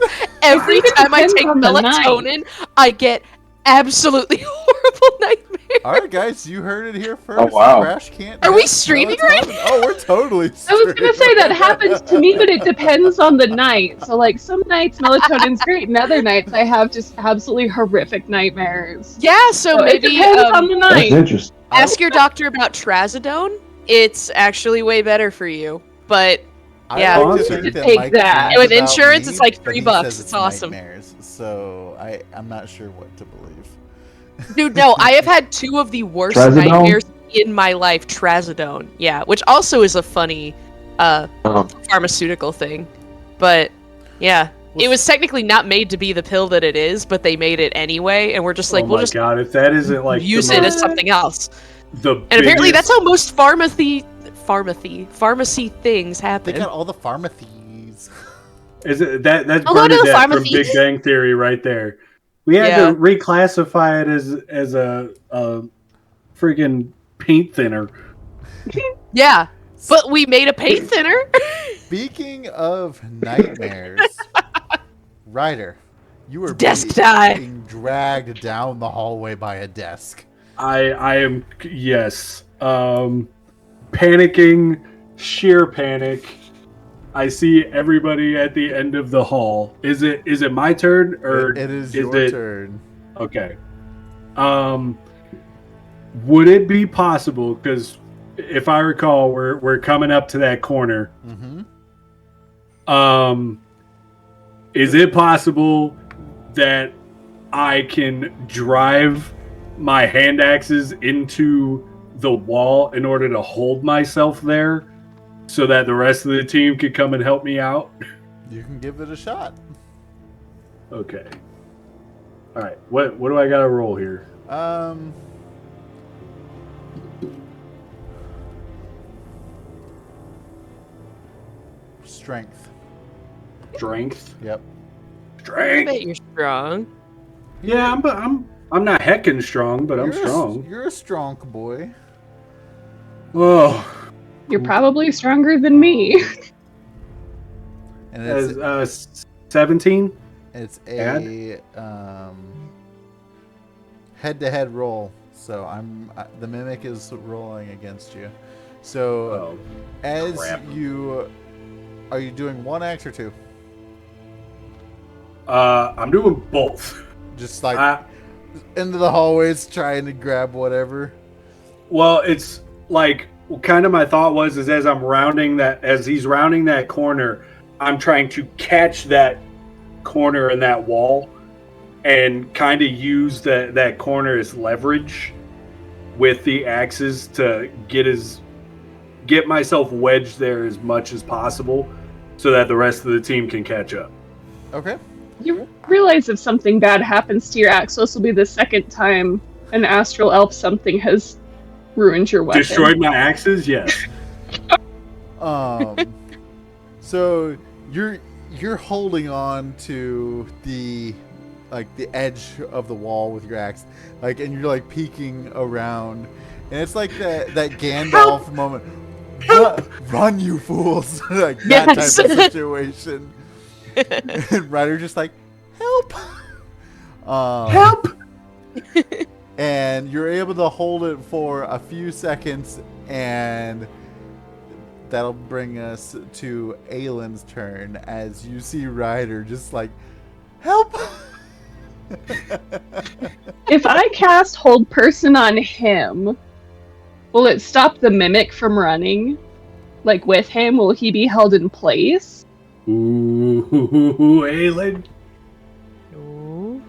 melatonin. Every think it time I depends take on the night. melatonin, I get absolutely horrible nightmares. All right, guys, you heard it here first. Oh, wow. Crash can't. Are we have streaming right melatonin. Oh, we're totally. I was gonna say streaming. that happens to me, but it depends on the night. So like some nights melatonin's great, and other nights I have just absolutely horrific nightmares. Yeah, so So it maybe depends on the That's night. interesting. ask your doctor about trazodone. It's actually way better for you. But I Yeah. like to Awesome. think that Take Mike that. dreams And with about insurance, me, it's like but he $3. says It's awesome. Nightmares, so I'm not sure what to believe. dude, no, I have had two of the worst Trazodone? nightmares in my life. Trazodone, yeah, which also is a funny pharmaceutical thing. But yeah, it was technically not made to be the pill that it is, but they made it anyway, and we're just like, oh we'll my just god, if that isn't like use the it most- as something else. the And apparently, that's biggest- how most pharmacy things They happen. got all the pharmacies. Is it that's I'll go to the Bernadette from pharmacy. Big Bang Theory right there. We had Yeah. to reclassify it as a freaking paint thinner. Yeah, but we made a paint thinner. Speaking of nightmares, Ryder, you were Desk die. being dragged down the hallway by a desk. I am yes. Panicking, sheer panic. I see everybody at the end of the hall. Is it my turn or It is is your it turn. okay? Would it be possible? Because if I recall, we're coming up to that corner. Mm-hmm. Is it possible that I can drive my hand axes into the wall in order to hold myself there so that the rest of the team could come and help me out? You can give it a shot. Okay. All right. What do I got to roll here? Strength. Strength. Yep. I Strength. bet you're strong. Yeah, I'm not heckin' strong, but I'm You're strong. You're a strong boy. Oh, You're probably stronger than me. And it's as 17. it's a head-to-head roll. So the mimic is rolling against you. So Oh, as crap. are you doing one act or two? I'm doing both. Just like I, into the hallways trying to grab whatever. Well, it's like kind of my thought was is as he's rounding that corner, I'm trying to catch that corner in that wall and kind of use that corner as leverage with the axes to get myself wedged there as much as possible so that the rest of the team can catch up. Okay. You realize if something bad happens to your axe, this will be the second time an astral elf something has ruined your weapon. Destroyed my axes? Yes. So you're holding on to the edge of the wall with your axe, and you're peeking around, and it's like that Gandalf moment. Run, you fools! That Yes. type of situation. And Ryder just help, Help! and you're able to hold it for a few seconds, and that'll bring us to Aylin's turn as you see Ryder just help. If I cast Hold Person on him, will it stop the mimic from running? Like with him, will he be held in place? Ooh, Aelin. Ooh.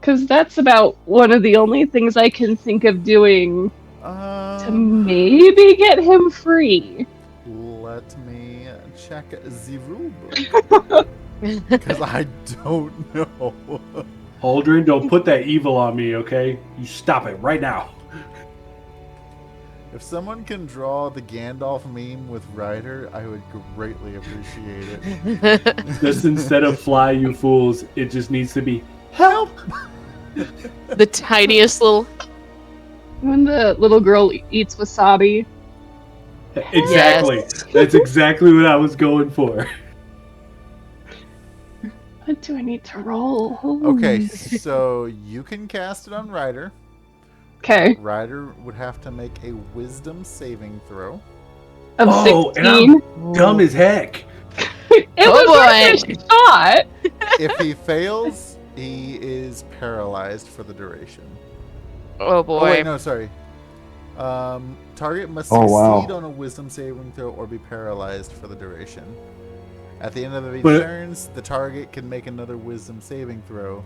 Because that's about one of the only things I can think of doing to maybe get him free. Let me check the rule book. Because I don't know. Aldrin, don't put that evil on me, okay? You stop it right now. If someone can draw the Gandalf meme with Ryder, I would greatly appreciate it. Just instead of fly, you fools, it just needs to be help. The tiniest little. When the little girl eats wasabi. Exactly. Yes. That's exactly what I was going for. What do I need to roll? Okay, so you can cast it on Ryder. Okay. Ryder would have to make a wisdom saving throw. Of Oh, and 16. I'm dumb as heck. It was boy. worth a shot. If he fails, he is paralyzed for the duration. Oh Oh, boy. wait, no, sorry. Target must Oh, wow. succeed on a wisdom saving throw or be paralyzed for the duration. At the end of each But- turns, the target can make another wisdom saving throw.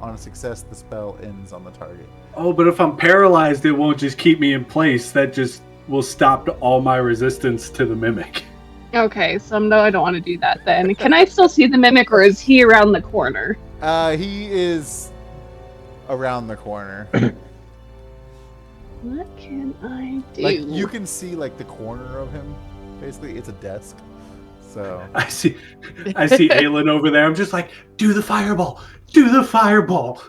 On a success, the spell ends on the target. Oh, but if I'm paralyzed, it won't just keep me in place. That just will stop all my resistance to the mimic. Okay, so no, I don't want to do that then. Can I still see the mimic, or is he around the corner? He is around the corner. What can I do? Like, you can see, like, the corner of him. Basically, it's a desk. So, I see Aelin over there. I'm just like, do the fireball. Do the fireball.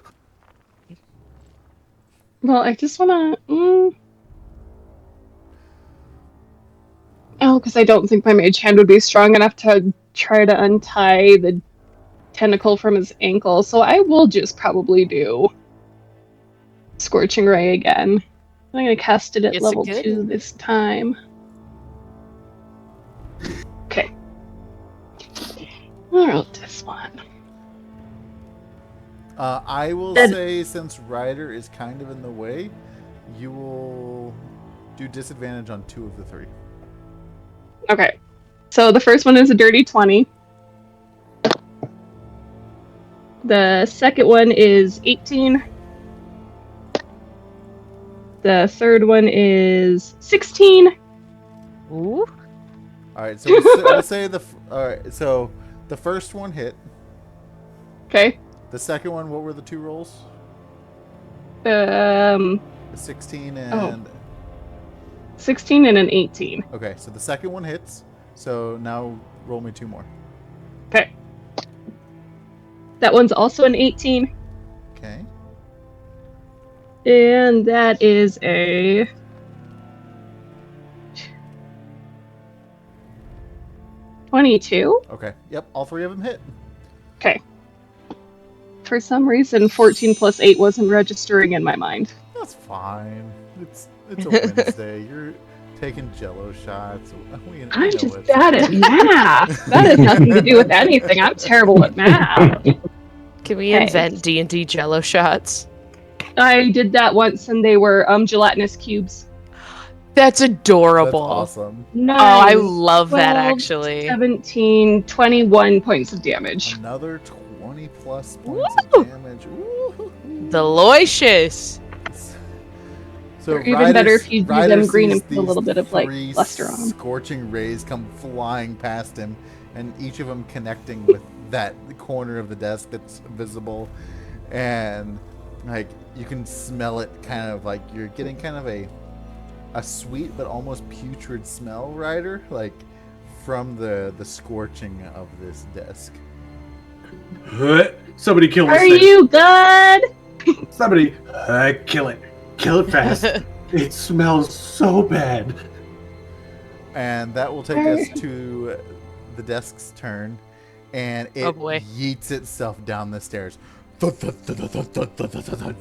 Well, I just want to. Oh, because I don't think my mage hand would be strong enough to try to untie the tentacle from his ankle, so I will just probably do Scorching Ray again. I'm going to cast it at It's a level good 2 one. this time. Okay. I wrote this one. I will Then- say, since Ryder is kind of in the way, you will do disadvantage on 2 of the 3. Okay. So the first one is a dirty 20. The second one is 18. The third one is 16. Ooh. Alright, so we'll say alright, so the first one hit. Okay. The second one, what were the 2 rolls? The 16 and... 16 and an 18. Okay, so the second one hits. So now roll me 2 more. Okay. That one's also an 18. Okay. And that is a 22. Okay. Yep, all 3 of them hit. Okay. For some reason, 14 plus 8 wasn't registering in my mind. That's fine. It's a Wednesday. You're taking Jello shots. We I'm know just it's- bad at math. That has nothing to do with anything. I'm terrible at math. Can we Okay. invent D&D Jello shots? I did that once, and they were gelatinous cubes. That's That's adorable. awesome. Nice. Oh, I love that 12, actually. 17, 21 points of damage. Another 20 plus points Woo! of damage. Ooh. Delicious. So They're even better if you do Ryder them green sees and put a these little bit of, like, 3 luster on 'em. scorching rays come flying past him, and each of them connecting with that corner of the desk that's visible, and like you can smell it, kind of like you're getting kind of a sweet but almost putrid smell, Ryder, like from the scorching of this desk. Somebody kill this Are thing. you good? Somebody kill it. Kill it fast. It smells so bad. And that will take us to the desk's turn, and it Oh, boy. yeets itself down the stairs. Thud, thud, thud, thud, thud, thud, thud, thud, thud, thud.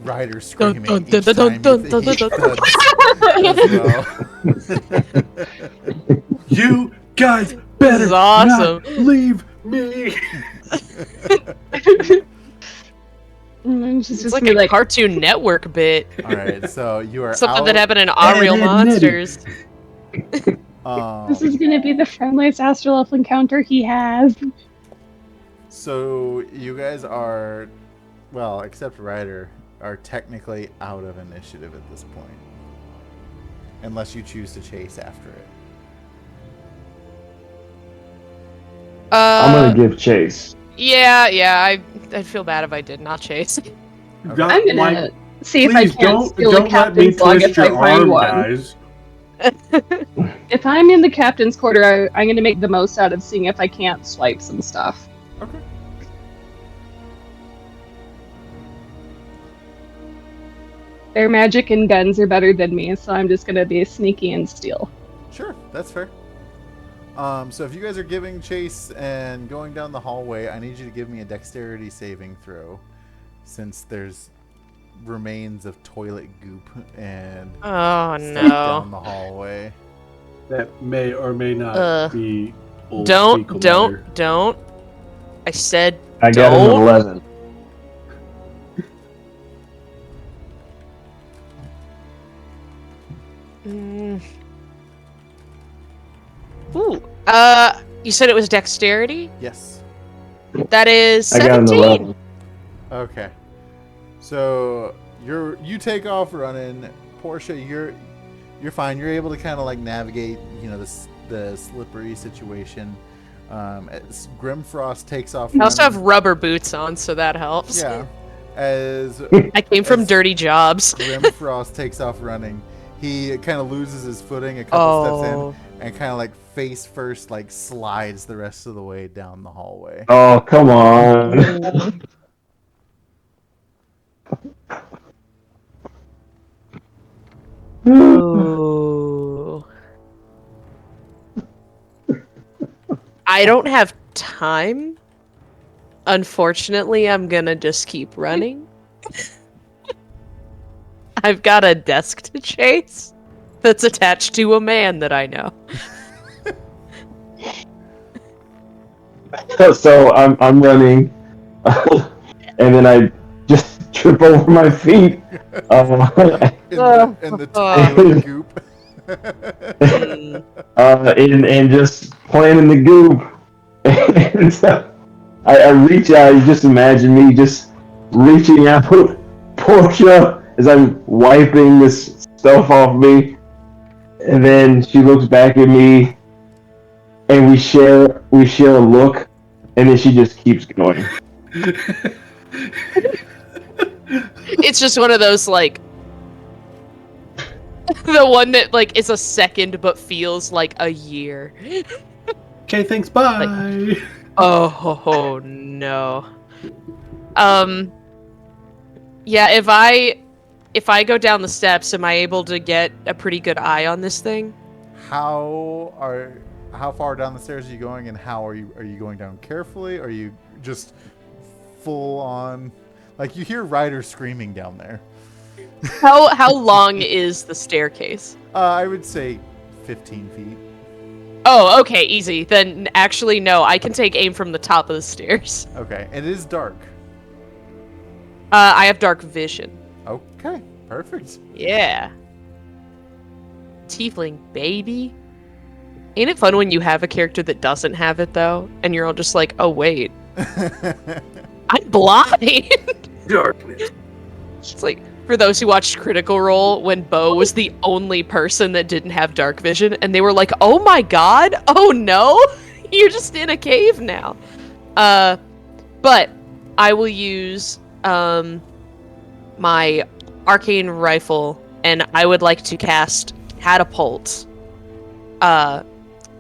Ryder screaming dun, each dun, dun, time dun, he dun, dun, thuds as well. You guys better is awesome. not leave me. She's It's just like gonna a be like, Cartoon Network bit. All right, so you are Something out. that happened in Our Real Ed, Ed, Ed, Ed. Monsters. this is gonna be the friendliest astral elf encounter he has. So you guys are, well, except Ryder, are technically out of initiative at this point, unless you choose to chase after it. I'm gonna give chase. Yeah, I'd feel bad if I did not chase. Got- I'm gonna like, see if I please can't steal the don't let me captain's log twist if I your find arm, one. guys. If I'm in the captain's quarter, I'm gonna make the most out of seeing if I can't swipe some stuff. Okay. Their magic and guns are better than me, so I'm just gonna be sneaky and steal. Sure, that's fair. So if you guys are giving chase and going down the hallway, I need you to give me a dexterity saving throw, since there's remains of toilet goop and Oh stuff no. down the hallway. That may or may not be old fecal Don't. matter. Don't. I said I got him Don't. an 11. Mm. Ooh. You said it was dexterity? Yes. That is I got an 17. 11. Okay. So you take off running, Portia. You're fine. You're able to kind of like navigate, the slippery situation. As Grimfrost takes off. I also have running- rubber boots on, so that helps. Yeah. As I came from As- dirty jobs. Grimfrost takes off running, he kind of loses his footing a couple steps in and kind of like face first like slides the rest of the way down the hallway. Oh, come on. Ooh. I don't have time. Unfortunately, I'm gonna just keep running. I've got a desk to chase that's attached to a man that I know. So I'm running, and then I just trip over my feet. In the toilet goop. Mm. And just playing in the goop. And so I reach out. You just imagine me just reaching out, Portia, as I'm wiping this stuff off me, and then she looks back at me, and we share a look, and then she just keeps going. It's just one of those like the one that like is a second but feels like a year. Okay, thanks. Bye. Oh no. Yeah, if I go down the steps, am I able to get a pretty good eye on this thing? How far down the stairs are you going, and how are you going down carefully? Or are you just full on? Like you hear Ryder screaming down there. How long is the staircase? I would say 15 feet. Oh, okay, easy. Then actually no, I can take aim from the top of the stairs. Okay, it is dark. I have dark vision. Okay, perfect. Yeah. Tiefling baby. Ain't it fun when you have a character that doesn't have it though, and you're all just like, oh wait, I'm blind. Darkness. It's like for those who watched Critical Role when Bo was the only person that didn't have dark vision, and they were like, oh my god, oh no, you're just in a cave now. But I will use my arcane rifle, and I would like to cast Catapult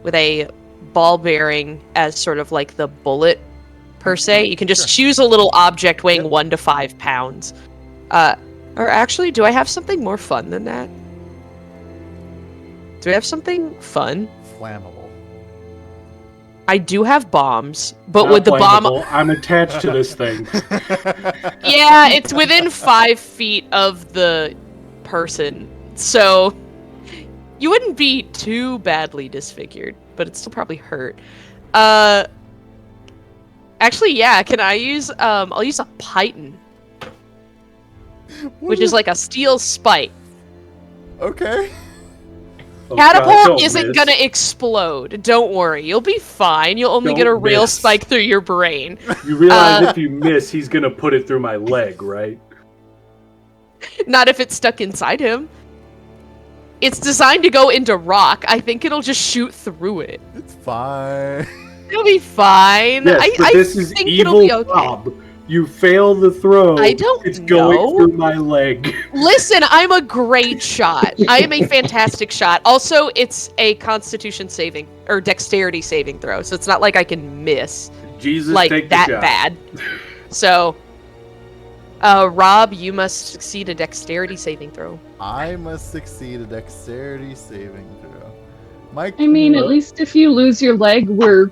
with a ball bearing as sort of like the bullet per se. You can just choose a little object weighing 1 to 5 pounds. Or actually, do I have something more fun than that? Do I have something fun? Flammable. I do have bombs, but Not with the bomb... flammable. I'm attached to this thing. Yeah, it's within 5 feet of the person, so you wouldn't be too badly disfigured, but it'd still probably hurt. Actually, yeah, can I use, I'll use a python. which is like a steel spike. Okay. Oh, God, Catapult don't isn't miss. gonna explode. Don't worry. You'll be fine. You'll only get a Don't rail miss. spike through your brain. You realize if you miss, he's gonna put it through my leg, right? Not if it's stuck inside him. It's designed to go into rock. I think it'll just shoot through it. It's fine. It'll be fine. Yes, but I this is think evil it'll be okay. Rob. You fail the throw. I don't It's going know. through my leg. Listen, I'm a great shot. I am a fantastic shot. Also, it's a constitution saving or dexterity saving throw, so it's not like I can miss Jesus, like take that the shot. bad. So, Rob, you must succeed a dexterity saving throw. I must succeed a dexterity saving throw. Mike. I mean, at least if you lose your leg, we're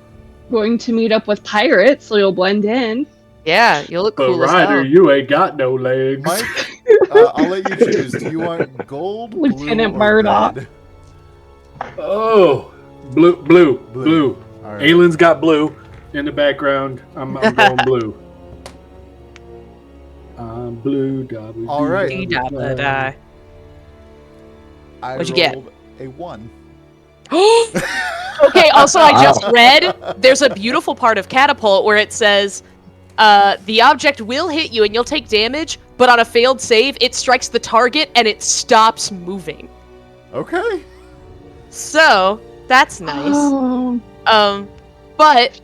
going to meet up with pirates, so you'll blend in. Yeah, you look But cool as Ryder, hell. you ain't got no legs. Mike, I'll let you choose. Do you want gold, Lieutenant blue, or Murdoch. red? Oh, blue. All right. Aylin's got blue in the background. I'm going blue. Blue. W, All right. Dee-da-da-da. I What'd you get? rolled a 1. Okay, also I just read there's a beautiful part of Catapult where it says the object will hit you and you'll take damage, but on a failed save, it strikes the target and it stops moving. Okay. So, that's nice. Oh. But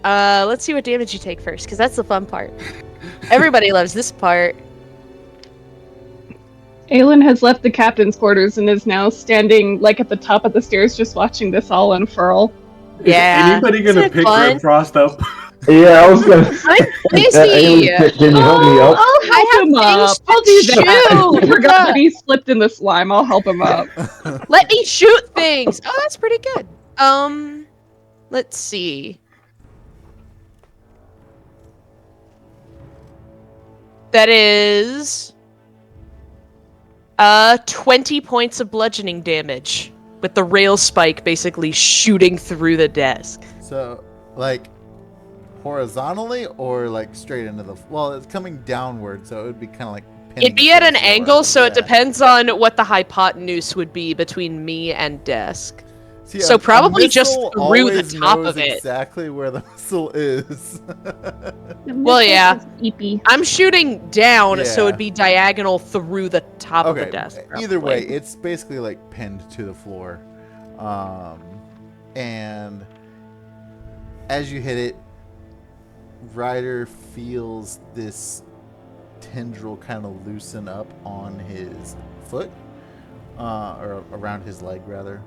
let's see what damage you take first, because that's the fun part. Everybody loves this part. Aelin has left the captain's quarters and is now standing like at the top of the stairs just watching this all unfurl. Yeah. Is anybody gonna Isn't it pick fun? Red Frost up? Yeah, I was gonna. I'm busy. Can you help me up? I'll help I have him up. things to I'll do that. shoot. I forgot that he slipped in the slime. I'll help him up. Let me shoot things. Oh, that's pretty good. Let's see. That is 20 points of bludgeoning damage with the rail spike basically shooting through the desk. So, like, horizontally or like straight into the? Well, it's coming downward, so it would be kind of like. pinning It'd be at an the floor. angle, so it Yeah. depends on what the hypotenuse would be between me and desk. See, So a probably just missile through the always top knows of it. Exactly where the missile is. Well, yeah. Eepy. I'm shooting down, so Yeah. it'd be diagonal through the top of the Okay. desk. Either way, probably. it's basically like pinned to the floor, and as you hit it, Ryder feels this tendril kind of loosen up on his foot, or around his leg rather.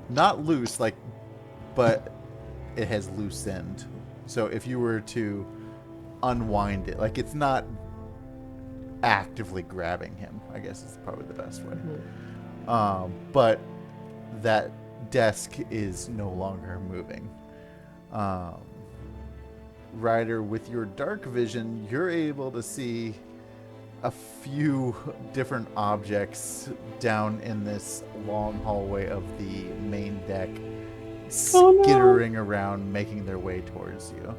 Not loose, like, but it has loosened. So if you were to unwind it, like, it's not actively grabbing him, I guess is probably the best way. But that desk is no longer moving. Ryder, with your dark vision, you're able to see a few different objects down in this long hallway of the main deck, Oh, no. skittering around, making their way towards you.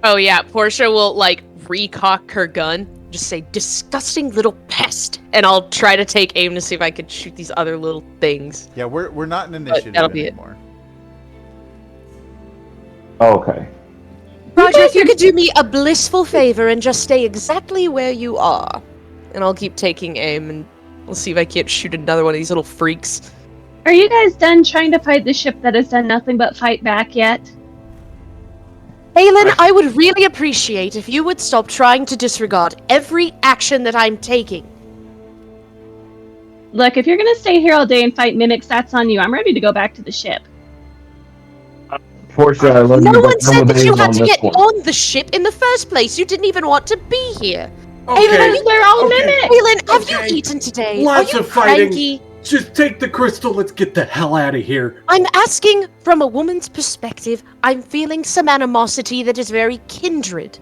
Oh yeah, Portia will like recock her gun, just say "disgusting little pest," and I'll try to take aim to see if I could shoot these other little things. Yeah, we're not in initiative that'll be it. anymore. Okay. Roger, if you could do me a blissful favor and just stay exactly where you are, and I'll keep taking aim, and we'll see if I can't shoot another one of these little freaks. Are you guys done trying to fight the ship that has done nothing but fight back yet? Aelin, I would really appreciate if you would stop trying to disregard every action that I'm taking. Look, if you're gonna stay here all day and fight mimics, that's on you. I'm ready to go back to the ship. Portia, I love you, No but one said that you Summerbay's had on to this get one. on the ship in the first place. You didn't even want to be here. Okay, They're all Okay. mimics! Aelin, have Okay. you eaten today? Lots Are you of fighting. cranky? just take the crystal. Let's get the hell out of here. I'm asking from a woman's perspective. I'm feeling some animosity that is very kindred.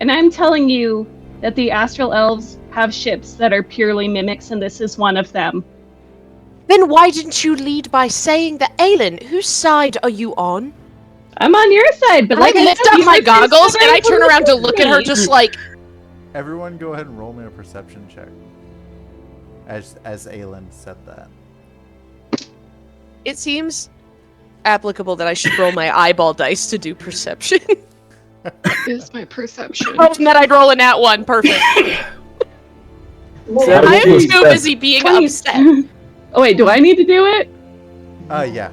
And I'm telling you that the Astral Elves have ships that are purely mimics, and this is one of them. Then why didn't you lead by saying that, Aelin, whose side are you on? I'm on your side, but like I lift said, up you my said goggles there's and I turn around to look at her me. just like, Everyone, go ahead and roll me a perception check. As Aelin said that. it seems applicable that I should roll my eyeball dice to do perception. Is my perception. Oh, and that I'd roll a nat one. Perfect. I am 17. too busy being 20 upset. Oh wait, do I need to do it? Yeah.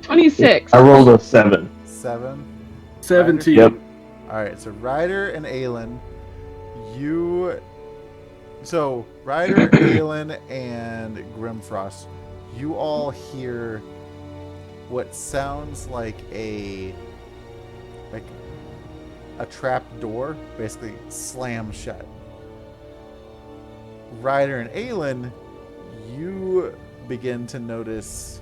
26. I rolled a 7. 7. 17. Yep. Alright, so Ryder and Aelin, Ryder, Aelin, and Grimfrost, you all hear what sounds like a trap door basically slam shut. Ryder and Aelin, you begin to notice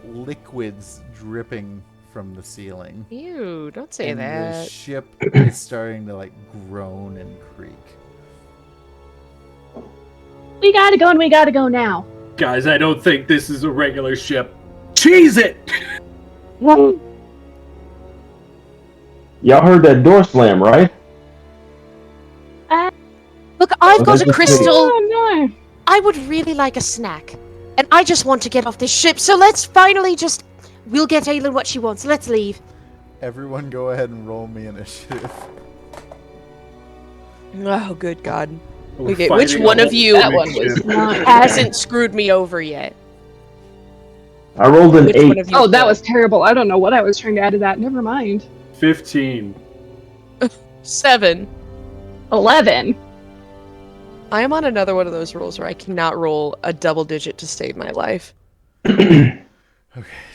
liquids dripping from the ceiling. Ew, don't say And the that. ship is starting to groan and creak. We gotta go and we gotta go now. Guys, I don't think this is a regular ship. Cheese it! Y'all heard that door slam, right? Look, I've Oh, got that's a just crystal. Oh no. I would really like a snack. And I just want to get off this ship, so let's finally just... We'll get Aelin what she wants. Let's leave. Everyone go ahead and roll me initiative. Oh, good God. We're Okay, which fighting one a of you- whole That one was ship. not. Hasn't screwed me over yet. I rolled an Which 8. one of you Oh, that will? was terrible. I don't know what I was trying to add to that. Never mind. 15. 7. 11. I am on another one of those rules where I cannot roll a double digit to save my life. Okay,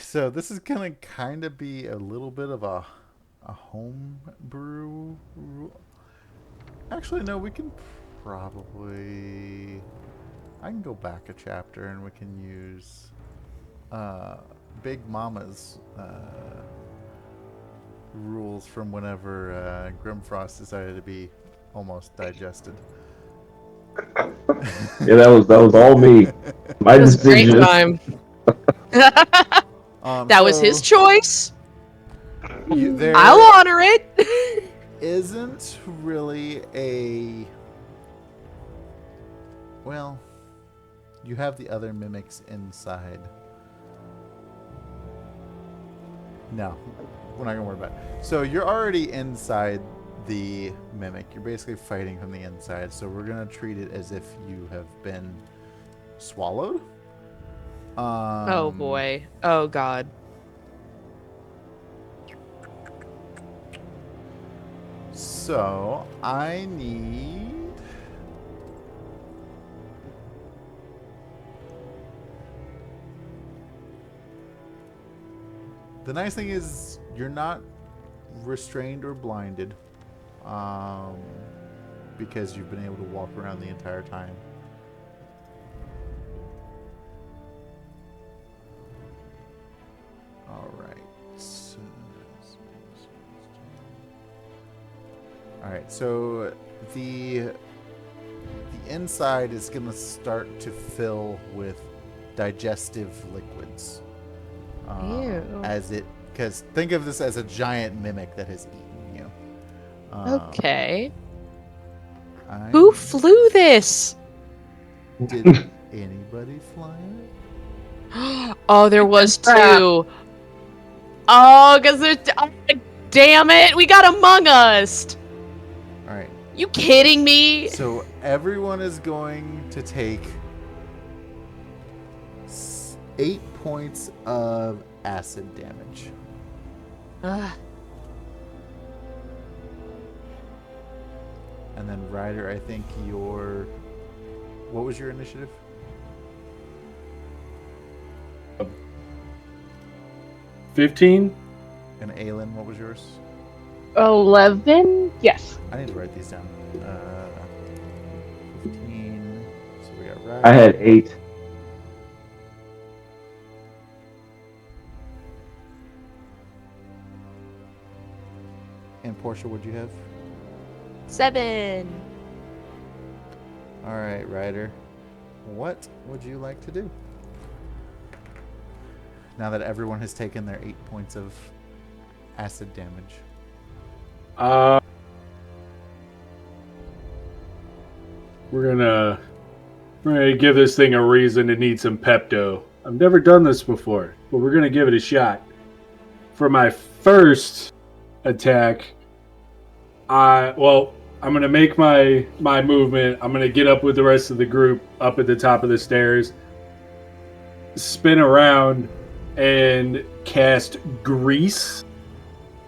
so this is gonna kind of be a little bit of a home brew rule. Actually, no, we can probably... I can go back a chapter and we can use Big Mama's rules from whenever Grimfrost decided to be almost digested. Yeah, that was all me. My It was a great decision. time. That was his choice. There I'll honor it. isn't really a... Well, you have the other mimics inside. No, we're not gonna worry about it. So you're already inside the mimic. You're basically fighting from the inside. So we're gonna treat it as if you have been swallowed. Oh boy. Oh God. So I need... The nice thing is you're not restrained or blinded, because you've been able to walk around the entire time. All right. All right. So the inside is going to start to fill with digestive liquids. Ew. As it, because think of this as a giant mimic that has eaten you. Okay. I- Who flew this? Did anybody fly it? Oh, there was Crap. 2. Oh, because there's... Oh, damn it. We got Among Us. All right. You kidding me? So everyone is going to take 8 points of acid damage. Ugh. And then Ryder, I think your... What was your initiative? 15? And Aelin, what was yours? 11? Yes. I need to write these down. 15. So we got Ryder. I had 8. And Portia, what'd you have? 7. All right, Ryder. What would you like to do? Now that everyone has taken their 8 points of acid damage. We're gonna give this thing a reason to need some Pepto. I've never done this before, but we're gonna give it a shot. For my first attack, I'm gonna make my movement. I'm gonna get up with the rest of the group up at the top of the stairs, spin around, and cast grease.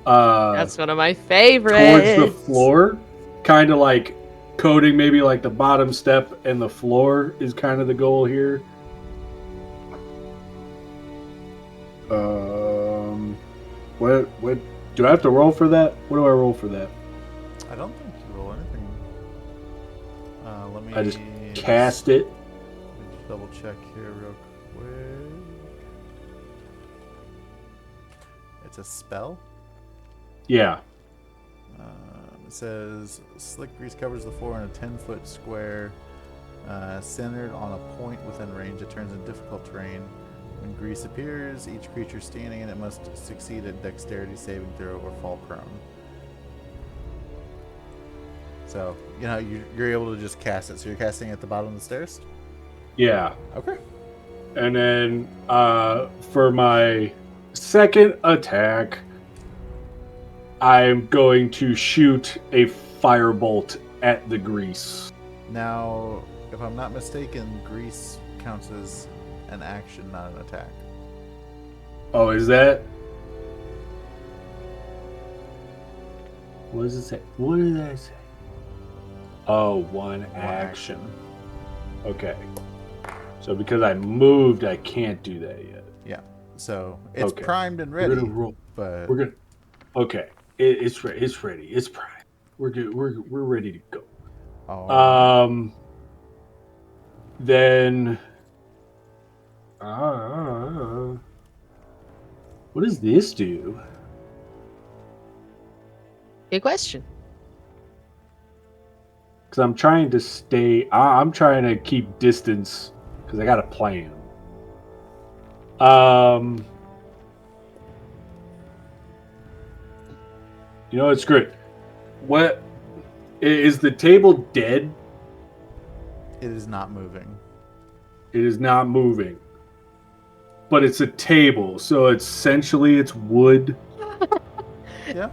That's one of my favorites. Towards the floor, kind of like coating maybe like the bottom step and the floor is kind of the goal here. What do I have to roll for that? What do I roll for that? I don't think you roll anything. Let me. I just cast it. Let me just double check here real quick. It's a spell. Yeah. It says slick grease covers the floor in a 10-foot square, centered on a point within range. It turns in difficult terrain. When grease appears, each creature standing in it must succeed a dexterity saving throw or fall prone. So, you're able to just cast it. So you're casting it at the bottom of the stairs? Yeah. Okay. And then for my second attack, I'm going to shoot a firebolt at the grease. Now, if I'm not mistaken, grease counts as an action, not an attack. Oh, is that? What does it say? What did I say? Oh, one action. Okay. So because I moved, I can't do that yet. Yeah. So it's Okay. primed and We're ready. gonna roll. But We're gonna. Okay. It's ready. It's ready. It's primed. We're good. We're ready to go. oh, Then. What does this do? Good question. Because I'm trying to stay. I'm trying to keep distance because I got a plan. It's great. What is the table dead? it is not moving. It is not moving. But it's a table, so essentially it's wood. Yeah.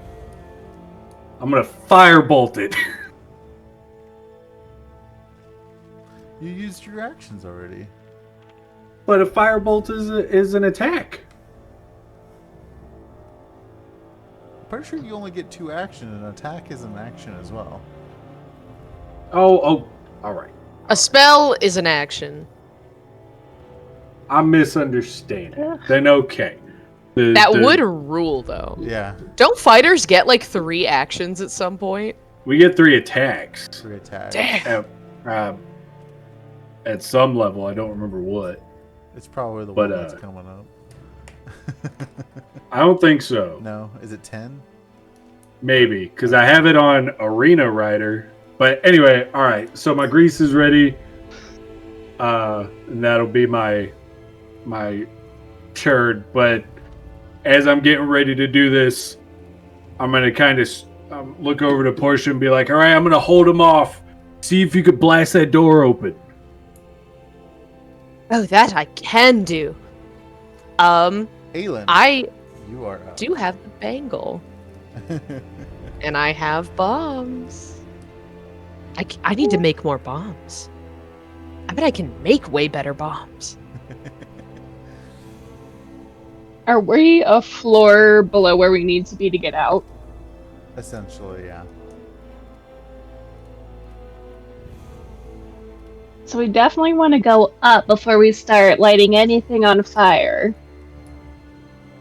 I'm gonna firebolt it. You used your actions already. But a firebolt is an attack. I'm pretty sure you only get 2 action, and attack is an action as well. Oh, all right. A spell is an action. I'm misunderstanding. Then okay. That would rule, though. Yeah. Don't fighters get like 3 actions at some point? We get 3 attacks. 3 attacks. Damn. At some level, I don't remember what. It's probably the But, one that's coming up. I don't think so. No. Is it 10? Maybe, because I have it on Arena Rider. But anyway, all right. So my grease is ready. And that'll be my turd. But as I'm getting ready to do this, I'm gonna kind of look over to Portia and be like, "All right, I'm gonna hold him off. See if you could blast that door open." Oh, that I can do. Aelin, I you are up. do have the bangle. And I have bombs. I need to make more bombs. I bet I can make way better bombs. Are we a floor below where we need to be to get out? Essentially, yeah. So we definitely want to go up before we start lighting anything on fire.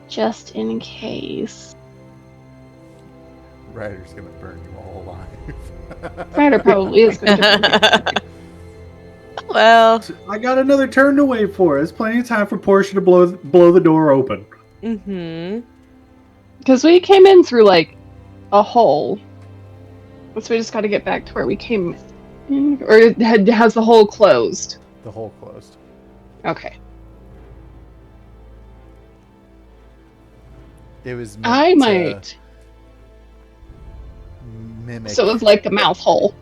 Just in case. Ryder's gonna burn you all alive. Ryder probably is going to. Well, I got another turn to wait for. There's plenty of time for Portia to blow the door open. Because we came in through like a hole. So we just got to get back to where we came in. Or has the hole closed? The hole closed. Okay. It was meant I to might. mimic. So it was like a mouth hole.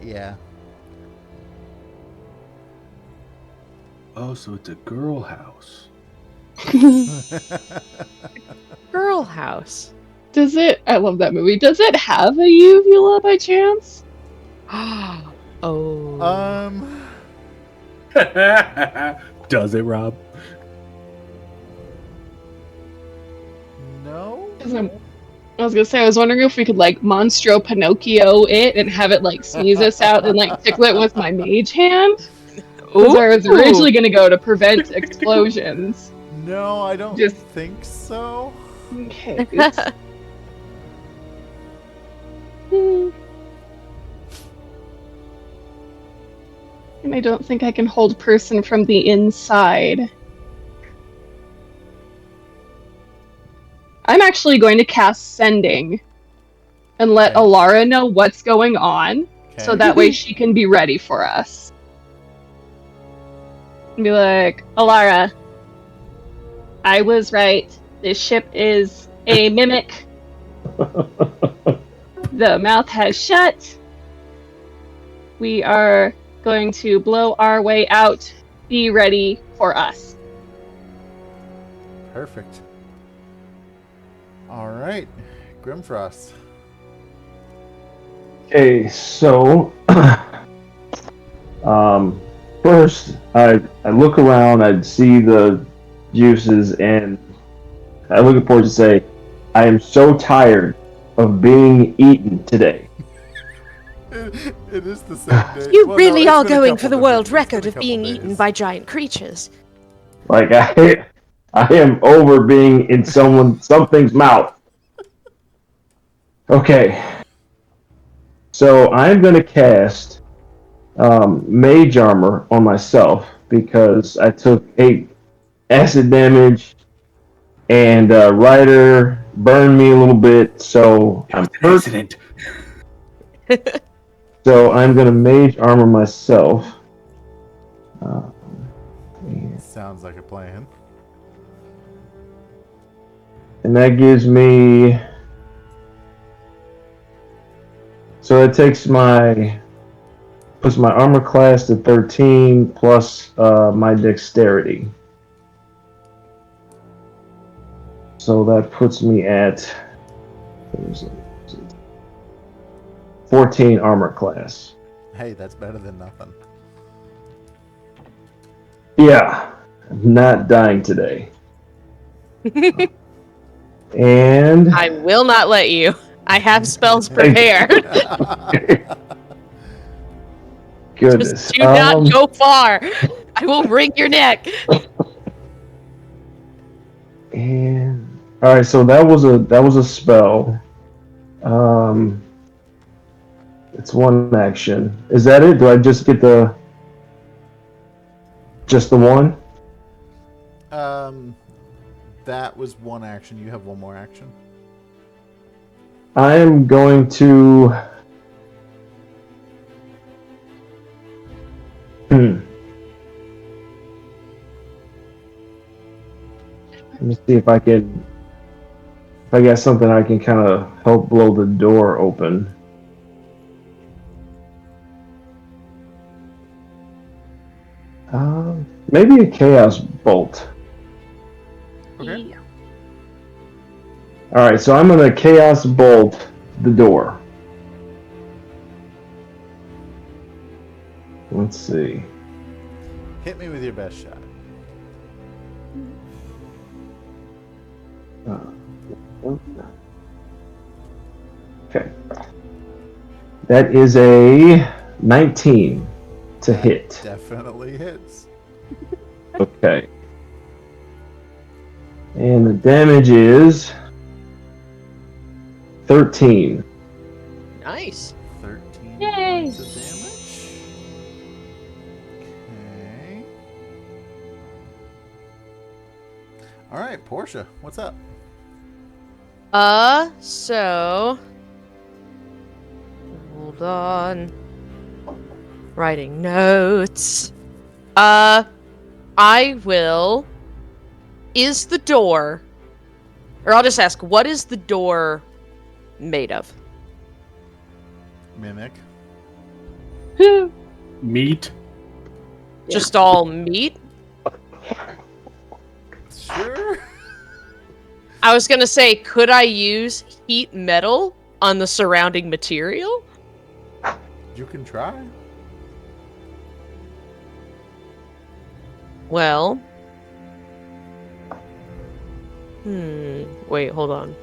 Yeah. Oh, so it's a girl house. Girl house. Does it? I love that movie. Does it have a uvula by chance? Oh. Does it, Rob? No. 'Cause I was gonna say, I was wondering if we could like Monstro Pinocchio it and have it like sneeze us out and like tickle it with my mage hand. Because I was originally gonna go to prevent explosions. No, I don't Just- think so. Okay. Oops. And I don't think I can hold person from the inside. I'm actually going to cast Sending and let Okay. Alara know what's going on, so Okay. that way she can be ready for us. And be like, Alara, I was right. This ship is a mimic. The mouth has shut. We are going to blow our way out. Be ready for us. Perfect. All right, Grimfrost. Okay, so first I look around, I see the juices, and I look at Portia and say, I am so tired of being eaten today. It is the same day. You Well, no, really it's are been a going couple for the different- world it's been record a of couple being days. eaten by giant creatures. Like I am over being in something's mouth. Okay. So I'm gonna cast Mage Armor on myself because I took 8 acid damage and Ryder burned me a little bit, so I'm hurt. Accident. So I'm gonna Mage Armor myself. Sounds like a plan. And that gives me. So it takes puts my armor class to 13 plus my dexterity. So that puts me at what is it? 14 armor class. Hey, that's better than nothing. Yeah, I'm not dying today. And I will not let you. I have spells prepared. goodness. Just do not go far. I will wring your neck. And all right, so that was a spell. It's one action. Is that it? Do I just get just the one? That was one action. You have one more action. I am going to. Let me see if I can. If I got something I can kind of help blow the door open. Maybe a chaos bolt. Okay. All right, so I'm gonna chaos bolt the door. Let's see. Hit me with your best shot. Okay. That is a 19 to hit. Definitely hits. Okay. And the damage is 13. Nice. 13 Yay. points of damage. Okay. All right, Portia, what's up? So hold on. Writing notes. I will. Is the door Or I'll just ask, what is the door made of? Mimic. Meat. Just all meat? Sure. I was gonna say, could I use heat metal on the surrounding material? You can try. Well... Wait, hold on.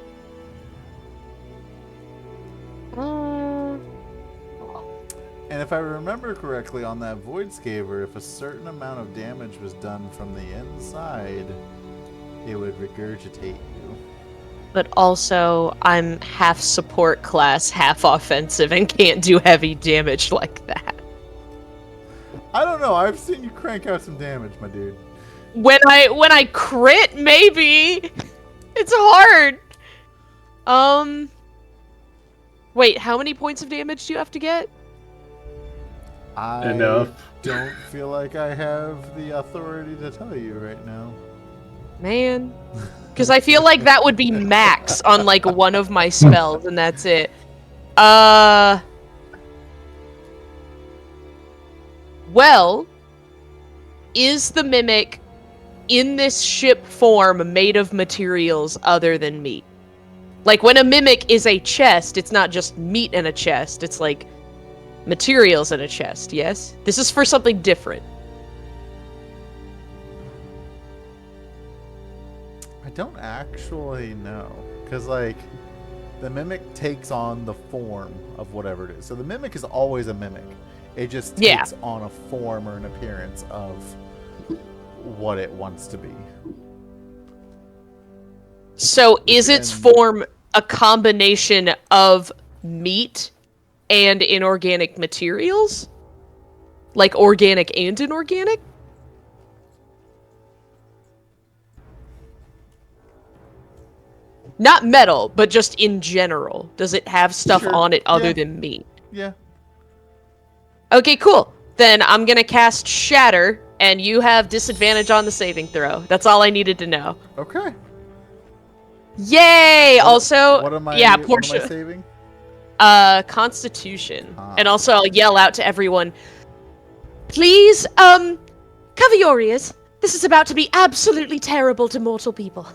And if I remember correctly on that Void Scaver, if a certain amount of damage was done from the inside, it would regurgitate you. But also, I'm half support class, half offensive, and can't do heavy damage like that. I don't know. I've seen you crank out some damage, my dude. When I crit, maybe. It's hard. Wait, how many points of damage do you have to get? I Enough. don't feel like I have the authority to tell you right now. Man. Because I feel like that would be max on, like, one of my spells, and that's it. Well, is the Mimic in this ship form made of materials other than meat? Like, when a Mimic is a chest, it's not just meat in a chest, it's like materials in a chest, yes? This is for something different. I don't actually know. Because, like, the Mimic takes on the form of whatever it is. So the Mimic is always a Mimic. It just takes on a form or an appearance of what it wants to be. So is its form a combination of meat and inorganic materials? Like organic and inorganic? Not metal, but just in general. Does it have stuff Sure. on it other Yeah. than meat? Yeah. Okay, cool. Then I'm gonna cast Shatter, and you have disadvantage on the saving throw. That's all I needed to know. Okay. Yay! What am I, yeah, what am I Portia. saving? Constitution. And also I'll yell out to everyone, please, cover your ears. This is about to be absolutely terrible to mortal people.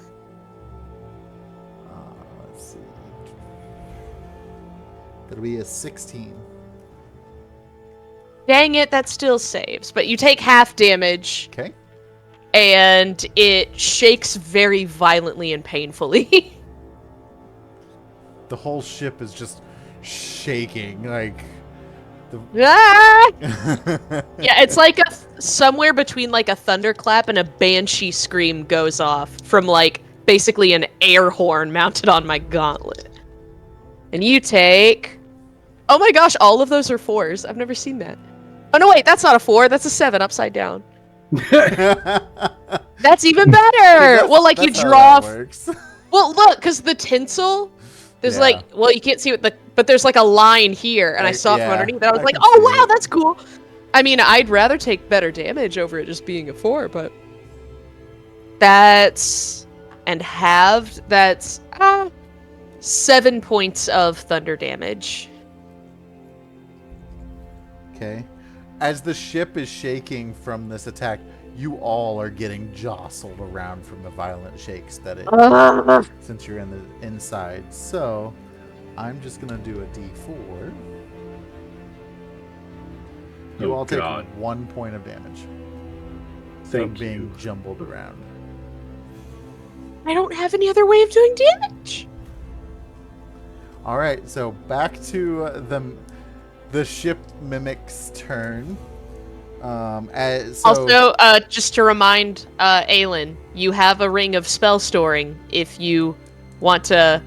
Let's see. That'll be a 16. Dang it, that still saves. But you take half damage, Okay. and it shakes very violently and painfully. The whole ship is just shaking, like... Ah! Yeah, it's like somewhere between like a thunderclap and a banshee scream goes off from like basically an air horn mounted on my gauntlet. And you take... Oh my gosh, all of those are 4s. I've never seen that. Oh no, wait, that's not a 4. That's a 7 upside down. That's even better! Well, like you That's how draw... that works. Well, look, because the tinsel... There's Yeah. like... Well, you can't see it, but there's like a line here, and I saw it from Yeah, underneath, and I was I like, can oh see wow, it. that's cool! I mean, I'd rather take better damage over it just being a 4, but... That's... And halved, that's... 7 points of thunder damage. Okay. As the ship is shaking from this attack, you all are getting jostled around from the violent shakes that it... since you're in the inside. So, I'm just gonna do a D4. You Oh, all take God. 1 point of damage from Thank being you. jumbled around. I don't have any other way of doing damage! All right, so back to the ship mimic's turn. Also, just to remind Aelin, you have a ring of spell storing if you want to,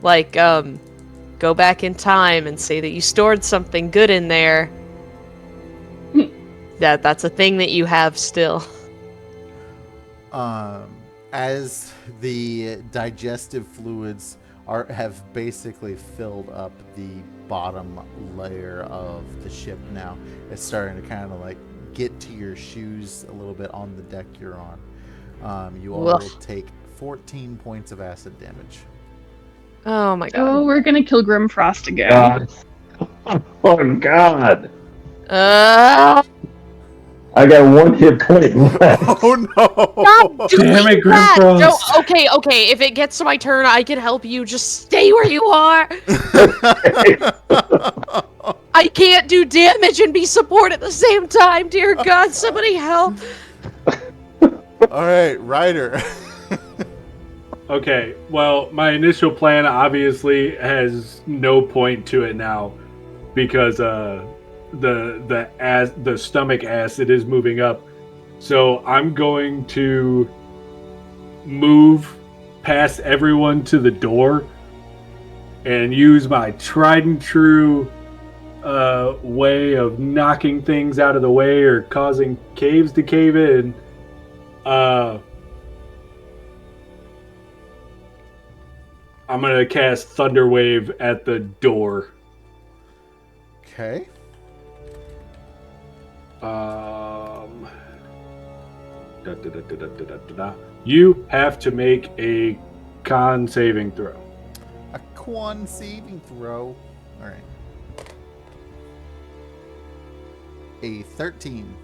like, go back in time and say that you stored something good in there. That's a thing that you have still. As the digestive fluids have basically filled up the bottom layer of the ship now, it's starting to kind of like get to your shoes a little bit on the deck you're on. You all will Ugh. take 14 points of acid damage. Oh my god. Oh, we're gonna kill Grimfrost again. God. Oh God! I got 1 hit point left. Oh no! Stop doing Damn it, that! Grimfrost. No, okay. If it gets to my turn, I can help you. Just stay where you are. I can't do damage and be support at the same time. Dear God, somebody help. All right, Ryder. Okay, well, my initial plan obviously has no point to it now because the stomach acid is moving up. So I'm going to move past everyone to the door and use my tried and true way of knocking things out of the way or causing caves to cave in. I'm gonna cast Thunder Wave at the door. Okay. You have to make a con saving throw. A con saving throw. All right. A 13.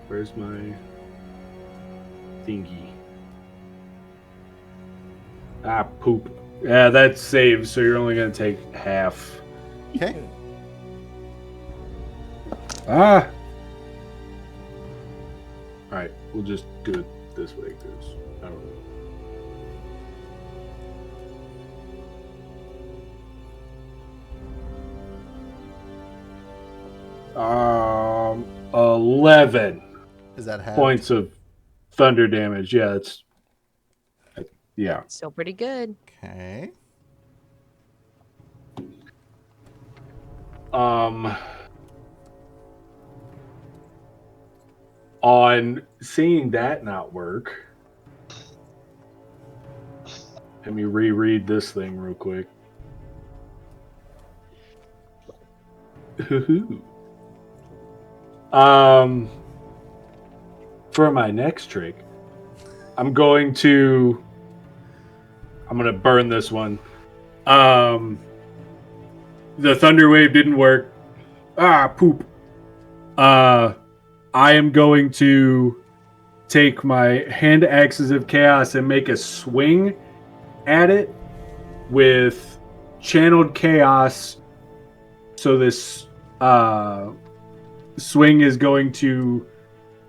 Where's my thingy? Ah, poop. Yeah, that saves, so you're only gonna take half. Okay. Ah! Alright, we'll just do it this way, because I don't know. 11 Is that half? points of thunder damage. Yeah, that's... Yeah. Still pretty good. Okay. On seeing that not work, let me reread this thing real quick. For my next trick, I'm gonna burn this one. The Thunder Wave didn't work. Ah, poop. I am going to take my Hand Axes of Chaos and make a swing at it with Channeled Chaos. So this swing is going to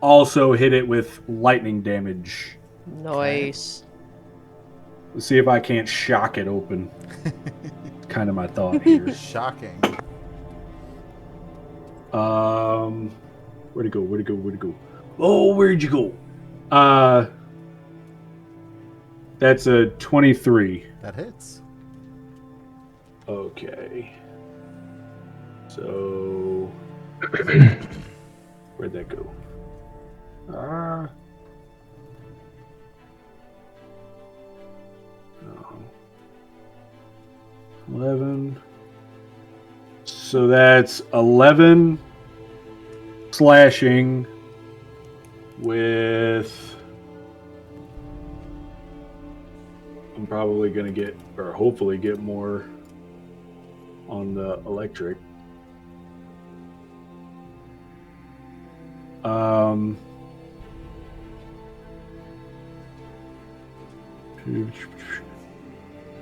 also hit it with lightning damage. Nice. Let's see if I can't shock it open. Kind of my thought here. Shocking. Where'd it go? Oh, where'd you go? That's a 23. That hits. Okay. So, where'd that go? No. 11. So that's 11 slashing with... I'm probably going to get, or hopefully get more on the electric.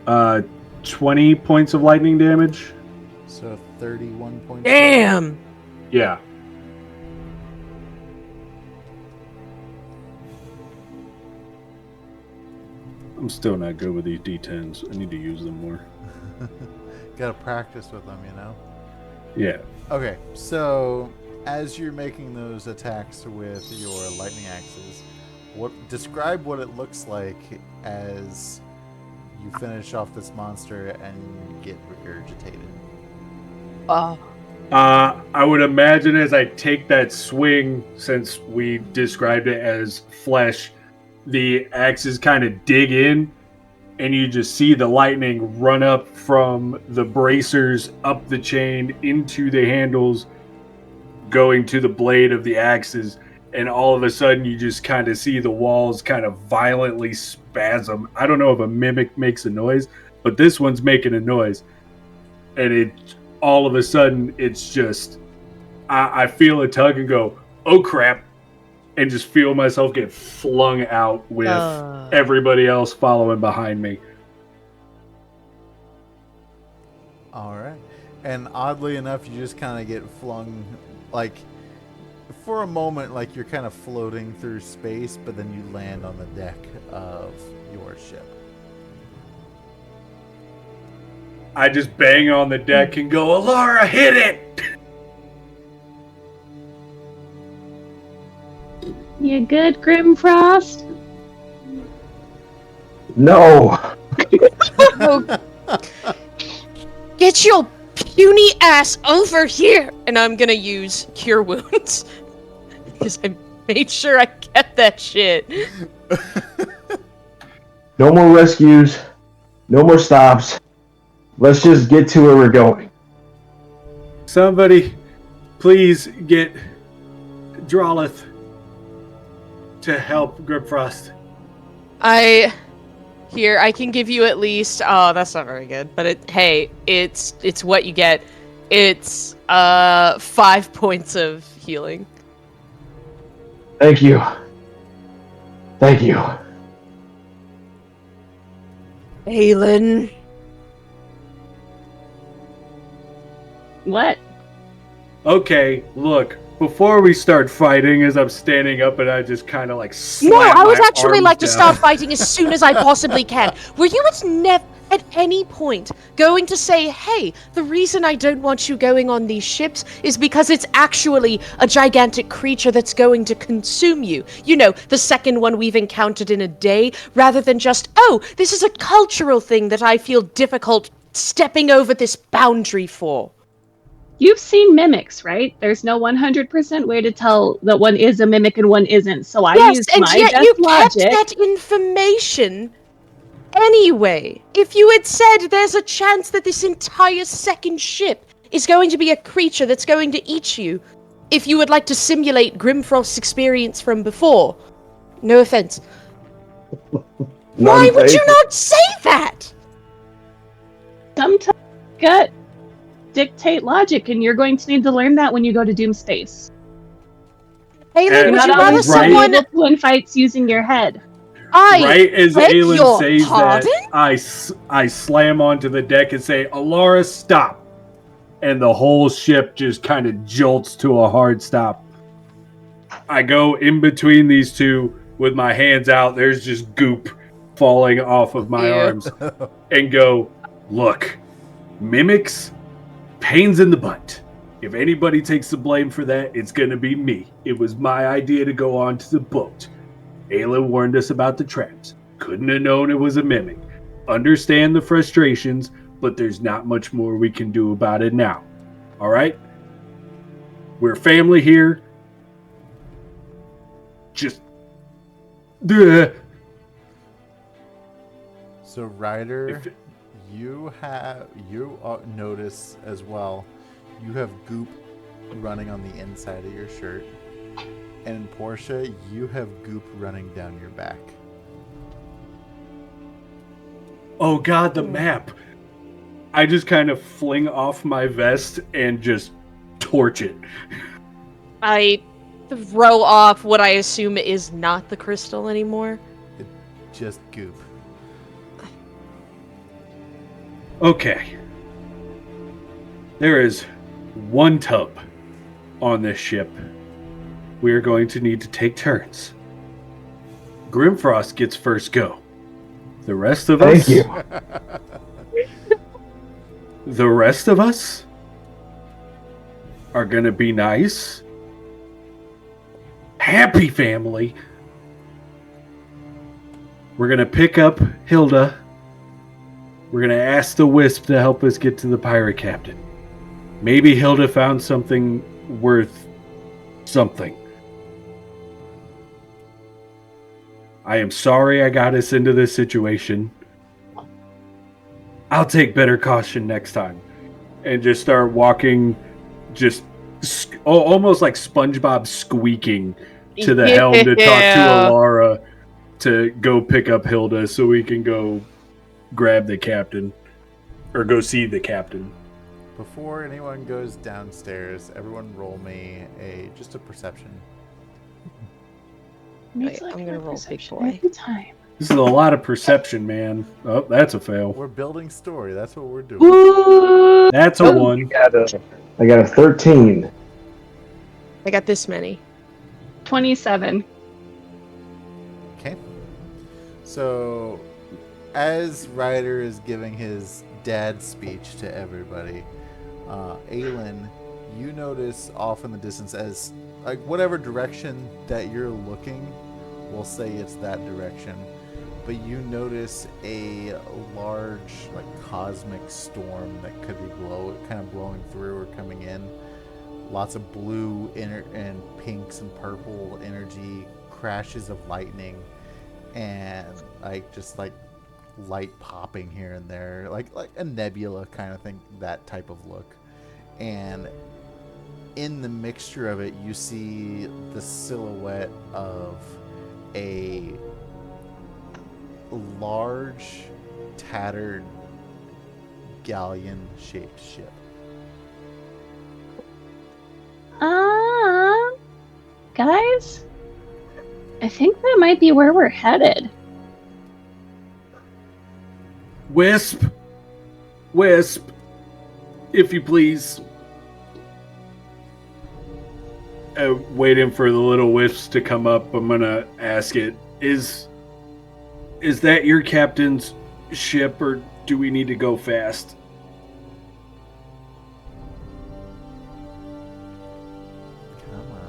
Uh, 20 points of lightning damage. So 31 points. Damn. Yeah. I'm still not good with these D10s. I need to use them more. Gotta practice with them, you know? Yeah. Okay, so as you're making those attacks with your lightning axes, describe what it looks like as you finish off this monster and get regurgitated. I would imagine as I take that swing, since we described it as flesh, the axes kind of dig in, and you just see the lightning run up from the bracers, up the chain, into the handles, going to the blade of the axes, and all of a sudden you just kind of see the walls kind of violently spasm. I don't know if a mimic makes a noise, but this one's making a noise. And it all of a sudden, it's just, I feel a tug and go, oh crap, and just feel myself get flung out with everybody else following behind me. All right. And oddly enough, you just kind of get flung, like, for a moment, like you're kind of floating through space, but then you land on the deck of your ship. I just bang on the deck and go, Alara, hit it! You good, Grimfrost? No. Get your puny ass over here! And I'm gonna use Cure Wounds. Because I made sure I get that shit. No more rescues. No more stops. Let's just get to where we're going. Somebody, please get Drolith to help Grimfrost. I can give you at least, oh, that's not very good, but it's what you get. It's 5 points of healing. Thank you. Thank you. Aelin. What? Okay, look, before we start fighting, as I'm standing up and I just kind of like slam No, I would my actually arms like to down. start fighting as soon as I possibly can. Were you at any point going to say, hey, the reason I don't want you going on these ships is because it's actually a gigantic creature that's going to consume you? You know, the second one we've encountered in a day, rather than just, oh, this is a cultural thing that I feel difficult stepping over this boundary for. You've seen mimics, right? There's no 100% way to tell that one is a mimic and one isn't. So I Yes, used and my yet best you logic. kept that information anyway. If you had said there's a chance that this entire second ship is going to be a creature that's going to eat you, if you would like to simulate Grimfrost's experience from before, no offense. Why would you not say that? Sometimes gut dictate logic, and you're going to need to learn that when you go to Doom Space. Aelin, You're would not you rather always someone... able to win fights using your head. Right as beg Aelin your says pardon? that, I slam onto the deck and say, Alara, stop. And the whole ship just kind of jolts to a hard stop. I go in between these two with my hands out. There's just goop falling off of my arms. And go, look, mimics, pains in the butt. If anybody takes the blame for that, it's going to be me. It was my idea to go onto the boat. Aelin warned us about the traps. Couldn't have known it was a mimic. Understand the frustrations, but there's not much more we can do about it now. All right? We're family here. Just... So, Ryder, you notice as well, you have goop running on the inside of your shirt. And Portia, you have goop running down your back. Oh god, the map. I just kind of fling off my vest and just torch it. I throw off what I assume is not the crystal anymore. Just goop. Okay. There is one tub on this ship. We are going to need to take turns. Grimfrost gets first go. The rest of us... Thank you. The rest of us are going to be nice. Happy family. We're going to pick up Hilda. We're going to ask the Wisp to help us get to the pirate captain. Maybe Hilda found something worth something. I am sorry I got us into this situation. I'll take better caution next time. And just start walking, just almost like SpongeBob squeaking to the helm to talk to Yeah. Alara to go pick up Hilda so we can go grab the captain or go see the captain. Before anyone goes downstairs, everyone roll me just a perception. Makes I'm like gonna my roll big perception boy. every time. This is a lot of perception, man. Oh, that's a fail. We're building story. That's what we're doing. Ooh, That's a Oh. one. I got a 13. I got this many. 27. Okay. So, as Ryder is giving his dad speech to everybody, Aelin, you notice off in the distance as, like, whatever direction that you're looking, we'll say it's that direction, but you notice a large, like, cosmic storm that could be kind of blowing through or coming in. Lots of blue and pinks and purple energy, crashes of lightning, and just light popping here and there, like a nebula kind of thing, that type of look. And in the mixture of it, you see the silhouette of a large, tattered, galleon-shaped ship. Guys, I think that might be where we're headed. Wisp, if you please. Waiting for the little wisps to come up, I'm gonna ask it. Is that your captain's ship, or do we need to go fast? Come on.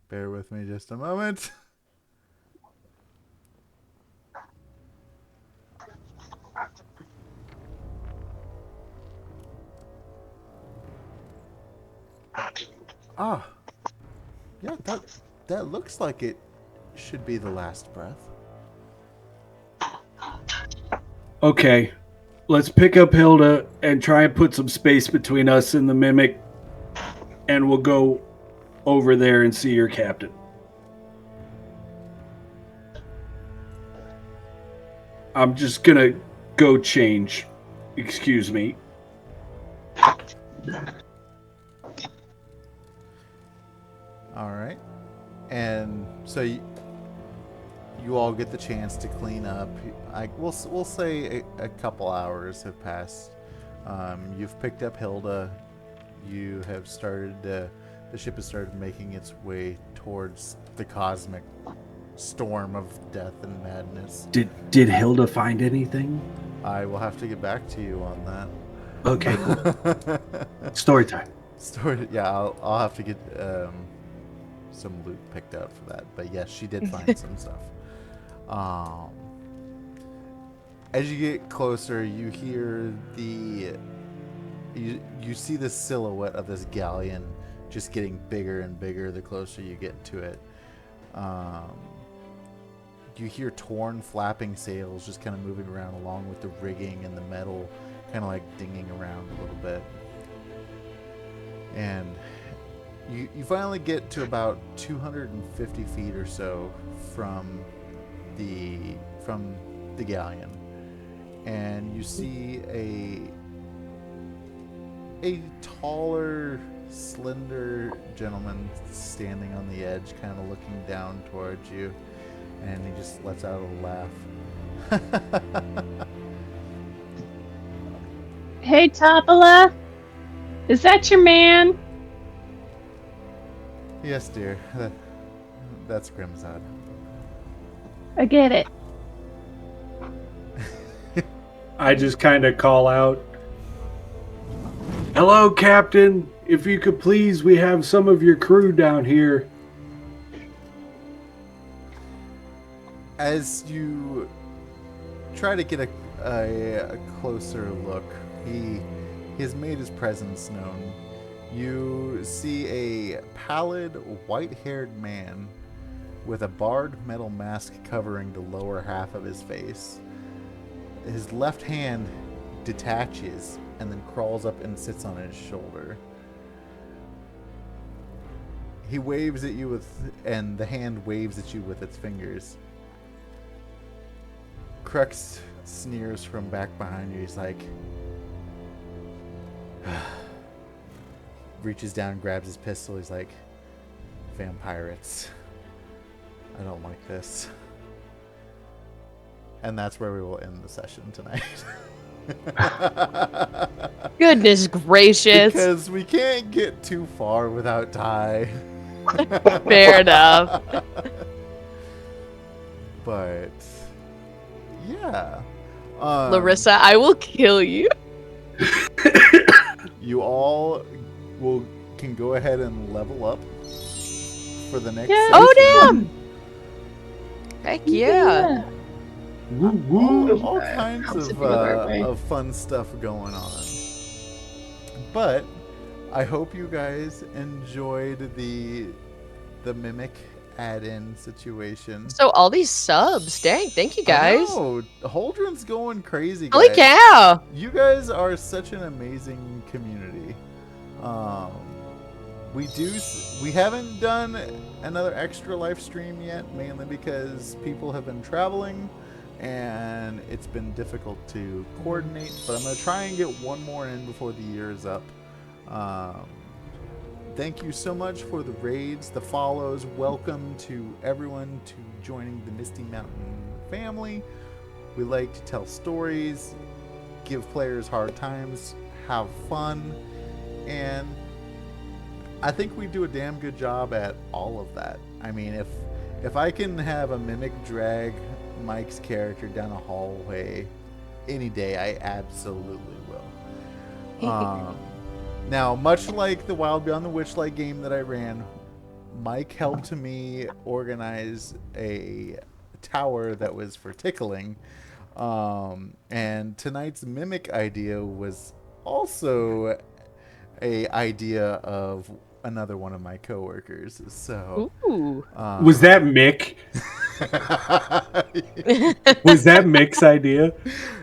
Bear with me just a moment. Yeah, that looks like it should be the last breath. Okay, let's pick up Hilda and try and put some space between us and the Mimic, and we'll go over there and see your captain. I'm just gonna go change. Excuse me. All right, and so you all get the chance to clean up. We'll say a couple hours have passed. You've picked up Hilda. You have started. The ship has started making its way towards the cosmic storm of death and madness. Did Hilda find anything? I will have to get back to you on that. Okay, cool. Story time. Yeah, I'll have to get some loot picked out for that. But yes, she did find some stuff. As you get closer, you hear you see the silhouette of this galleon just getting bigger and bigger the closer you get to it. You hear torn, flapping sails just kind of moving around along with the rigging and the metal kind of like dinging around a little bit. And you finally get to about 250 feet or so from the galleon, and you see a taller, slender gentleman standing on the edge, kind of looking down towards you, and he just lets out a laugh. Hey, Topola, is that your man? Yes, dear. That's Grimzod. I get it. I just kind of call out, "Hello, Captain. If you could please, we have some of your crew down here." As you try to get a closer look, he has made his presence known. You see a pallid, white-haired man with a barred metal mask covering the lower half of his face. His left hand detaches and then crawls up and sits on his shoulder. he waves at you and the hand waves at you with its fingers. Crux sneers from back behind you. He's like, reaches down, grabs his pistol. He's like, vampirates. I don't like this. And that's where we will end the session tonight. Goodness gracious. Because we can't get too far without Ty. Fair enough. But yeah. Larissa, I will kill you. You all can go ahead and level up for the next Yeah. session. Oh, damn. Heck yeah. Woo woo. All kinds Helps if you go that way. of fun stuff going on. But I hope you guys enjoyed the mimic add-in situation. So all these subs, dang, thank you guys. Oh, Holdren's going crazy, Holy guys. cow. You guys are such an amazing community. We haven't done another extra live stream yet, mainly because people have been traveling and it's been difficult to coordinate, but I'm going to try and get one more in before the year is up. Thank you so much for the raids, the follows. Welcome to everyone to joining the Misty Mountain family. We like to tell stories, give players hard times, have fun, and I think we do a damn good job at all of that. I mean, if I can have a mimic drag Mike's character down a hallway any day, I absolutely will. Now, much like the Wild Beyond the Witchlight game that I ran, Mike helped me organize a tower that was for tickling. And tonight's mimic idea was also a idea of another one of my coworkers. So Ooh. Was that Mick? Was that Mick's idea?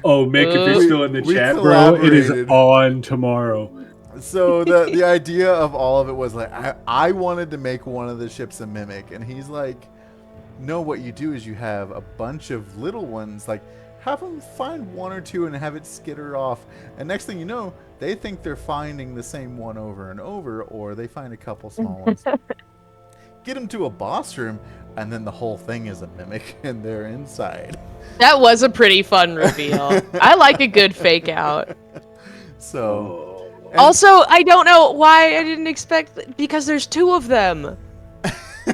Oh, Mick, if you're still in the We chat, bro, it is collaborated. on tomorrow. So the idea of all of it was like I wanted to make one of the ships a mimic, and he's like, no, what you do is you have a bunch of little ones, like have them find one or two and have it skitter off, and next thing you know, they think they're finding the same one over and over, or they find a couple small ones, get them to a boss room, and then the whole thing is a mimic and they're inside. That was a pretty fun reveal. I like a good fake out. So and- Also, I don't know why I didn't expect, because there's two of them.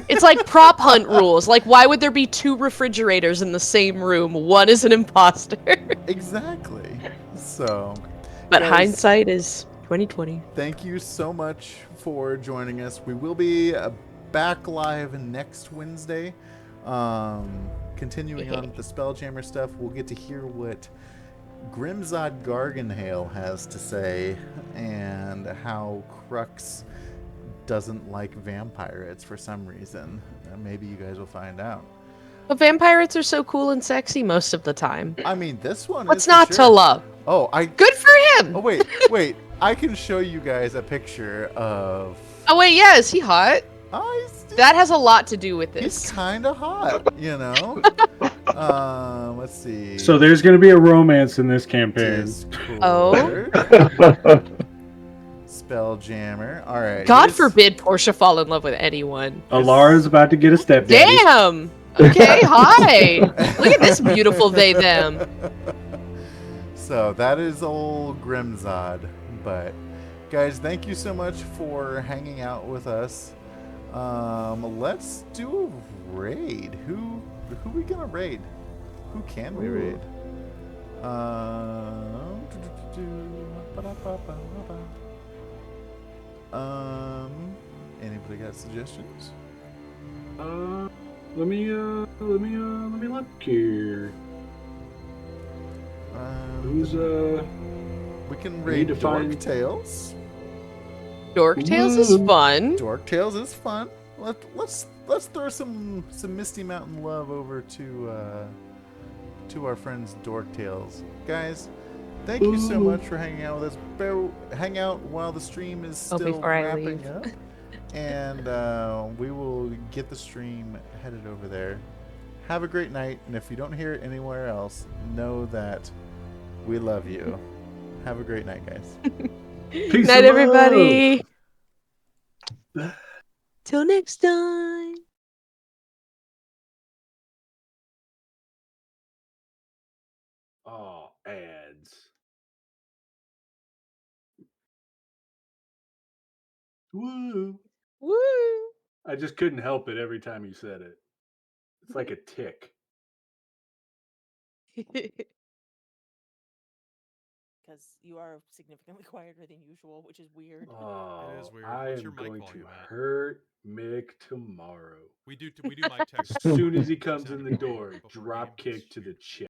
It's like prop hunt rules. Like, why would there be two refrigerators in the same room? One is an imposter. exactly. So But guys, hindsight is 2020. thank you so much for joining us. We will be back live next Wednesday. Continuing on with the Spelljammer stuff, we'll get to hear what Grimzod Garganhale has to say and how Crux doesn't like vampirates for some reason. Maybe you guys will find out. But vampirates are so cool and sexy most of the time. I mean, this one What's is for not sure. to love? Oh, Good for him! Oh, wait. I can show you guys a picture of... Oh, wait, yeah, is he hot? That has a lot to do with He's this. kind of hot, you know? Let's see. So there's going to be a romance in this campaign. Oh. Spelljammer. All right. God here's- forbid Portia fall in love with anyone. Alara's about to get a stepdaddy. Damn! Okay, hi! Look at this beautiful they, them. So that is old Grimzod. But guys, thank you so much for hanging out with us. Let's do a raid. Who we gonna raid? Who can we raid? Anybody got suggestions? Let me look here. Who's We can need raid to Dork find- Tales. Dork Tales is fun. Dork Tales is fun. Let's throw some Misty Mountain love over to our friends Dork Tales. Guys, thank you so much for hanging out with us. Hang out while the stream is Oh, still before I wrapping leave. up. and we will get the stream headed over there. Have a great night, and if you don't hear it anywhere else, know that we love you. Have a great night, guys. Peace Night, and love. everybody. Till next time. Oh, ads. Woo. Woo. I just couldn't help it every time you said it. It's like a tick. Because you are significantly quieter than usual, which is weird. Oh, It is weird. I What's am your mic going to volume at? hurt Mick tomorrow. We do mic checks. As soon as he Just comes in sounded the great door, before drop game. kick to the chest.